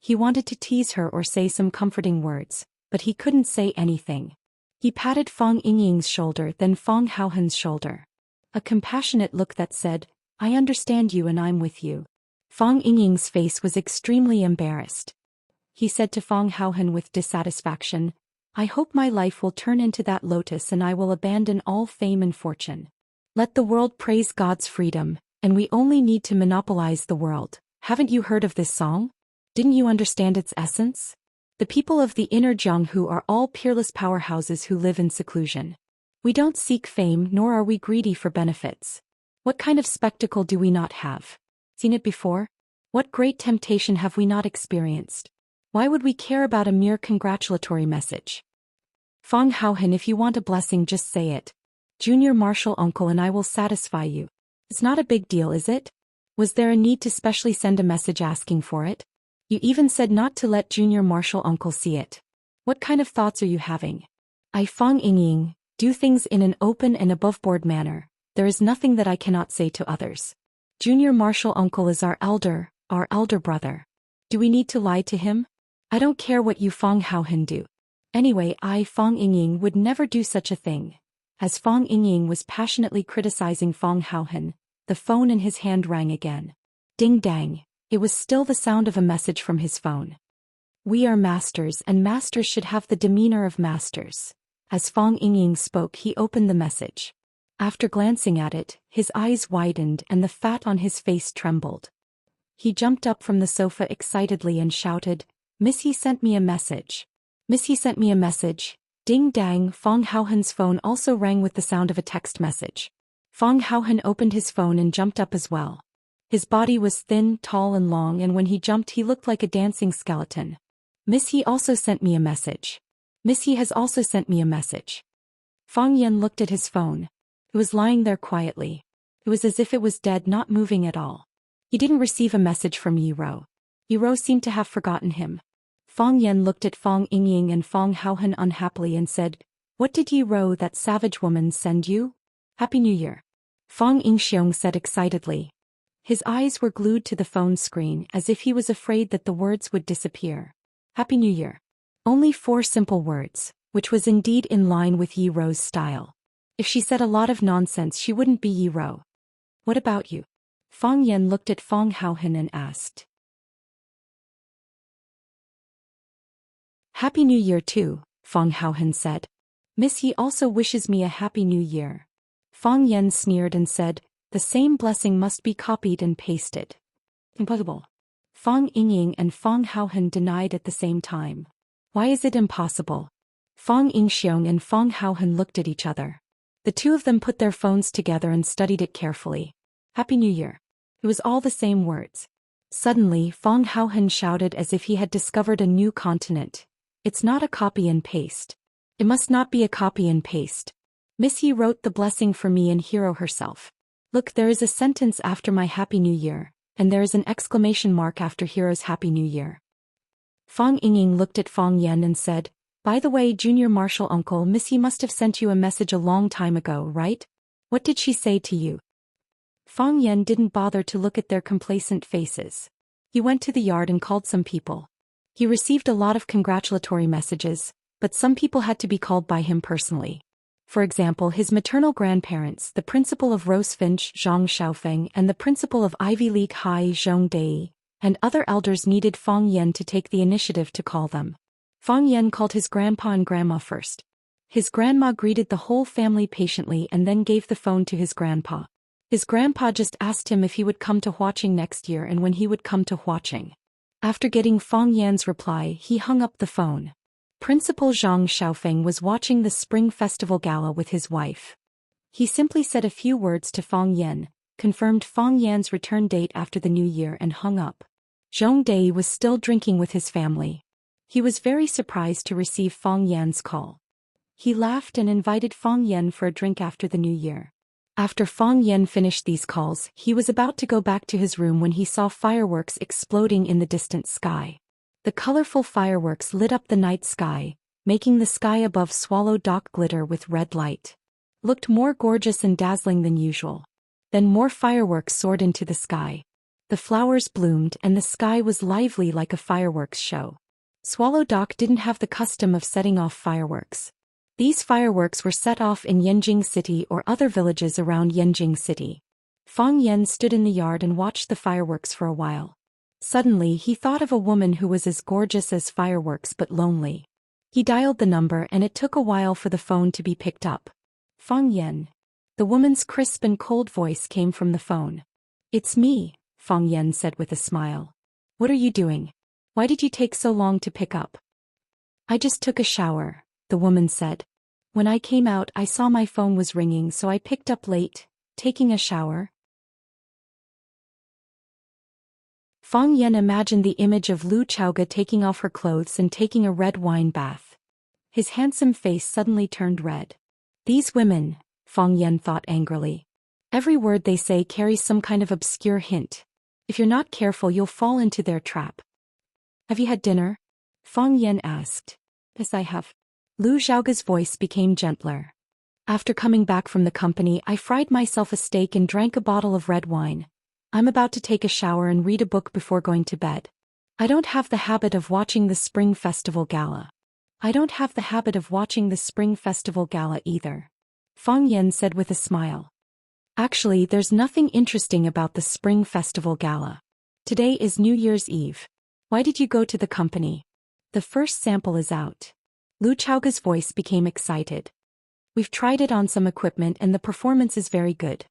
He wanted to tease her or say some comforting words, but he couldn't say anything. He patted Fang Yingying's shoulder, then Fang Haohen's shoulder. A compassionate look that said, I understand you and I'm with you. Fang Yingying's face was extremely embarrassed. He said to Fang Haohen with dissatisfaction, I hope my life will turn into that lotus and I will abandon all fame and fortune. Let the world praise God's freedom, and we only need to monopolize the world. Haven't you heard of this song? Didn't you understand its essence? The people of the inner Jianghu are all peerless powerhouses who live in seclusion. We don't seek fame nor are we greedy for benefits. What kind of spectacle do we not have? Seen it before? What great temptation have we not experienced? Why would we care about a mere congratulatory message? Fang Haohen, if you want a blessing, just say it. Junior Marshal Uncle and I will satisfy you. It's not a big deal, is it? Was there a need to specially send a message asking for it? You even said not to let Junior Marshal Uncle see it. What kind of thoughts are you having? I Fang Yingying do things in an open and above-board manner. There is nothing that I cannot say to others. Junior Marshal Uncle is our elder brother. Do we need to lie to him? I don't care what you Fang Haohen do. Anyway, I Fang Yingying would never do such a thing. As Fang Yingying was passionately criticizing Fang Haohen, the phone in his hand rang again. Ding dang, it was still the sound of a message from his phone. We are masters and masters should have the demeanor of masters. As Fang Yingying spoke, he opened the message. After glancing at it, his eyes widened and the fat on his face trembled. He jumped up from the sofa excitedly and shouted, Miss, he sent me a message. Miss, he sent me a message. Ding dang, Fang Haohen's phone also rang with the sound of a text message. Fang Haohen opened his phone and jumped up as well. His body was thin, tall and long, and when he jumped he looked like a dancing skeleton. Miss, he also sent me a message. Miss, he has also sent me a message. Fang Yan looked at his phone. It was lying there quietly. It was as if it was dead, not moving at all. He didn't receive a message from Yi Rou. Yi Rou seemed to have forgotten him. Fang Yan looked at Fang Yingying and Fang Haohen unhappily and said, What did Yi Rou, that savage woman, send you? Happy New Year. Fang Yingxiong said excitedly. His eyes were glued to the phone screen as if he was afraid that the words would disappear. Happy New Year. Only 4 simple words, which was indeed in line with Yi Rou's style. If she said a lot of nonsense she wouldn't be Yi Rou. What about you? Fang Yan looked at Fang Haohen and asked. Happy New Year too, Fang Haohen said. Miss, he also wishes me a Happy New Year. Fang Yan sneered and said, The same blessing must be copied and pasted. Impossible. Fang Yingying and Fang Haohen denied at the same time. Why is it impossible? Fang Yingxiong and Fang Haohen looked at each other. The two of them put their phones together and studied it carefully. Happy New Year. It was all the same words. Suddenly, Fang Haohen shouted as if he had discovered a new continent. It's not a copy and paste. It must not be a copy and paste. Miss Yi wrote the blessing for me and Hero herself. Look, there is a sentence after my Happy New Year, and there is an exclamation mark after Hero's Happy New Year. Fang Yingying looked at Fang Yan and said, By the way, Junior Marshal Uncle, Miss Yi must have sent you a message a long time ago, right? What did she say to you? Fang Yan didn't bother to look at their complacent faces. He went to the yard and called some people. He received a lot of congratulatory messages, but some people had to be called by him personally. For example, his maternal grandparents, the principal of Rosefinch, Zhang Xiaofeng, and the principal of Ivy League High, Zhong Dei, and other elders needed Fang Yan to take the initiative to call them. Fang Yan called his grandpa and grandma first. His grandma greeted the whole family patiently and then gave the phone to his grandpa. His grandpa just asked him if he would come to Huaqing next year and when he would come to Huaqing. After getting Fang Yan's reply, he hung up the phone. Principal Zhang Xiaofeng was watching the Spring Festival Gala with his wife. He simply said a few words to Fang Yan, confirmed Fang Yan's return date after the New Year and hung up. Zhong Dei was still drinking with his family. He was very surprised to receive Fang Yan's call. He laughed and invited Fang Yan for a drink after the New Year. After Fang Yan finished these calls, he was about to go back to his room when he saw fireworks exploding in the distant sky. The colorful fireworks lit up the night sky, making the sky above Swallow Dock glitter with red light. Looked more gorgeous and dazzling than usual. Then more fireworks soared into the sky. The flowers bloomed and the sky was lively like a fireworks show. Swallow Dock didn't have the custom of setting off fireworks. These fireworks were set off in Yanjing City or other villages around Yanjing City. Fang Yan stood in the yard and watched the fireworks for a while. Suddenly he thought of a woman who was as gorgeous as fireworks but lonely. He dialed the number and it took a while for the phone to be picked up. Fang Yan. The woman's crisp and cold voice came from the phone. It's me, Fang Yan said with a smile. What are you doing? Why did you take so long to pick up? I just took a shower, the woman said. When I came out, I saw my phone was ringing, so I picked up late. Taking a shower? Fang Yan imagined the image of Lu Chaoga taking off her clothes and taking a red wine bath. His handsome face suddenly turned red. These women, Fang Yan thought angrily. Every word they say carries some kind of obscure hint. If you're not careful, you'll fall into their trap. Have you had dinner? Fang Yan asked. Yes, I have. Lu Xiaoga's voice became gentler. After coming back from the company, I fried myself a steak and drank a bottle of red wine. I'm about to take a shower and read a book before going to bed. I don't have the habit of watching the Spring Festival Gala. I don't have the habit of watching the Spring Festival Gala either, Fang Yan said with a smile. Actually, there's nothing interesting about the Spring Festival Gala. Today is New Year's Eve. Why did you go to the company? The first sample is out. Lu Chaoga's voice became excited. We've tried it on some equipment and the performance is very good.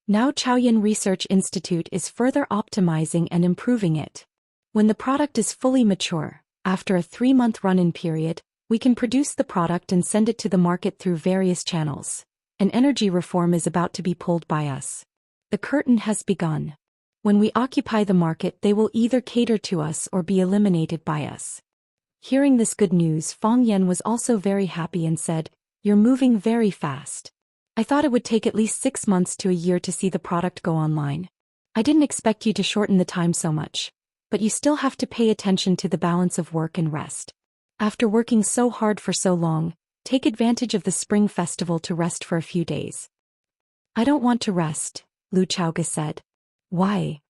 Now Chaoyan Research Institute is further optimizing and improving it. When the product is fully mature, after a 3-month run-in period, we can produce the product and send it to the market through various channels. An energy reform is about to be pulled by us. The curtain has begun. When we occupy the market, they will either cater to us or be eliminated by us. Hearing this good news, Fang Yan was also very happy and said, "You're moving very fast. I thought it would take at least 6 months to a year to see the product go online. I didn't expect you to shorten the time so much. But you still have to pay attention to the balance of work and rest. After working so hard for so long, take advantage of the Spring Festival to rest for a few days." I don't want to rest, Lu Chaoga said. Why?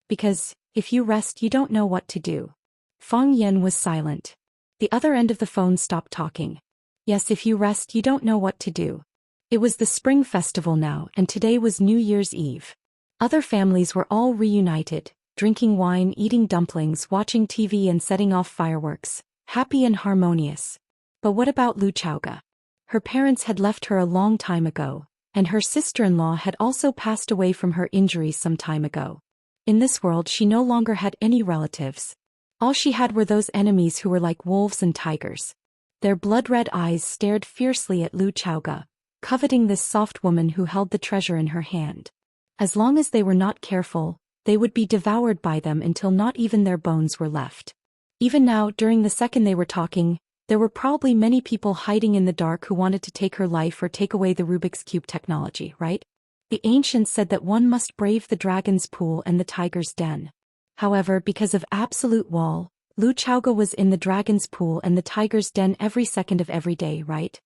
Because, if you rest you don't know what to do. Fang Yan was silent. The other end of the phone stopped talking. Yes, if you rest you don't know what to do. It was the Spring Festival now, and today was New Year's Eve. Other families were all reunited, drinking wine, eating dumplings, watching TV and setting off fireworks, happy and harmonious. But what about Lu Chaoga? Her parents had left her a long time ago, and her sister-in-law had also passed away from her injuries some time ago. In this world she no longer had any relatives. All she had were those enemies who were like wolves and tigers. Their blood-red eyes stared fiercely at Lu Chaoga, coveting this soft woman who held the treasure in her hand. As long as they were not careful, they would be devoured by them until not even their bones were left. Even now, during the second they were talking, there were probably many people hiding in the dark who wanted to take her life or take away the Rubik's Cube technology, right? The ancients said that one must brave the dragon's pool and the tiger's den. However, because of absolute wall, Lu Chaoga was in the dragon's pool and the tiger's den every second of every day, right?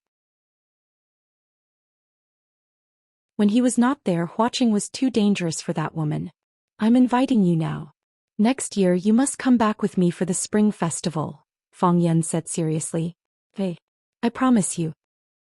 When he was not there, watching was too dangerous for that woman. I'm inviting you now. Next year you must come back with me for the Spring Festival, Fang Yan said seriously. Hey. I promise you.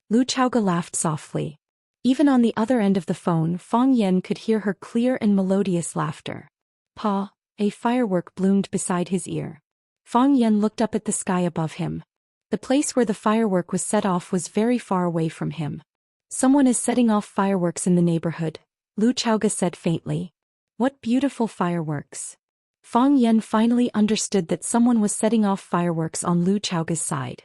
Lu Chaoga laughed softly. Even on the other end of the phone, Fang Yan could hear her clear and melodious laughter. Pa, a firework bloomed beside his ear. Fang Yan looked up at the sky above him. The place where the firework was set off was very far away from him. Someone is setting off fireworks in the neighborhood, Lu Chaoga said faintly. What beautiful fireworks. Fang Yan finally understood that someone was setting off fireworks on Lu Chaoga's side.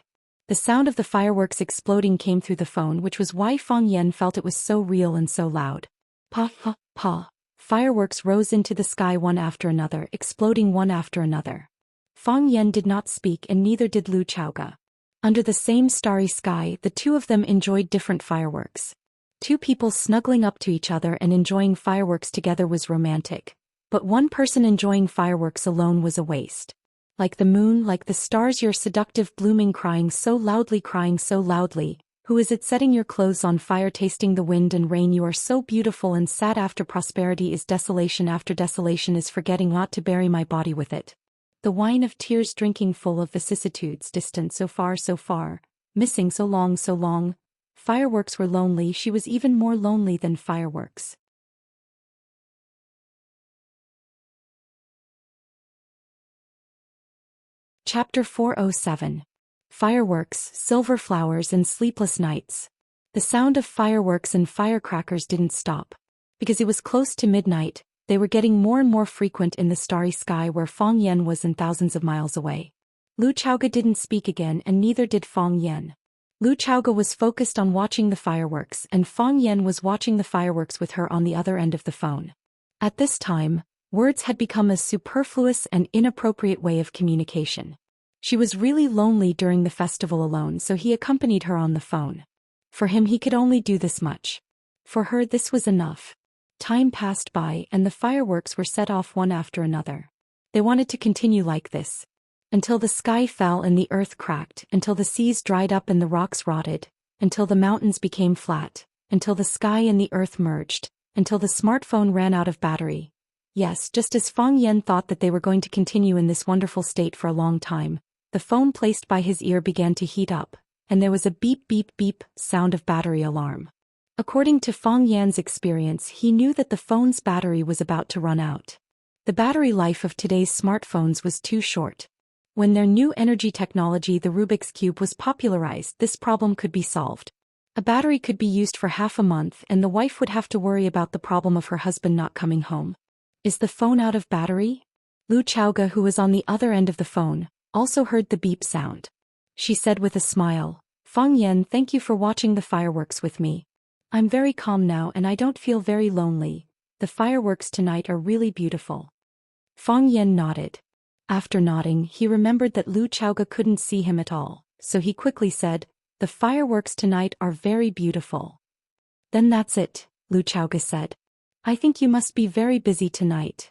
The sound of the fireworks exploding came through the phone, which was why Fang Yan felt it was so real and so loud. Pa, pa, pa. Fireworks rose into the sky one after another, exploding one after another. Fang Yan did not speak and neither did Lu Chaoga. Under the same starry sky, the two of them enjoyed different fireworks. Two people snuggling up to each other and enjoying fireworks together was romantic. But one person enjoying fireworks alone was a waste. Like the moon, like the stars, you're seductive, blooming, crying so loudly. Who is it setting your clothes on fire, tasting the wind and rain? You are so beautiful and sad. After prosperity is desolation, after desolation is forgetting not to bury my body with it. The wine of tears, drinking full of vicissitudes, distant so far, missing so long. Fireworks were lonely, she was even more lonely than fireworks. Chapter 407. Fireworks, Silver Flowers and Sleepless Nights. The sound of fireworks and firecrackers didn't stop. Because it was close to midnight, they were getting more and more frequent in the starry sky where Fang Yan was and thousands of miles away. Lu Chaoga didn't speak again and neither did Fang Yan. Lu Chaoga was focused on watching the fireworks and Fang Yan was watching the fireworks with her on the other end of the phone. At this time, words had become a superfluous and inappropriate way of communication. She was really lonely during the festival alone, so he accompanied her on the phone. For him, he could only do this much. For her, this was enough. Time passed by and the fireworks were set off one after another. They wanted to continue like this. Until the sky fell and the earth cracked, until the seas dried up and the rocks rotted, until the mountains became flat, until the sky and the earth merged, until the smartphone ran out of battery. Yes, just as Fang Yan thought that they were going to continue in this wonderful state for a long time, the phone placed by his ear began to heat up, and there was a beep beep beep sound of battery alarm. According to Fang Yan's experience, he knew that the phone's battery was about to run out. The battery life of today's smartphones was too short. When their new energy technology, the Rubik's Cube, was popularized, this problem could be solved. A battery could be used for half a month and the wife would have to worry about the problem of her husband not coming home. Is the phone out of battery? Lu Chaoga, who was on the other end of the phone, also heard the beep sound. She said with a smile, "Fang Yan, thank you for watching the fireworks with me. I'm very calm now and I don't feel very lonely. The fireworks tonight are really beautiful." Fang Yan nodded. After nodding, he remembered that Lu Chaoga couldn't see him at all, so he quickly said, "The fireworks tonight are very beautiful." "Then that's it," Lu Chaoga said. "I think you must be very busy tonight."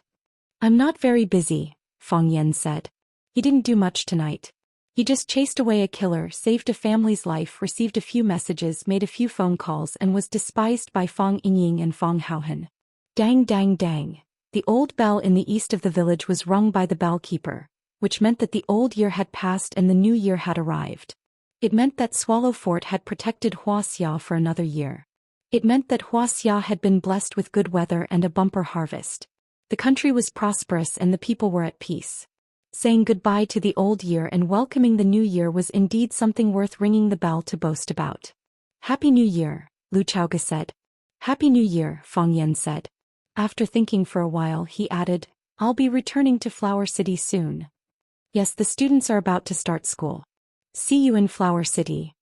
"I'm not very busy," Fang Yan said. He didn't do much tonight. He just chased away a killer, saved a family's life, received a few messages, made a few phone calls, and was despised by Fang Yingying and Fang Haohan. Dang dang dang. The old bell in the east of the village was rung by the bellkeeper, which meant that the old year had passed and the new year had arrived. It meant that Swallow Fort had protected Wuxia for another year. It meant that Wuxia had been blessed with good weather and a bumper harvest. The country was prosperous and the people were at peace. Saying goodbye to the old year and welcoming the new year was indeed something worth ringing the bell to boast about. "Happy New Year," Lu Chaoga said. "Happy New Year," Fang Yan said. After thinking for a while, he added, "I'll be returning to Flower City soon." Yes, the students are about to start school. See you in Flower City.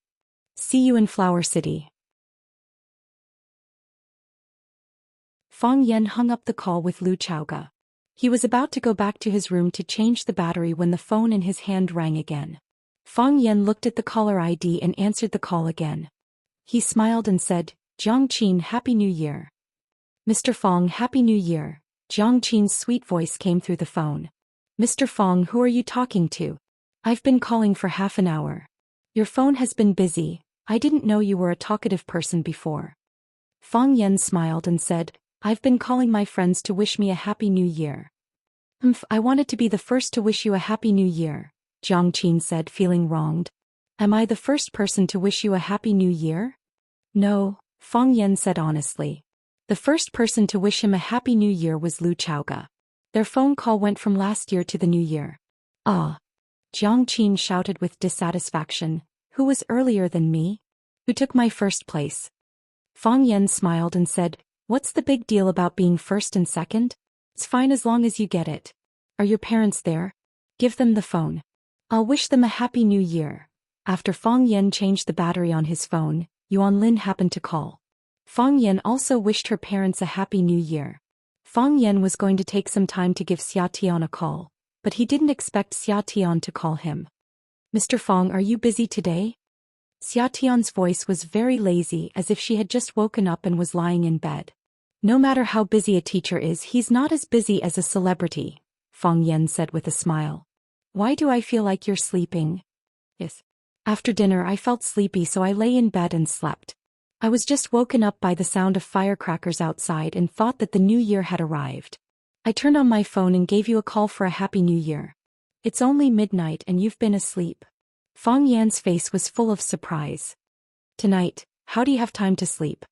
See you in Flower City. Fang Yan hung up the call with Lu Chaoga. He was about to go back to his room to change the battery when the phone in his hand rang again. Fang Yan looked at the caller ID and answered the call again. He smiled and said, "Jiang Qin, Happy New Year." "Mr. Fang, Happy New Year." Jiang Qin's sweet voice came through the phone. "Mr. Fang, who are you talking to? I've been calling for half an hour. Your phone has been busy. I didn't know you were a talkative person before." Fang Yan smiled and said, "I've been calling my friends to wish me a Happy New Year." I wanted to be the first to wish you a Happy New Year," Jiang Qin said, feeling wronged. "Am I the first person to wish you a Happy New Year?" "No," Fang Yan said honestly. The first person to wish him a Happy New Year was Lu Chaoga. Their phone call went from last year to the new year. "Ah!" Jiang Qin shouted with dissatisfaction. "Who was earlier than me? Who took my first place?" Fang Yan smiled and said, "What's the big deal about being first and second? It's fine as long as you get it. Are your parents there? Give them the phone. I'll wish them a Happy New Year." After Fang Yan changed the battery on his phone, Yuan Lin happened to call. Fang Yan also wished her parents a Happy New Year. Fang Yan was going to take some time to give Xia Tian a call, but he didn't expect Xia Tian to call him. "Mr. Fang, are you busy today?" Xia Tian's voice was very lazy, as if she had just woken up and was lying in bed. "No matter how busy a teacher is, he's not as busy as a celebrity," Fang Yan said with a smile. "Why do I feel like you're sleeping?" "Yes. After dinner I felt sleepy, so I lay in bed and slept. I was just woken up by the sound of firecrackers outside and thought that the new year had arrived. I turned on my phone and gave you a call for a Happy New Year. It's only midnight and you've been asleep." Fang Yan's face was full of surprise. "Tonight, how do you have time to sleep?"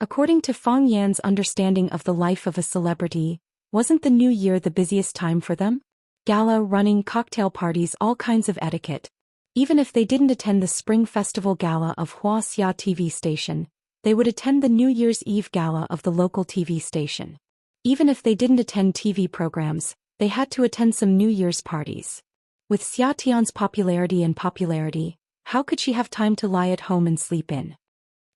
According to Fang Yan's understanding of the life of a celebrity, wasn't the new year the busiest time for them? Gala, running, cocktail parties, all kinds of etiquette. Even if they didn't attend the Spring Festival Gala of Wuxia TV station, they would attend the New Year's Eve Gala of the local TV station. Even if they didn't attend TV programs, they had to attend some New Year's parties. With Xiatian's popularity, how could she have time to lie at home and sleep in?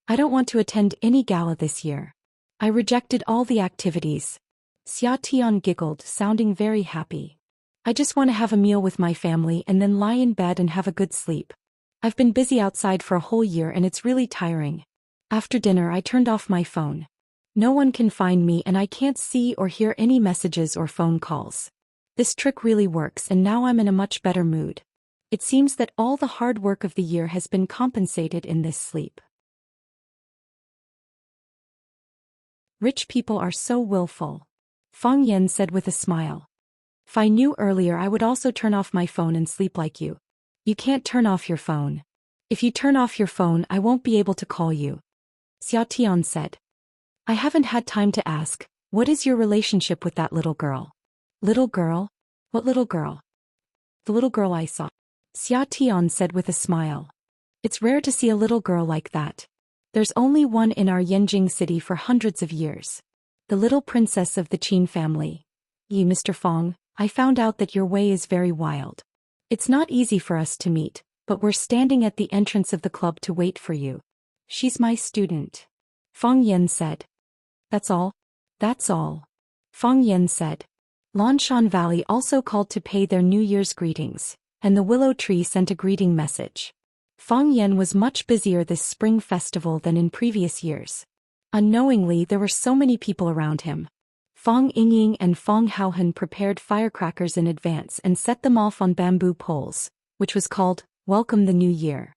I don't want to attend any gala this year. I rejected all the activities. Xiatian giggled, sounding very happy. I just want to have a meal with my family and then lie in bed and have a good sleep. I've been busy outside for a whole year and it's really tiring. After dinner I turned off my phone. No one can find me and I can't see or hear any messages or phone calls. This trick really works and now I'm in a much better mood. It seems that all the hard work of the year has been compensated in this sleep. Rich people are so willful. Fang Yan said with a smile. If I knew earlier I would also turn off my phone and sleep like you. You can't turn off your phone. If you turn off your phone I won't be able to call you. Xiatian said. I haven't had time to ask, what is your relationship with that little girl? Little girl? What little girl? The little girl I saw. Xiatian said with a smile. It's rare to see a little girl like that. There's only one in our Yanjing city for hundreds of years. The little princess of the Qin family. Mr. Fang, I found out that your way is very wild. It's not easy for us to meet, but we're standing at the entrance of the club to wait for you. She's my student. Fang Yan said. That's all? That's all. Fang Yan said. Lanshan Valley also called to pay their New Year's greetings, and the willow tree sent a greeting message. Fang Yan was much busier this spring festival than in previous years. Unknowingly there were so many people around him. Fang Yingying and Fang Haohan prepared firecrackers in advance and set them off on bamboo poles, which was called, Welcome the New Year.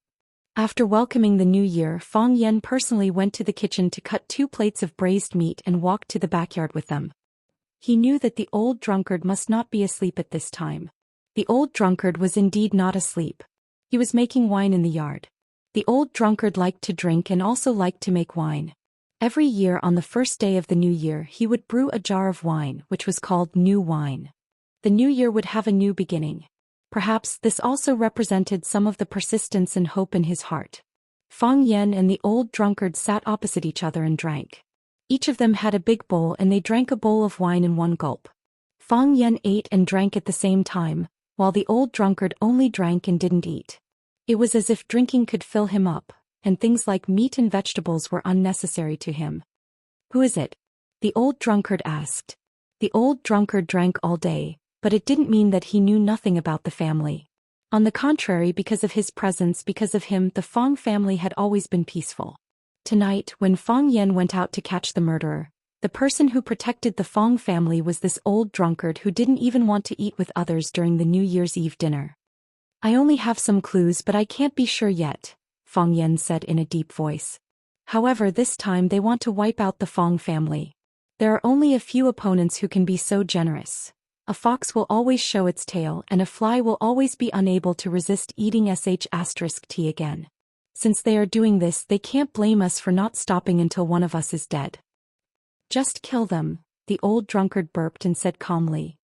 After welcoming the new year, Fang Yan personally went to the kitchen to cut 2 plates of braised meat and walked to the backyard with them. He knew that the old drunkard must not be asleep at this time. The old drunkard was indeed not asleep. He was making wine in the yard. The old drunkard liked to drink and also liked to make wine. Every year on the first day of the new year he would brew a jar of wine, which was called new wine. The new year would have a new beginning. Perhaps this also represented some of the persistence and hope in his heart. Fang Yan and the old drunkard sat opposite each other and drank. Each of them had a big bowl and they drank a bowl of wine in one gulp. Fang Yan ate and drank at the same time, while the old drunkard only drank and didn't eat. It was as if drinking could fill him up, and things like meat and vegetables were unnecessary to him. Who is it? The old drunkard asked. The old drunkard drank all day, but it didn't mean that he knew nothing about the family. On the contrary, because of his presence, because of him, the Fang family had always been peaceful. Tonight, when Fang Yan went out to catch the murderer, the person who protected the Fang family was this old drunkard who didn't even want to eat with others during the New Year's Eve dinner. I only have some clues but I can't be sure yet, Fang Yan said in a deep voice. However, this time they want to wipe out the Fang family. There are only a few opponents who can be so generous. A fox will always show its tail and a fly will always be unable to resist eating *T again. Since they are doing this, they can't blame us for not stopping until one of us is dead. Just kill them, the old drunkard burped and said calmly.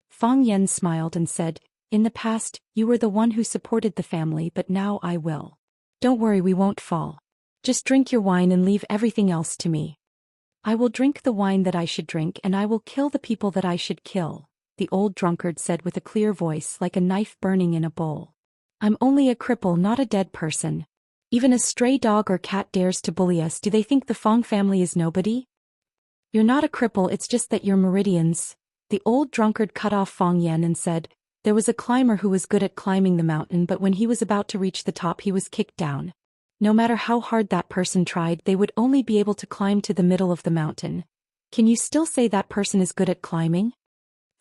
Fang Yan smiled and said, In the past, you were the one who supported the family, but now I will. Don't worry, we won't fall. Just drink your wine and leave everything else to me. I will drink the wine that I should drink and I will kill the people that I should kill, the old drunkard said with a clear voice like a knife burning in a bowl. I'm only a cripple, not a dead person. Even a stray dog or cat dares to bully us. Do they think the Fang family is nobody? You're not a cripple, it's just that your meridians. The old drunkard cut off Fang Yan and said, There was a climber who was good at climbing the mountain, but when he was about to reach the top he was kicked down. No matter how hard that person tried, they would only be able to climb to the middle of the mountain. Can you still say that person is good at climbing?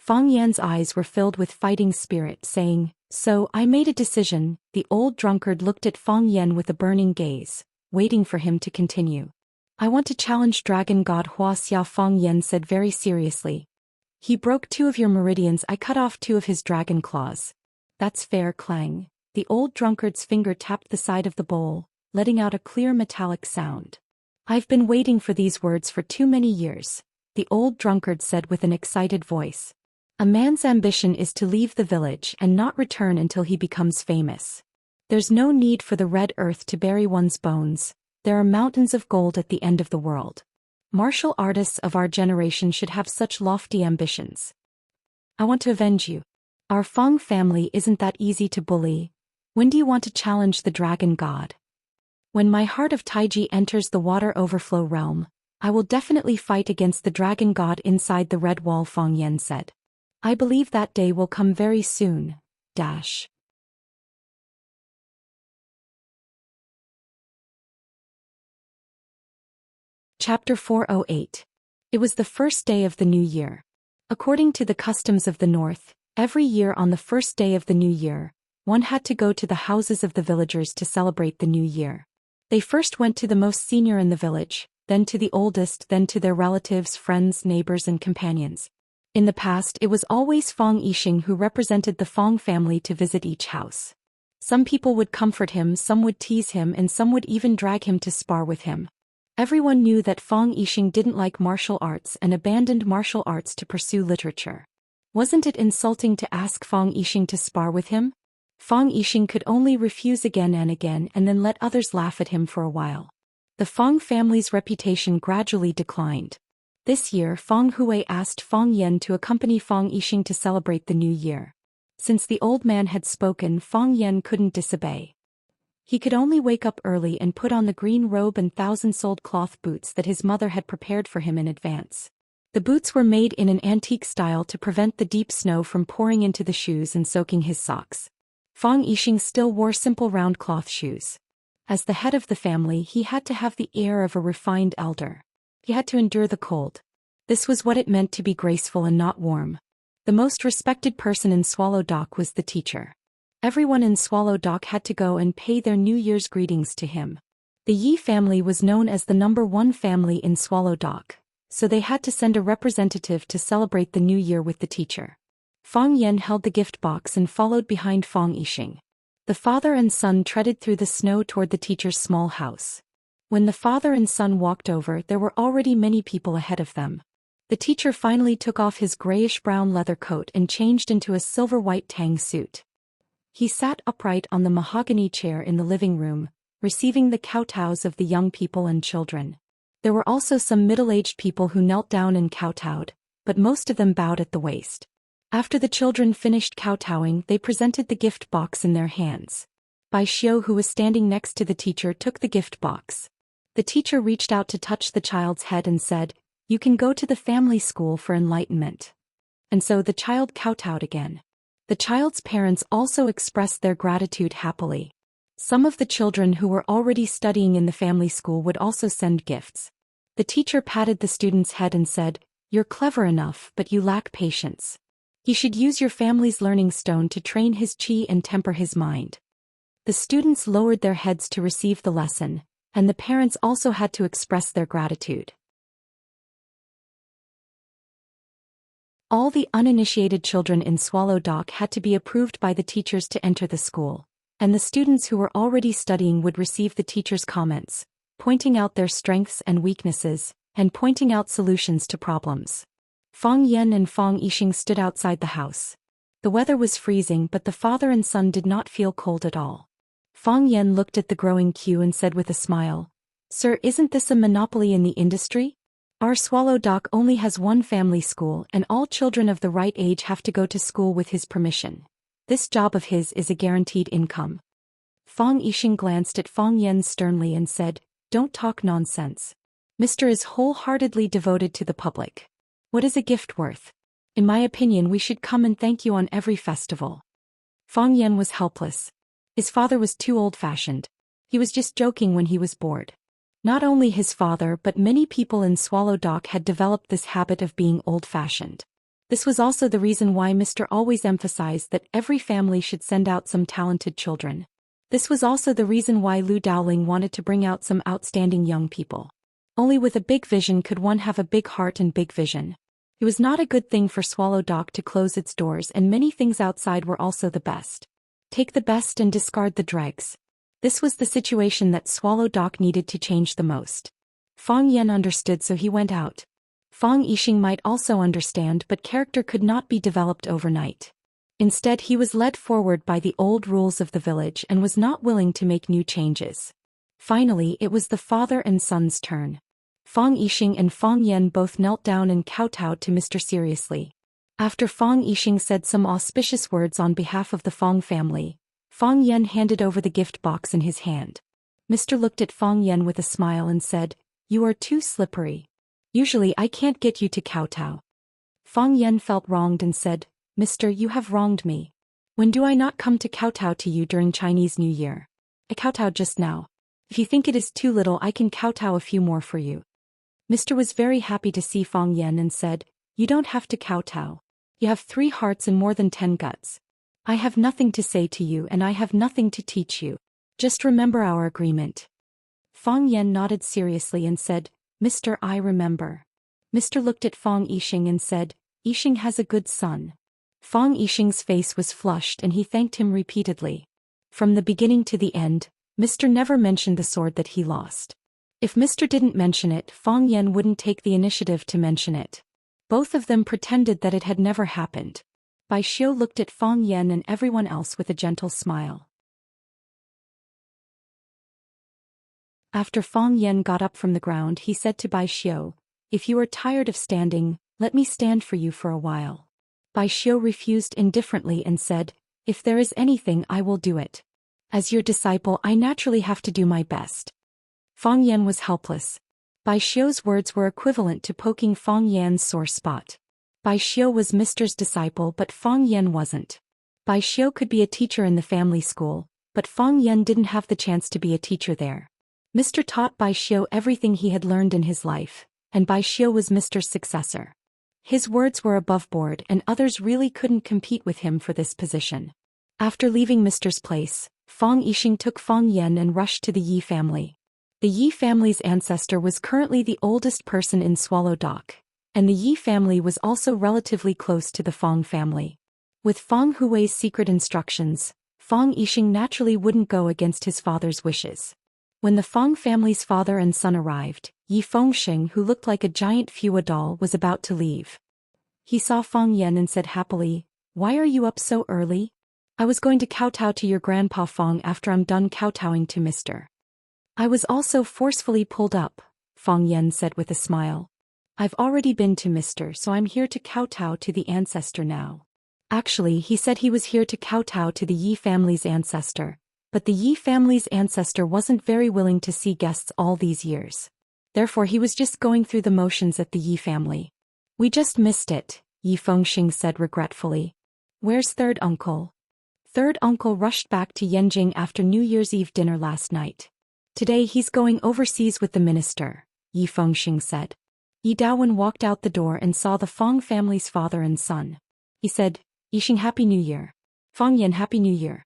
Fang Yan's eyes were filled with fighting spirit, saying, So, I made a decision. The old drunkard looked at Fang Yan with a burning gaze, waiting for him to continue. I want to challenge Dragon God Wuxia, Fang Yan said very seriously. He broke 2 of your meridians, I cut off 2 of his dragon claws. That's fair, clang. The old drunkard's finger tapped the side of the bowl, letting out a clear metallic sound. I've been waiting for these words for too many years, the old drunkard said with an excited voice. A man's ambition is to leave the village and not return until he becomes famous. There's no need for the red earth to bury one's bones, there are mountains of gold at the end of the world. Martial artists of our generation should have such lofty ambitions. I want to avenge you. Our Feng family isn't that easy to bully. When do you want to challenge the dragon god? When my heart of Taiji enters the water overflow realm, I will definitely fight against the dragon god inside the red wall, Feng Yan said. I believe that day will come very soon. Chapter 408. It was the first day of the new year. According to the customs of the north, every year on the first day of the new year, one had to go to the houses of the villagers to celebrate the new year. They first went to the most senior in the village, then to the oldest, then to their relatives, friends, neighbors and companions. In the past it was always Feng Yixing who represented the Feng family to visit each house. Some people would comfort him, some would tease him and some would even drag him to spar with him. Everyone knew that Feng Yixing didn't like martial arts and abandoned martial arts to pursue literature. Wasn't it insulting to ask Feng Yixing to spar with him? Feng Yixing could only refuse again and then let others laugh at him for a while. The Feng family's reputation gradually declined. This year Feng Hui asked Feng Yan to accompany Feng Yixing to celebrate the new year. Since the old man had spoken, Feng Yan couldn't disobey. He could only wake up early and put on the green robe and 1,000-soled cloth boots that his mother had prepared for him in advance. The boots were made in an antique style to prevent the deep snow from pouring into the shoes and soaking his socks. Feng Yixing still wore simple round cloth shoes. As the head of the family, he had to have the air of a refined elder. He had to endure the cold. This was what it meant to be graceful and not warm. The most respected person in Swallow Dock was the teacher. Everyone in Swallow Dock had to go and pay their New Year's greetings to him. The Yi family was known as the #1 family in Swallow Dock, so they had to send a representative to celebrate the new year with the teacher. Feng Yan held the gift box and followed behind Feng Yixing. The father and son treaded through the snow toward the teacher's small house. When the father and son walked over, there were already many people ahead of them. The teacher finally took off his grayish-brown leather coat and changed into a silver-white tang suit. He sat upright on the mahogany chair in the living room, receiving the kowtows of the young people and children. There were also some middle-aged people who knelt down and kowtowed, but most of them bowed at the waist. After the children finished kowtowing, they presented the gift box in their hands. Bai Xiu, who was standing next to the teacher, took the gift box. The teacher reached out to touch the child's head and said, "You can go to the family school for enlightenment." And so the child kowtowed again. The child's parents also expressed their gratitude happily. Some of the children who were already studying in the family school would also send gifts. The teacher patted the student's head and said, "You're clever enough, but you lack patience. You should use your family's learning stone to train his qi and temper his mind." The students lowered their heads to receive the lesson, and the parents also had to express their gratitude. All the uninitiated children in Swallow Dock had to be approved by the teachers to enter the school, and the students who were already studying would receive the teacher's comments, pointing out their strengths and weaknesses, and pointing out solutions to problems. Feng Yan and Feng Yixing stood outside the house. The weather was freezing, but the father and son did not feel cold at all. Feng Yan looked at the growing queue and said with a smile, "Sir, isn't this a monopoly in the industry? Our Swallow Dock only has one family school and all children of the right age have to go to school with his permission. This job of his is a guaranteed income." Feng Yixing glanced at Feng Yan sternly and said, "Don't talk nonsense. Mr. is wholeheartedly devoted to the public. What is a gift worth? In my opinion, we should come and thank you on every festival." Feng Yan was helpless. His father was too old-fashioned. He was just joking when he was bored. Not only his father but many people in Swallow Dock had developed this habit of being old-fashioned. This was also the reason why Mr. always emphasized that every family should send out some talented children. This was also the reason why Lu Daoling wanted to bring out some outstanding young people. Only with a big vision could one have a big heart and big vision. It was not a good thing for Swallow Dock to close its doors, and many things outside were also the best. Take the best and discard the dregs. This was the situation that Swallow Dock needed to change the most. Feng Yan understood, so he went out. Feng Yixing might also understand, but character could not be developed overnight. Instead, he was led forward by the old rules of the village and was not willing to make new changes. Finally, it was the father and son's turn. Feng Yixing and Feng Yan both knelt down and kowtowed to Mr. seriously. After Fang Yixing said some auspicious words on behalf of the Fang family, Fang Yan handed over the gift box in his hand. Mr. looked at Fang Yan with a smile and said, "You are too slippery. Usually I can't get you to kowtow." Fang Yan felt wronged and said, "Mister, you have wronged me. When do I not come to kowtow to you during Chinese New Year? I kowtowed just now. If you think it is too little, I can kowtow a few more for you." Mr. was very happy to see Fang Yan and said, "You don't have to kowtow. You have 3 hearts and more than 10 guts. I have nothing to say to you and I have nothing to teach you. Just remember our agreement." Fang Yan nodded seriously and said, "Mister, I remember." Mr. looked at Fang Yixing and said, "Yixing has a good son." Fang Yixing's face was flushed and he thanked him repeatedly. From the beginning to the end, Mr. never mentioned the sword that he lost. If Mr. didn't mention it, Fang Yan wouldn't take the initiative to mention it. Both of them pretended that it had never happened. Bai Xiu looked at Fang Yan and everyone else with a gentle smile. After Fang Yan got up from the ground, he said to Bai Xiu, "If you are tired of standing, let me stand for you for a while." Bai Xiu refused indifferently and said, "If there is anything, I will do it. As your disciple, I naturally have to do my best." Fang Yan was helpless. Bai Xiu's words were equivalent to poking Fang Yan's sore spot. Bai Xiu was Mr.'s disciple but Fang Yan wasn't. Bai Xiu could be a teacher in the family school, but Fang Yan didn't have the chance to be a teacher there. Mr. taught Bai Xiu everything he had learned in his life, and Bai Xiu was Mr.'s successor. His words were above board and others really couldn't compete with him for this position. After leaving Mr.'s place, Fang Yixing took Fang Yan and rushed to the Yi family. The Yi family's ancestor was currently the oldest person in Swallow Dock, and the Yi family was also relatively close to the Fang family. With Fang Hui's secret instructions, Fang Yixing naturally wouldn't go against his father's wishes. When the Fang family's father and son arrived, Yi Fengxing, who looked like a giant Fua doll, was about to leave. He saw Fang Yan and said happily, "Why are you up so early?" "I was going to kowtow to your grandpa Fang after I'm done kowtowing to Mr. I was also forcefully pulled up," Fang Yan said with a smile. "I've already been to Mr., so I'm here to kowtow to the ancestor now." Actually, he said he was here to kowtow to the Yi family's ancestor, but the Yi family's ancestor wasn't very willing to see guests all these years. Therefore he was just going through the motions at the Yi family. "We just missed it," Yi Fengxing said regretfully. "Where's third uncle?" Third uncle rushed back to Yanjing after New Year's Eve dinner last night. "Today he's going overseas with the minister," Yi Fengxing said. Yi Daowen walked out the door and saw the Fang family's father and son. He said, "Yixing, Happy New Year. Fang Yan, Happy New Year.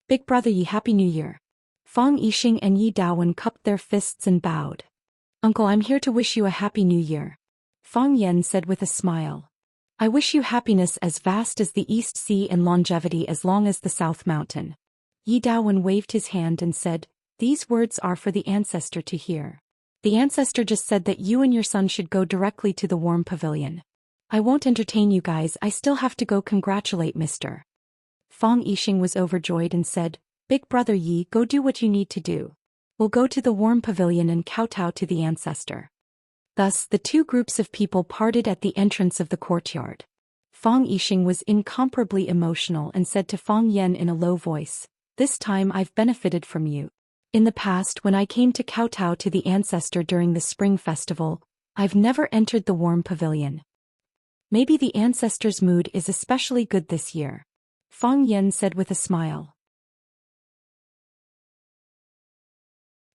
Big brother Yi, Happy New Year." Fang Yixing and Yi Daowen cupped their fists and bowed. "Uncle, I'm here to wish you a Happy New Year," Fang Yan said with a smile. "I wish you happiness as vast as the East Sea and longevity as long as the South Mountain." Yi Daowen waved his hand and said, "These words are for the ancestor to hear. The ancestor just said that you and your son should go directly to the warm pavilion. I won't entertain you guys, I still have to go congratulate Mr. Fang Yixing was overjoyed and said, "Big brother Yi, go do what you need to do. We'll go to the warm pavilion and kowtow to the ancestor." Thus, the two groups of people parted at the entrance of the courtyard. Fang Yixing was incomparably emotional and said to Fang Yan in a low voice, "This time I've benefited from you. In the past, when I came to kowtow to the ancestor during the spring festival, I've never entered the warm pavilion. Maybe the ancestor's mood is especially good this year," Fang Yan said with a smile.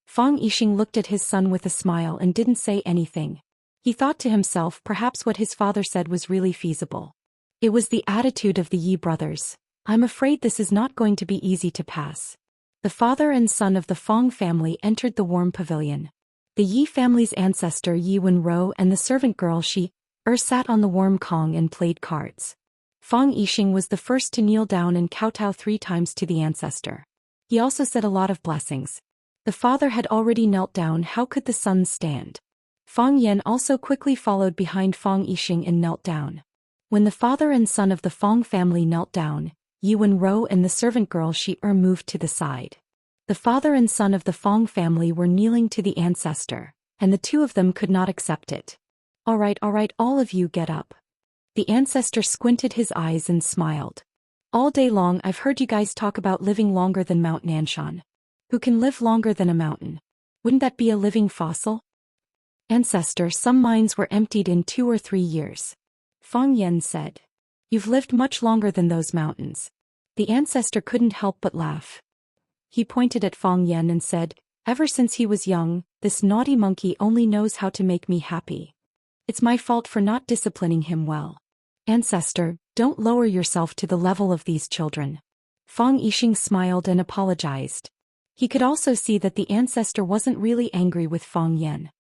Fang Yixing looked at his son with a smile and didn't say anything. He thought to himself perhaps what his father said was really feasible. It was the attitude of the Yi brothers. "I'm afraid this is not going to be easy to pass." The father and son of the Fang family entered the warm pavilion. The Yi family's ancestor Yi Wenro and the servant girl sat on the warm kong and played cards. Fang Yixing was the first to kneel down and kowtow 3 times to the ancestor. He also said a lot of blessings. The father had already knelt down, how could the son stand? Fang Yan also quickly followed behind Fang Yixing and knelt down. When the father and son of the Fang family knelt down, Yi Wenro and the servant girl moved to the side. The father and son of the Fang family were kneeling to the ancestor, and the two of them could not accept it. All right, all of you get up. The ancestor squinted his eyes and smiled. All day long I've heard you guys talk about living longer than Mount Nanshan. Who can live longer than a mountain? Wouldn't that be a living fossil? Ancestor, some minds were emptied in 2 or 3 years. Fang Yan said. You've lived much longer than those mountains. The ancestor couldn't help but laugh. He pointed at Fang Yan and said, ever since he was young, this naughty monkey only knows how to make me happy. It's my fault for not disciplining him well. Ancestor, don't lower yourself to the level of these children. Fang Yixing smiled and apologized. He could also see that the ancestor wasn't really angry with Fang Yan.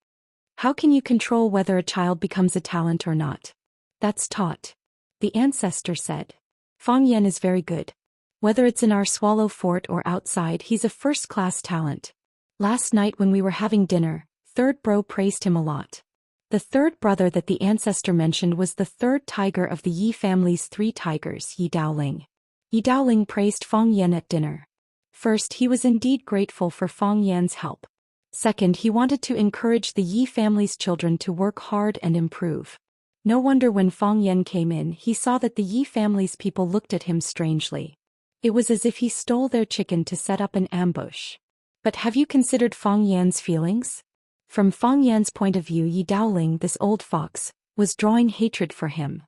How can you control whether a child becomes a talent or not? That's taught. The ancestor said. Fang Yan is very good. Whether it's in our swallow fort or outside, he's a first-class talent. Last night when we were having dinner, third bro praised him a lot. The third brother that the ancestor mentioned was the third tiger of the Yi family's 3 tigers, Yi Daoling. Yi Daoling praised Fang Yan at dinner. First, he was indeed grateful for Fang Yan's help. Second, he wanted to encourage the Yi family's children to work hard and improve. No wonder when Fang Yan came in, he saw that the Yi family's people looked at him strangely. It was as if he stole their chicken to set up an ambush. But have you considered Fang Yan's feelings? From Fang Yan's point of view, Yi Daoling, this old fox, was drawing hatred for him.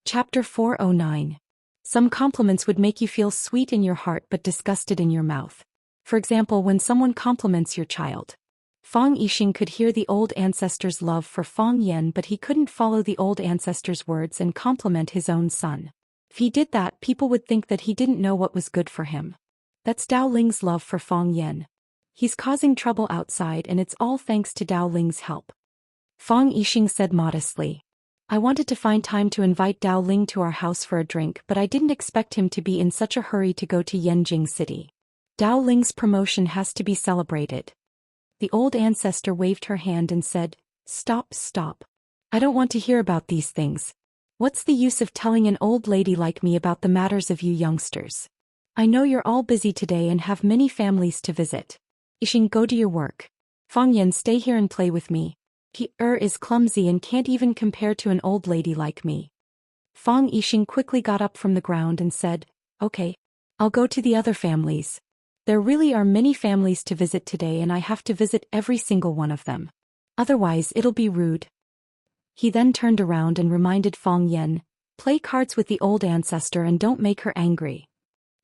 Chapter 409. Some compliments would make you feel sweet in your heart but disgusted in your mouth. For example, when someone compliments your child. Fang Yixing could hear the old ancestor's love for Fang Yan, but he couldn't follow the old ancestor's words and compliment his own son. If he did that, people would think that he didn't know what was good for him. That's Dao Ling's love for Fang Yan. He's causing trouble outside and it's all thanks to Dao Ling's help. Fang Yixing said modestly. I wanted to find time to invite Dao Ling to our house for a drink, but I didn't expect him to be in such a hurry to go to Yanjing City. Dao Ling's promotion has to be celebrated. The old ancestor waved her hand and said, Stop, stop. I don't want to hear about these things. What's the use of telling an old lady like me about the matters of you youngsters? I know you're all busy today and have many families to visit. Yixing, go to your work. Fang Yan, stay here and play with me. He is clumsy and can't even compare to an old lady like me. Fang Yixing quickly got up from the ground and said, Okay. I'll go to the other families. There really are many families to visit today and I have to visit every single one of them. Otherwise it'll be rude. He then turned around and reminded Fang Yan, play cards with the old ancestor and don't make her angry.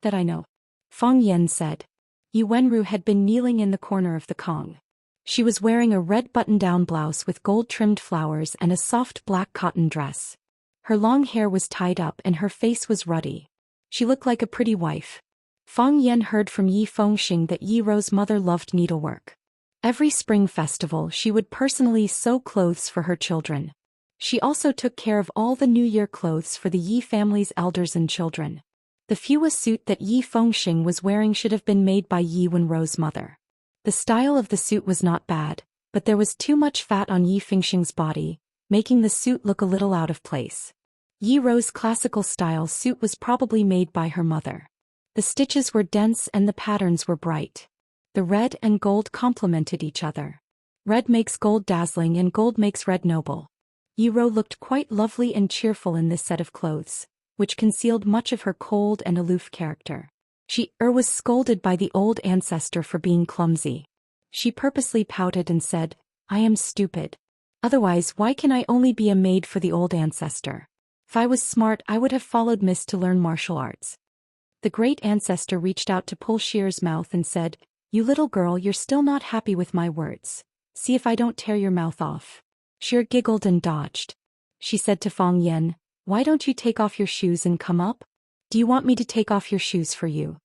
That I know. Fang Yan said. Yi Wenru had been kneeling in the corner of the Kong. She was wearing a red button-down blouse with gold-trimmed flowers and a soft black cotton dress. Her long hair was tied up and her face was ruddy. She looked like a pretty wife. Fang Yan heard from Yi Fengxing that Yi Ro's mother loved needlework. Every spring festival she would personally sew clothes for her children. She also took care of all the New Year clothes for the Yi family's elders and children. The Fua suit that Yi Fengxing was wearing should have been made by Yi Wenro's mother. The style of the suit was not bad, but there was too much fat on Yi Fengxing's body, making the suit look a little out of place. Yi Ro's classical style suit was probably made by her mother. The stitches were dense and the patterns were bright. The red and gold complemented each other. Red makes gold dazzling and gold makes red noble. Yi Ro looked quite lovely and cheerful in this set of clothes, which concealed much of her cold and aloof character. She was scolded by the old ancestor for being clumsy. She purposely pouted and said, I am stupid. Otherwise, why can I only be a maid for the old ancestor? If I was smart, I would have followed Miss to learn martial arts. The great ancestor reached out to pull Shear's mouth and said, You little girl, you're still not happy with my words. See if I don't tear your mouth off. Shear giggled and dodged. She said to Fang Yan, Why don't you take off your shoes and come up? Do you want me to take off your shoes for you?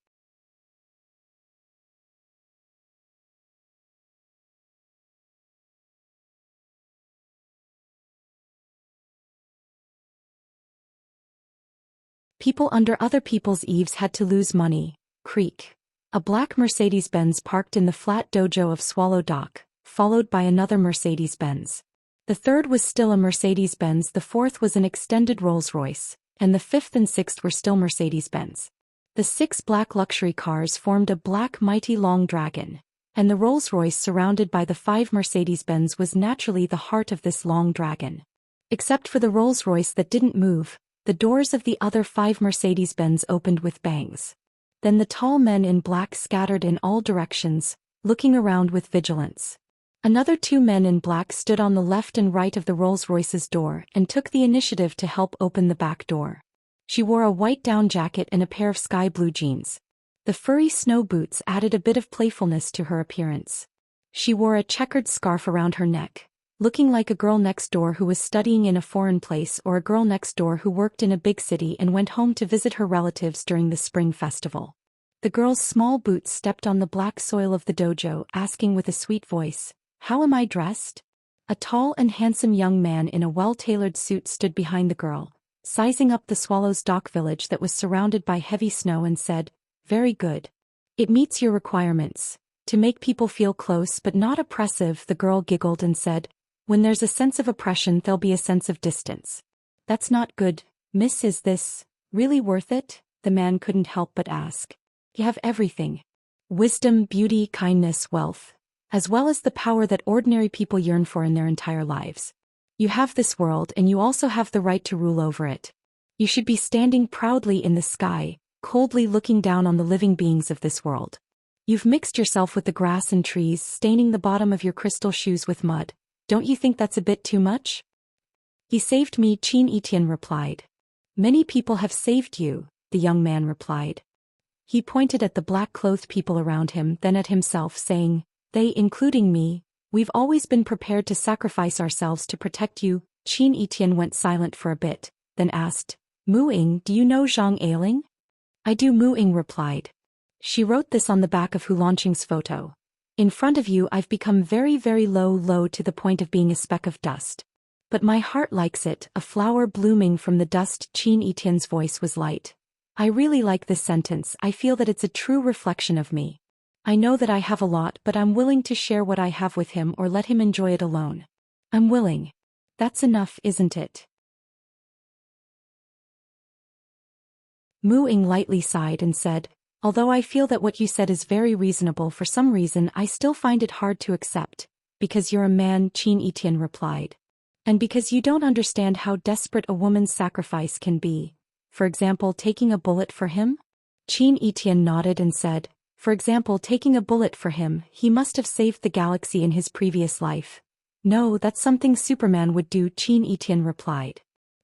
People under other people's eaves had to lose money. Creak. A black Mercedes-Benz parked in the flat dojo of Swallow Dock, followed by another Mercedes-Benz. The third was still a Mercedes-Benz, the fourth was an extended Rolls-Royce, and the fifth and sixth were still Mercedes-Benz. The 6 black luxury cars formed a black mighty long dragon, And the Rolls-Royce surrounded by the 5 Mercedes-Benz was naturally the heart of this long dragon. Except for the Rolls-Royce that didn't move, the doors of the other 5 Mercedes-Benz opened with bangs. Then the tall men in black scattered in all directions, looking around with vigilance. Another 2 men in black stood on the left and right of the Rolls-Royce's door and took the initiative to help open the back door. She wore a white down jacket and a pair of sky blue jeans. The furry snow boots added a bit of playfulness to her appearance. She wore a checkered scarf around her neck, looking like a girl next door who was studying in a foreign place or a girl next door who worked in a big city and went home to visit her relatives during the spring festival. The girl's small boots stepped on the black soil of the dojo, asking with a sweet voice, "How am I dressed?" A tall and handsome young man in a well-tailored suit stood behind the girl, sizing up the Swallow's Dock village that was surrounded by heavy snow and said, "Very good. It meets your requirements. To make people feel close but not oppressive." The girl giggled and said, "When there's a sense of oppression there'll be a sense of distance. That's not good, miss. Is this really worth it?" The man couldn't help but ask. "You have everything. Wisdom, beauty, kindness, wealth, as well as the power that ordinary people yearn for in their entire lives. You have this world and you also have the right to rule over it. You should be standing proudly in the sky, coldly looking down on the living beings of this world. You've mixed yourself with the grass and trees, staining the bottom of your crystal shoes with mud. Don't you think that's a bit too much?" "He saved me," Xianxia replied. "Many people have saved you," the young man replied. He pointed at the black-clothed people around him, then at himself, saying, "They, including me, we've always been prepared to sacrifice ourselves to protect you." Xianxia went silent for a bit, then asked, "Mu-ing, do you know Zhang Ailing?" "I do," Mu-ing replied. "She wrote this on the back of Hu Lanqing's photo. In front of you I've become very very low to the point of being a speck of dust. But my heart likes it, a flower blooming from the dust." Xianxia's voice was light. "I really like this sentence. I feel that it's a true reflection of me. I know that I have a lot, but I'm willing to share what I have with him or let him enjoy it alone. I'm willing. That's enough, isn't it?" Mu-ing lightly sighed and said, "Although I feel that what you said is very reasonable, for some reason I still find it hard to accept." "Because you're a man," Xianxia replied. "And because you don't understand how desperate a woman's sacrifice can be. For example, taking a bullet for him?" Xianxia nodded and said, "For example, taking a bullet for him, he must have saved the galaxy in his previous life." "No, that's something Superman would do," Xianxia replied.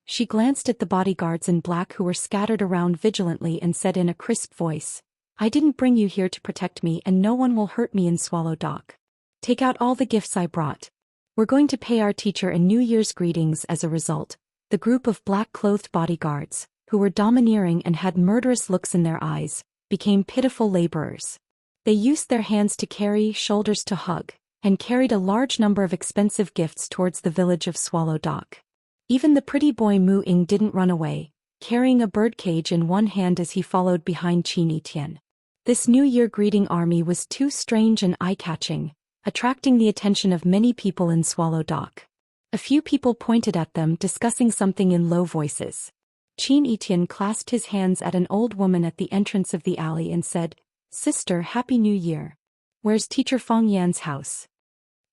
She glanced at the bodyguards in black who were scattered around vigilantly and said in a crisp voice, "I didn't bring you here to protect me, and no one will hurt me in Swallow Dock. Take out all the gifts I brought. We're going to pay our teacher a New Year's greetings." As a result, the group of black-clothed bodyguards, who were domineering and had murderous looks in their eyes, became pitiful laborers. They used their hands to carry, shoulders to hug, and carried a large number of expensive gifts towards the village of Swallow Dock. Even the pretty boy Mu-ing didn't run away, carrying a birdcage in one hand as he followed behind Xianxia. This New Year greeting army was too strange and eye-catching, attracting the attention of many people in Swallow Dock. A few people pointed at them, discussing something in low voices. Xianxia clasped his hands at an old woman at the entrance of the alley and said, "Sister, Happy New Year. Where's Teacher Fong Yan's house?"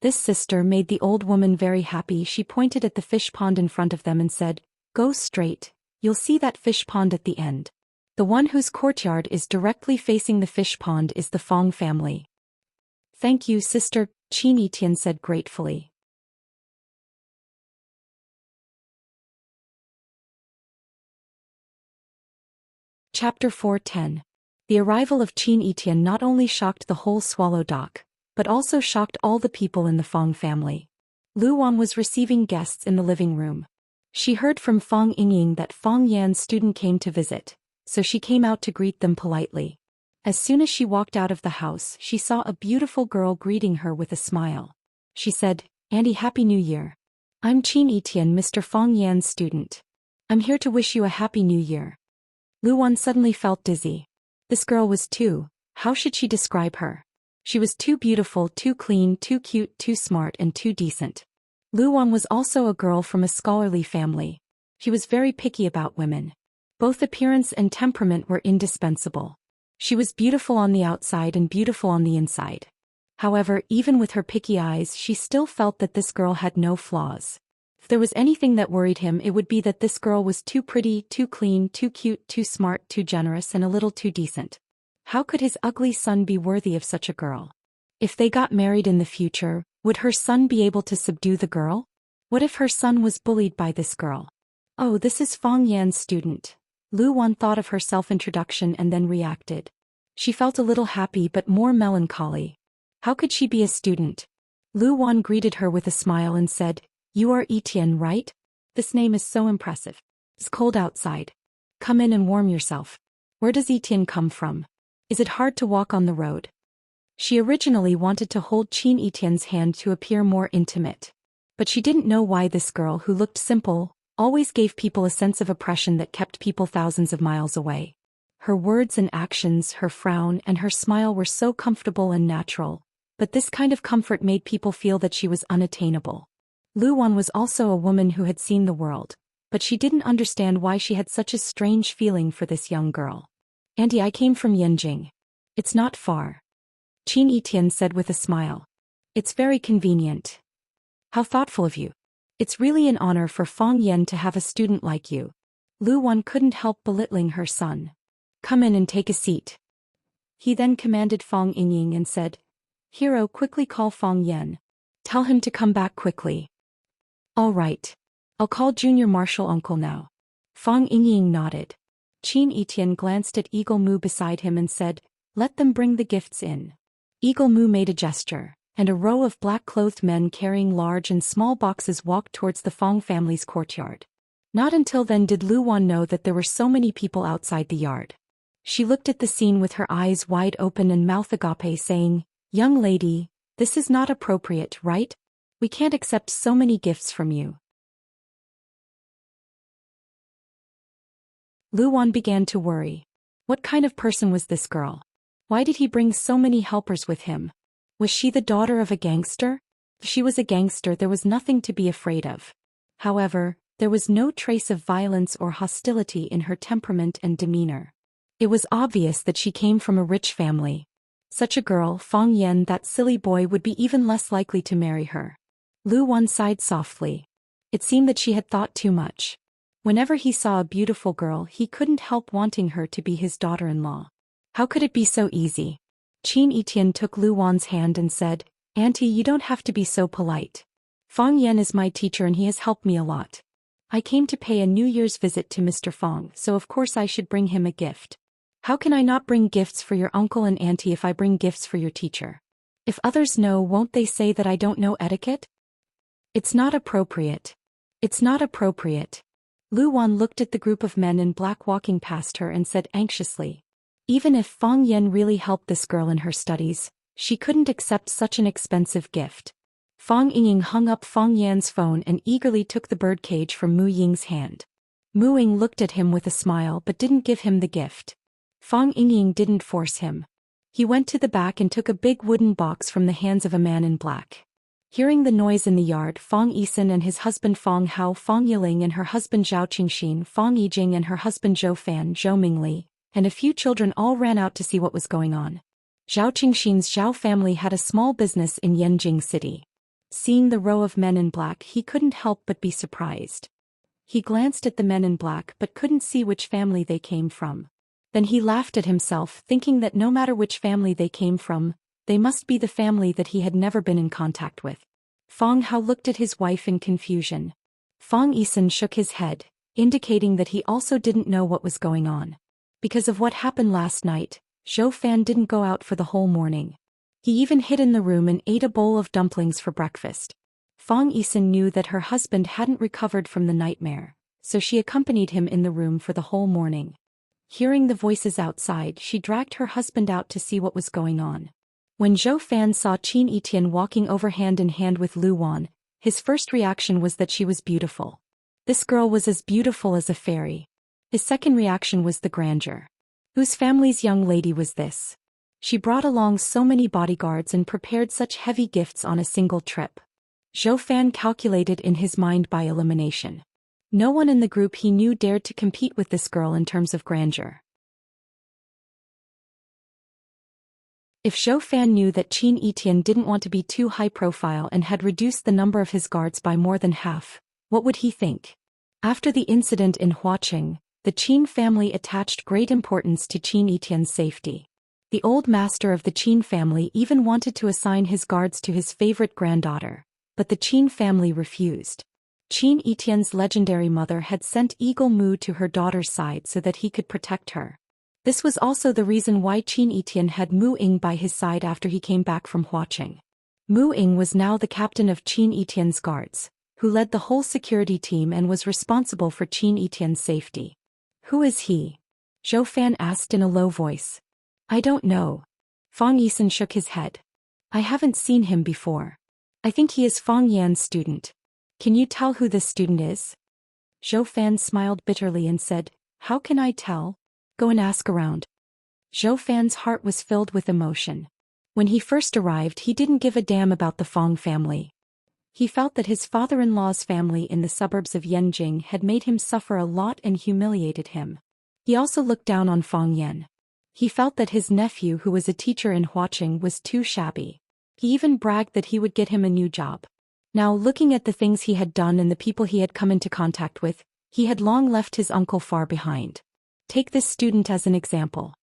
This sister made the old woman very happy. She pointed at the fish pond in front of them and said, "Go straight. You'll see that fish pond at the end. The one whose courtyard is directly facing the fish pond is the Fong family." "Thank you, sister," Xianxia said gratefully. Chapter 4:10. The arrival of Xianxia not only shocked the whole Swallow Dock, but also shocked all the people in the Fong family. Lu Wan was receiving guests in the living room. She heard from Fong Yingying that Fong Yan's student came to visit, so she came out to greet them politely. As soon as she walked out of the house, she saw a beautiful girl greeting her with a smile. She said, "Auntie, Happy New Year. I'm Xianxia, Mr. Fong Yan's student. I'm here to wish you a Happy New Year." Lu Wan suddenly felt dizzy. This girl was how should she describe her? She was too beautiful, too clean, too cute, too smart, and too decent. Lu Wan was also a girl from a scholarly family. She was very picky about women. Both appearance and temperament were indispensable. She was beautiful on the outside and beautiful on the inside. However, even with her picky eyes, she still felt that this girl had no flaws. If there was anything that worried him, it would be that this girl was too pretty, too clean, too cute, too smart, too generous, and a little too decent. How could his ugly son be worthy of such a girl? If they got married in the future, would her son be able to subdue the girl? What if her son was bullied by this girl? Oh, this is Fang Yan's student. Lu Wan thought of her self-introduction and then reacted. She felt a little happy but more melancholy. How could she be a student? Lu Wan greeted her with a smile and said, "You are Etienne, right? This name is so impressive. It's cold outside. Come in and warm yourself. Where does Etienne come from? Is it hard to walk on the road?" She originally wanted to hold Qin Etienne's hand to appear more intimate. But she didn't know why this girl who looked simple always gave people a sense of oppression that kept people thousands of miles away. Her words and actions, her frown and her smile were so comfortable and natural, but this kind of comfort made people feel that she was unattainable. Lu Wan was also a woman who had seen the world, but she didn't understand why she had such a strange feeling for this young girl. "Auntie, I came from Yanjing. It's not far," Qin Etienne said with a smile. "It's very convenient." "How thoughtful of you. It's really an honor for Fang Yan to have a student like you." Lu Wan couldn't help belittling her son. "Come in and take a seat." He then commanded Fang Yingying and said, "Hero, quickly call Fang Yan. Tell him to come back quickly." "All right. I'll call Junior Marshal Uncle now." Fang Yingying nodded. Qin Etienne glanced at Eagle Mu beside him and said, "Let them bring the gifts in." Eagle Mu made a gesture, and a row of black-clothed men carrying large and small boxes walked towards the Fang family's courtyard. Not until then did Lu Wan know that there were so many people outside the yard. She looked at the scene with her eyes wide open and mouth agape, saying, "Young lady, this is not appropriate, right? We can't accept so many gifts from you." Lu Wan began to worry. What kind of person was this girl? Why did he bring so many helpers with him? Was she the daughter of a gangster? If she was a gangster, there was nothing to be afraid of. However, there was no trace of violence or hostility in her temperament and demeanor. It was obvious that she came from a rich family. Such a girl, Fang Yan, that silly boy, would be even less likely to marry her. Lu Wan sighed softly. It seemed that she had thought too much. Whenever he saw a beautiful girl, he couldn't help wanting her to be his daughter-in-law. How could it be so easy? Qin Etienne took Lu Wan's hand and said, "Auntie, you don't have to be so polite. Fang Yan is my teacher and he has helped me a lot. I came to pay a New Year's visit to Mr. Fang, so of course I should bring him a gift. How can I not bring gifts for your uncle and auntie if I bring gifts for your teacher? If others know, won't they say that I don't know etiquette? It's not appropriate. It's not appropriate." Lu Wan looked at the group of men in black walking past her and said anxiously, even if Fang Yan really helped this girl in her studies, she couldn't accept such an expensive gift. Fang Ying hung up Fang Yan's phone and eagerly took the birdcage from Mu Ying's hand. Mu Ying looked at him with a smile but didn't give him the gift. Fang Ying didn't force him. He went to the back and took a big wooden box from the hands of a man in black. Hearing the noise in the yard, Fang Yisan and his husband Fang Hao, Fang Yiling and her husband Zhao Qingxin, Fang Yijing and her husband Zhou Fan, Zhou Mingli, and a few children all ran out to see what was going on. Zhao Qingxin's Zhao family had a small business in Yanjing City. Seeing the row of men in black, he couldn't help but be surprised. He glanced at the men in black but couldn't see which family they came from. Then he laughed at himself, thinking that no matter which family they came from, they must be the family that he had never been in contact with. Fang Hao looked at his wife in confusion. Fang Yisan shook his head, indicating that he also didn't know what was going on. Because of what happened last night, Zhou Fan didn't go out for the whole morning. He even hid in the room and ate a bowl of dumplings for breakfast. Fang Yisan knew that her husband hadn't recovered from the nightmare, so she accompanied him in the room for the whole morning. Hearing the voices outside, she dragged her husband out to see what was going on. When Zhou Fan saw Qin Etienne walking over hand in hand with Lu Wan, his first reaction was that she was beautiful. This girl was as beautiful as a fairy. His second reaction was the grandeur. Whose family's young lady was this? She brought along so many bodyguards and prepared such heavy gifts on a single trip. Zhou Fan calculated in his mind by elimination. No one in the group he knew dared to compete with this girl in terms of grandeur. If Zhou Fan knew that Qin Yitian didn't want to be too high profile and had reduced the number of his guards by more than half, what would he think? After the incident in Huaqing, the Qin family attached great importance to Qin Yitian's safety. The old master of the Qin family even wanted to assign his guards to his favorite granddaughter, but the Qin family refused. Qin Yitian's legendary mother had sent Eagle Mu to her daughter's side so that he could protect her. This was also the reason why Qin Yitian had Mu Ying by his side after he came back from Huaqing. Mu Ying was now the captain of Qin Yitian's guards, who led the whole security team and was responsible for Qin Yitian's safety. Who is he? Zhou Fan asked in a low voice. I don't know. Fang Yisan shook his head. I haven't seen him before. I think he is Fang Yan's student. Can you tell who this student is? Zhou Fan smiled bitterly and said, How can I tell? Go and ask around. Zhou Fan's heart was filled with emotion. When he first arrived, he didn't give a damn about the Fang family. He felt that his father-in-law's family in the suburbs of Yanjing had made him suffer a lot and humiliated him. He also looked down on Fang Yan. He felt that his nephew, who was a teacher in Huaqing, was too shabby. He even bragged that he would get him a new job. Now, looking at the things he had done and the people he had come into contact with, he had long left his uncle far behind. Take this student as an example.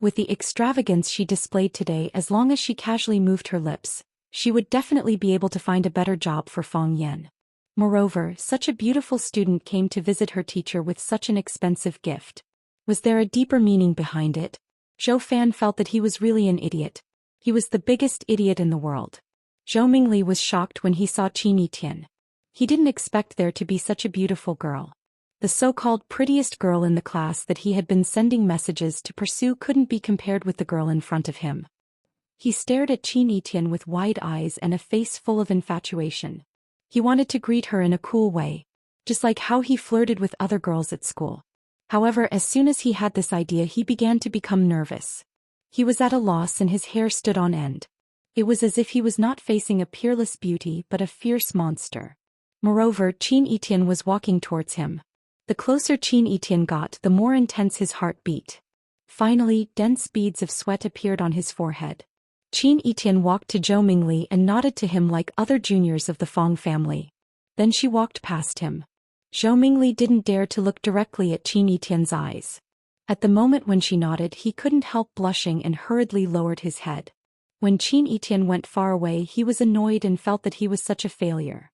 With the extravagance she displayed today, as long as she casually moved her lips, she would definitely be able to find a better job for Fang Yan. Moreover, such a beautiful student came to visit her teacher with such an expensive gift. Was there a deeper meaning behind it? Zhou Fan felt that he was really an idiot. He was the biggest idiot in the world. Zhou Mingli was shocked when he saw Qin Yitian. He didn't expect there to be such a beautiful girl. The so-called prettiest girl in the class that he had been sending messages to pursue couldn't be compared with the girl in front of him. He stared at Qin Yitian with wide eyes and a face full of infatuation. He wanted to greet her in a cool way, just like how he flirted with other girls at school. However, as soon as he had this idea, he began to become nervous. He was at a loss and his hair stood on end. It was as if he was not facing a peerless beauty but a fierce monster. Moreover, Qin Yitian was walking towards him. The closer Qin Yitian got, the more intense his heart beat. Finally, dense beads of sweat appeared on his forehead. Qin Yitian walked to Zhou Mingli and nodded to him like other juniors of the Fang family. Then she walked past him. Zhou Mingli didn't dare to look directly at Qin Yitian's eyes. At the moment when she nodded, he couldn't help blushing and hurriedly lowered his head. When Qin Yitian went far away, he was annoyed and felt that he was such a failure.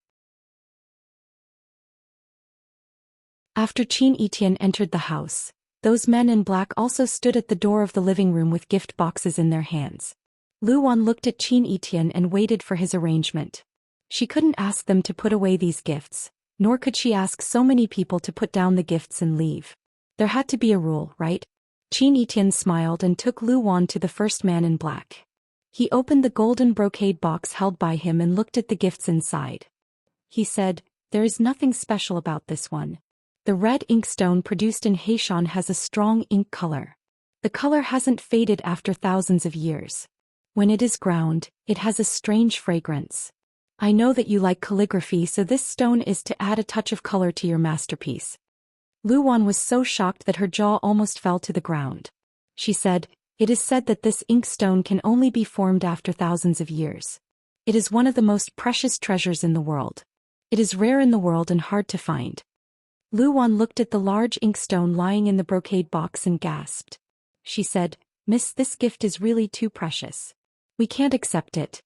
After Qin Yitian entered the house, those men in black also stood at the door of the living room with gift boxes in their hands. Lu Wan looked at Qin Yitian and waited for his arrangement. She couldn't ask them to put away these gifts, nor could she ask so many people to put down the gifts and leave. There had to be a rule, right? Qin Yitian smiled and took Lu Wan to the first man in black. He opened the golden brocade box held by him and looked at the gifts inside. He said, There is nothing special about this one. The red inkstone produced in Heishan has a strong ink color. The color hasn't faded after thousands of years. When it is ground, it has a strange fragrance. I know that you like calligraphy, so this stone is to add a touch of color to your masterpiece. Lu Wan was so shocked that her jaw almost fell to the ground. She said, It is said that this inkstone can only be formed after thousands of years. It is one of the most precious treasures in the world. It is rare in the world and hard to find. Lu Wan looked at the large inkstone lying in the brocade box and gasped. She said, Miss, this gift is really too precious. We can't accept it.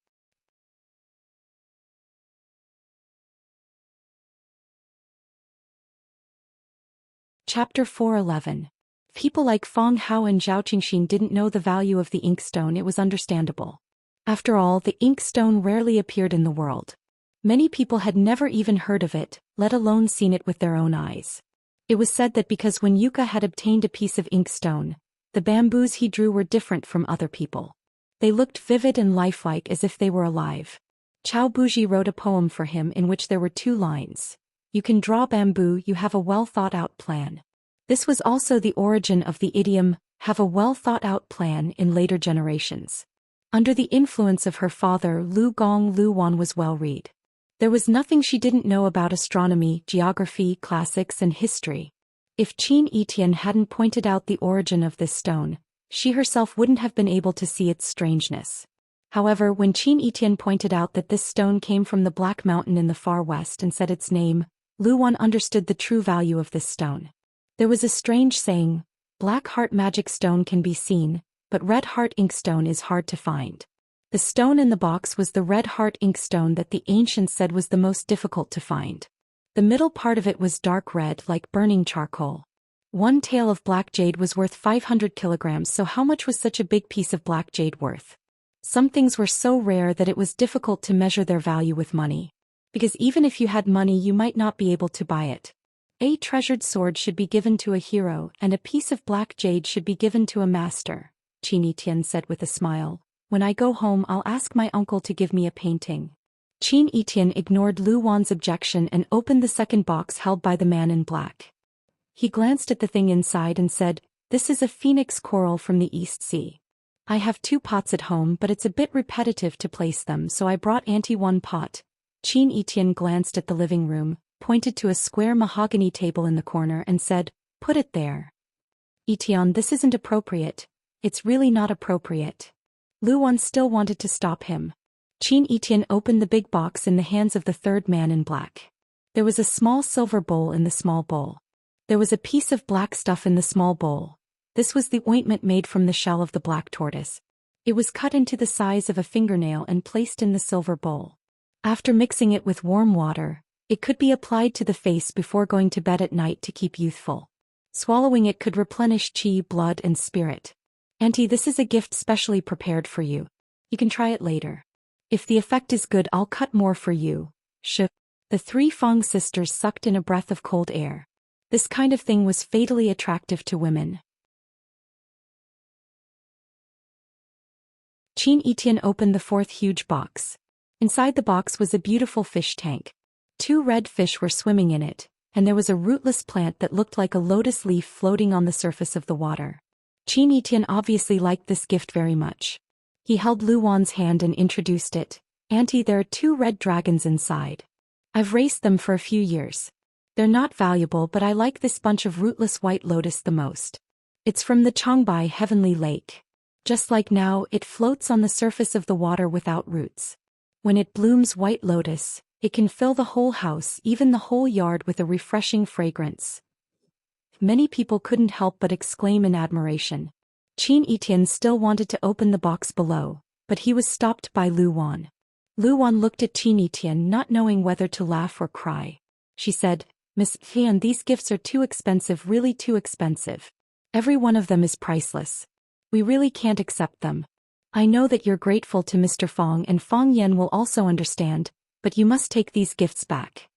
Chapter 4:11. People like Fang Hao and Zhao Qingxin didn't know the value of the inkstone. It was understandable. After all, the inkstone rarely appeared in the world. Many people had never even heard of it, let alone seen it with their own eyes. It was said that because when Yuka had obtained a piece of inkstone, the bamboos he drew were different from other people. They looked vivid and lifelike as if they were alive. Chao Buji wrote a poem for him in which there were 2 lines. You can draw bamboo, you have a well-thought-out plan. This was also the origin of the idiom, have a well-thought-out plan in later generations. Under the influence of her father Lu Wan was well-read. There was nothing she didn't know about astronomy, geography, classics and history. If Qin Yitian hadn't pointed out the origin of this stone, She herself wouldn't have been able to see its strangeness. However, when Qin Etian pointed out that this stone came from the Black Mountain in the far west and said its name, Lu Wan understood the true value of this stone. There was a strange saying, Black Heart Magic Stone can be seen, but Red Heart Inkstone is hard to find. The stone in the box was the Red Heart Inkstone that the ancients said was the most difficult to find. The middle part of it was dark red like burning charcoal. One tael of black jade was worth 500 kilograms, so how much was such a big piece of black jade worth? Some things were so rare that it was difficult to measure their value with money. Because even if you had money you might not be able to buy it. A treasured sword should be given to a hero and a piece of black jade should be given to a master, Qin Etian said with a smile. When I go home I'll ask my uncle to give me a painting. Qin Etian ignored Lu Wan's objection and opened the second box held by the man in black. He glanced at the thing inside and said, This is a phoenix coral from the East Sea. I have 2 pots at home but it's a bit repetitive to place them, so I brought Auntie 1 pot. Qin Etian glanced at the living room, pointed to a square mahogany table in the corner and said, Put it there. Etian, this isn't appropriate. It's really not appropriate. Lu Wan still wanted to stop him. Qin Etian opened the big box in the hands of the third man in black. There was a small silver bowl in the small bowl. There was a piece of black stuff in the small bowl. This was the ointment made from the shell of the black tortoise. It was cut into the size of a fingernail and placed in the silver bowl. After mixing it with warm water, it could be applied to the face before going to bed at night to keep youthful. Swallowing it could replenish qi, blood and spirit. Auntie, this is a gift specially prepared for you. You can try it later. If the effect is good I'll cut more for you. The 3 Fong sisters sucked in a breath of cold air. This kind of thing was fatally attractive to women. Qin Etian opened the 4th huge box. Inside the box was a beautiful fish tank. 2 red fish were swimming in it, and there was a rootless plant that looked like a lotus leaf floating on the surface of the water. Qin Etian obviously liked this gift very much. He held Lu Wan's hand and introduced it. Auntie, there are 2 red dragons inside. I've raised them for a few years. They're not valuable, but I like this bunch of rootless white lotus the most. It's from the Changbai Heavenly Lake. Just like now, it floats on the surface of the water without roots. When it blooms white lotus, it can fill the whole house, even the whole yard, with a refreshing fragrance. Many people couldn't help but exclaim in admiration. Qin Etian still wanted to open the box below, but he was stopped by Lu Wan. Lu Wan looked at Qin Etian, not knowing whether to laugh or cry. She said, Miss Xian, these gifts are too expensive, really too expensive. Every one of them is priceless. We really can't accept them. I know that you're grateful to Mr. Fong and Fong Yan will also understand, but you must take these gifts back.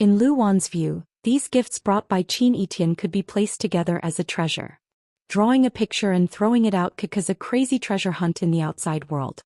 In Lu Wan's view, these gifts brought by Qin Etian could be placed together as a treasure. Drawing a picture and throwing it out could cause a crazy treasure hunt in the outside world.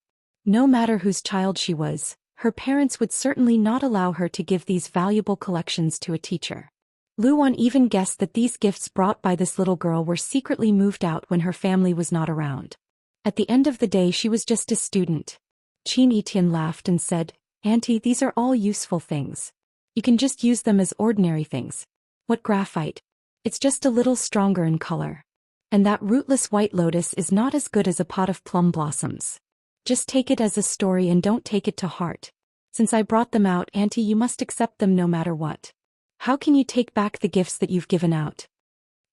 No matter whose child she was, her parents would certainly not allow her to give these valuable collections to a teacher. Lu Wan even guessed that these gifts brought by this little girl were secretly moved out when her family was not around. At the end of the day she was just a student. Qin Etian laughed and said, Auntie, these are all useful things. You can just use them as ordinary things. What graphite? It's just a little stronger in color. And that rootless white lotus is not as good as a pot of plum blossoms. Just take it as a story and don't take it to heart. Since I brought them out, Auntie, you must accept them no matter what. How can you take back the gifts that you've given out?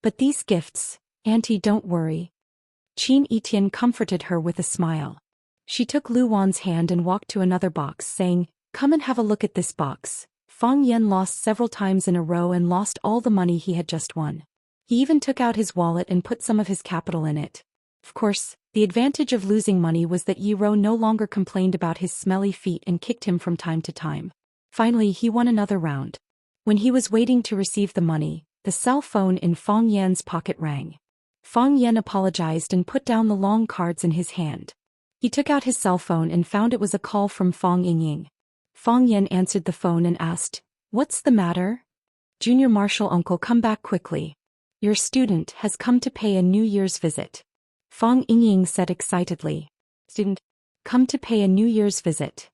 But these gifts, Auntie, don't worry. Qin Etian comforted her with a smile. She took Lu Wan's hand and walked to another box, saying, Come and have a look at this box. Fong Yan lost several times in a row and lost all the money he had just won. He even took out his wallet and put some of his capital in it. Of course, the advantage of losing money was that Yi Ro no longer complained about his smelly feet and kicked him from time to time. Finally, he won another round. When he was waiting to receive the money, the cell phone in Fong Yan's pocket rang. Fong Yan apologized and put down the long cards in his hand. He took out his cell phone and found it was a call from Fong Yingying. Fong Yan answered the phone and asked, What's the matter? Junior Marshal Uncle, come back quickly. Your student has come to pay a New Year's visit. Fong Yingying said excitedly. Student, come to pay a New Year's visit.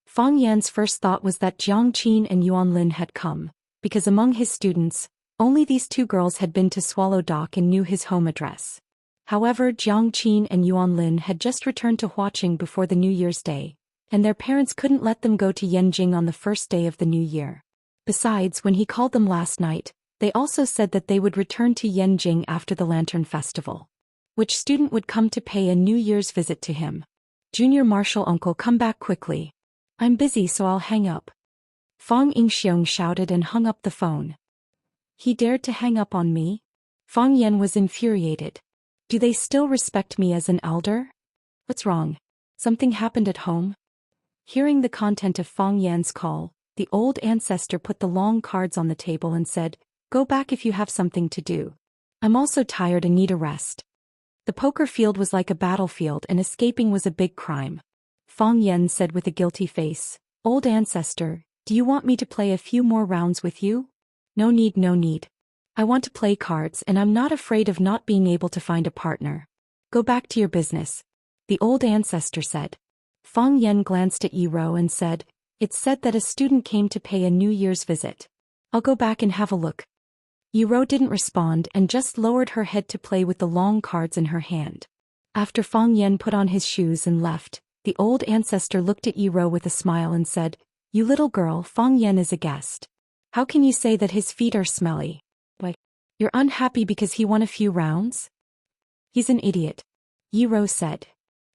Fong Yan's first thought was that Jiang Qin and Yuan Lin had come, because among his students, Only these two girls had been to Swallow Dock and knew his home address. However, Jiang Qin and Yuan Lin had just returned to Huaqing before the New Year's Day, and their parents couldn't let them go to Yanjing on the first day of the new year. Besides, when he called them last night, they also said that they would return to Yanjing after the Lantern Festival. Which student would come to pay a New Year's visit to him? Junior Marshal Uncle, come back quickly. I'm busy, so I'll hang up. Fang Yingxiong shouted and hung up the phone. He dared to hang up on me? Fang Yan was infuriated. Do they still respect me as an elder? What's wrong? Something happened at home? Hearing the content of Fang Yan's call, the old ancestor put the long cards on the table and said, "Go back if you have something to do. I'm also tired and need a rest." The poker field was like a battlefield and escaping was a big crime. Fang Yan said with a guilty face, "Old ancestor, do you want me to play a few more rounds with you?" No need, no need. I want to play cards and I'm not afraid of not being able to find a partner. Go back to your business," the old ancestor said. Fang Yan glanced at Yi Rou and said, "It's said that a student came to pay a New Year's visit. I'll go back and have a look." Yi Rou didn't respond and just lowered her head to play with the long cards in her hand. After Fang Yan put on his shoes and left, the old ancestor looked at Yi Rou with a smile and said, "You little girl, Fang Yan is a guest. How can you say that his feet are smelly? Why, you're unhappy because he won a few rounds?" "He's an idiot," Yi Rou said.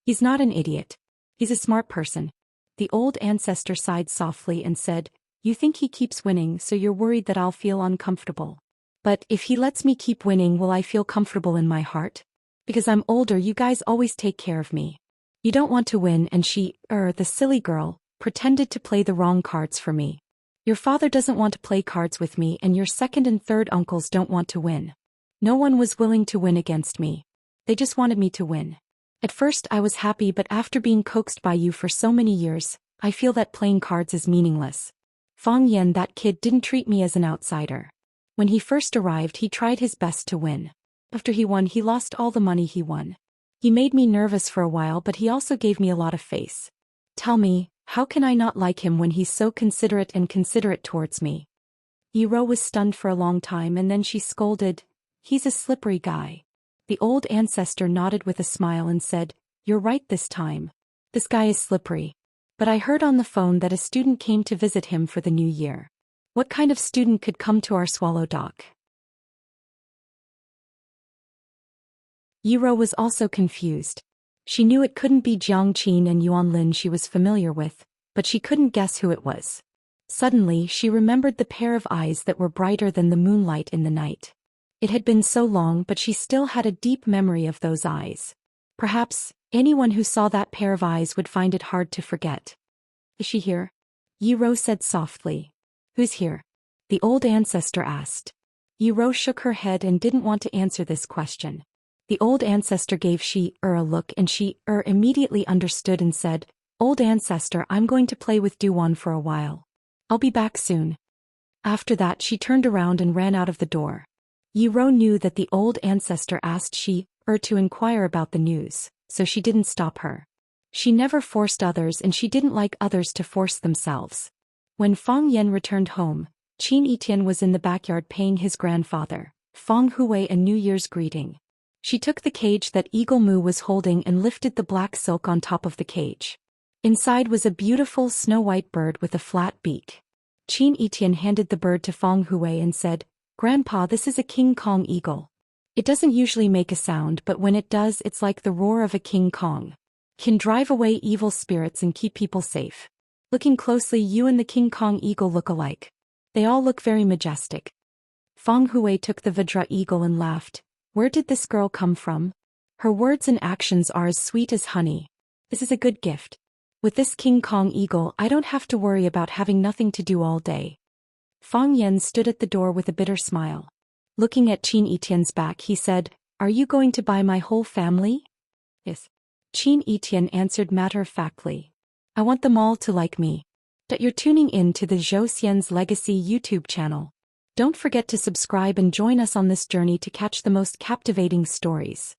"He's not an idiot. He's a smart person." The old ancestor sighed softly and said, "You think he keeps winning, so you're worried that I'll feel uncomfortable. But if he lets me keep winning, will I feel comfortable in my heart? Because I'm older, you guys always take care of me. You don't want to win, and the silly girl, pretended to play the wrong cards for me. Your father doesn't want to play cards with me, and your second and third uncles don't want to win. No one was willing to win against me. They just wanted me to win. At first I was happy, but after being coaxed by you for so many years, I feel that playing cards is meaningless. Fang Yan, that kid didn't treat me as an outsider. When he first arrived, he tried his best to win. After he won, he lost all the money he won. He made me nervous for a while, but he also gave me a lot of face. Tell me, how can I not like him when he's so considerate towards me?" Yi Rou was stunned for a long time and then she scolded, "He's a slippery guy." The old ancestor nodded with a smile and said, "You're right this time. This guy is slippery. But I heard on the phone that a student came to visit him for the new year. What kind of student could come to our Swallow Dock?" Yi Rou was also confused. She knew it couldn't be Jiang Qin and Yuan Lin she was familiar with, but she couldn't guess who it was. Suddenly, she remembered the pair of eyes that were brighter than the moonlight in the night. It had been so long, but she still had a deep memory of those eyes. Perhaps, anyone who saw that pair of eyes would find it hard to forget. "Is she here?" Yi Rou said softly. "Who's here?" the old ancestor asked. Yi Rou shook her head and didn't want to answer this question. The old ancestor gave a look and immediately understood and said, "Old ancestor, I'm going to play with Duan for a while. I'll be back soon." After that she turned around and ran out of the door. Yi Rou knew that the old ancestor asked to inquire about the news, so she didn't stop her. She never forced others and she didn't like others to force themselves. When Fang Yan returned home, Qin Etian was in the backyard paying his grandfather, Fang Hui, a New Year's greeting. She took the cage that Eagle Mu was holding and lifted the black silk on top of the cage. Inside was a beautiful snow-white bird with a flat beak. Qin Etian handed the bird to Fang Hui and said, "Grandpa, this is a King Kong eagle. It doesn't usually make a sound, but when it does, it's like the roar of a King Kong. Can drive away evil spirits and keep people safe. Looking closely, you and the King Kong eagle look alike. They all look very majestic." Fang Hui took the Vajra eagle and laughed. "Where did this girl come from? Her words and actions are as sweet as honey. This is a good gift. With this King Kong eagle, I don't have to worry about having nothing to do all day." Fang Yan stood at the door with a bitter smile. Looking at Qin Etien's back, he said, "Are you going to buy my whole family?" "Yes." Qin Etian answered matter-of-factly. "I want them all to like me." That you're tuning in to the Zhou Xian's Legacy YouTube channel. Don't forget to subscribe and join us on this journey to catch the most captivating stories.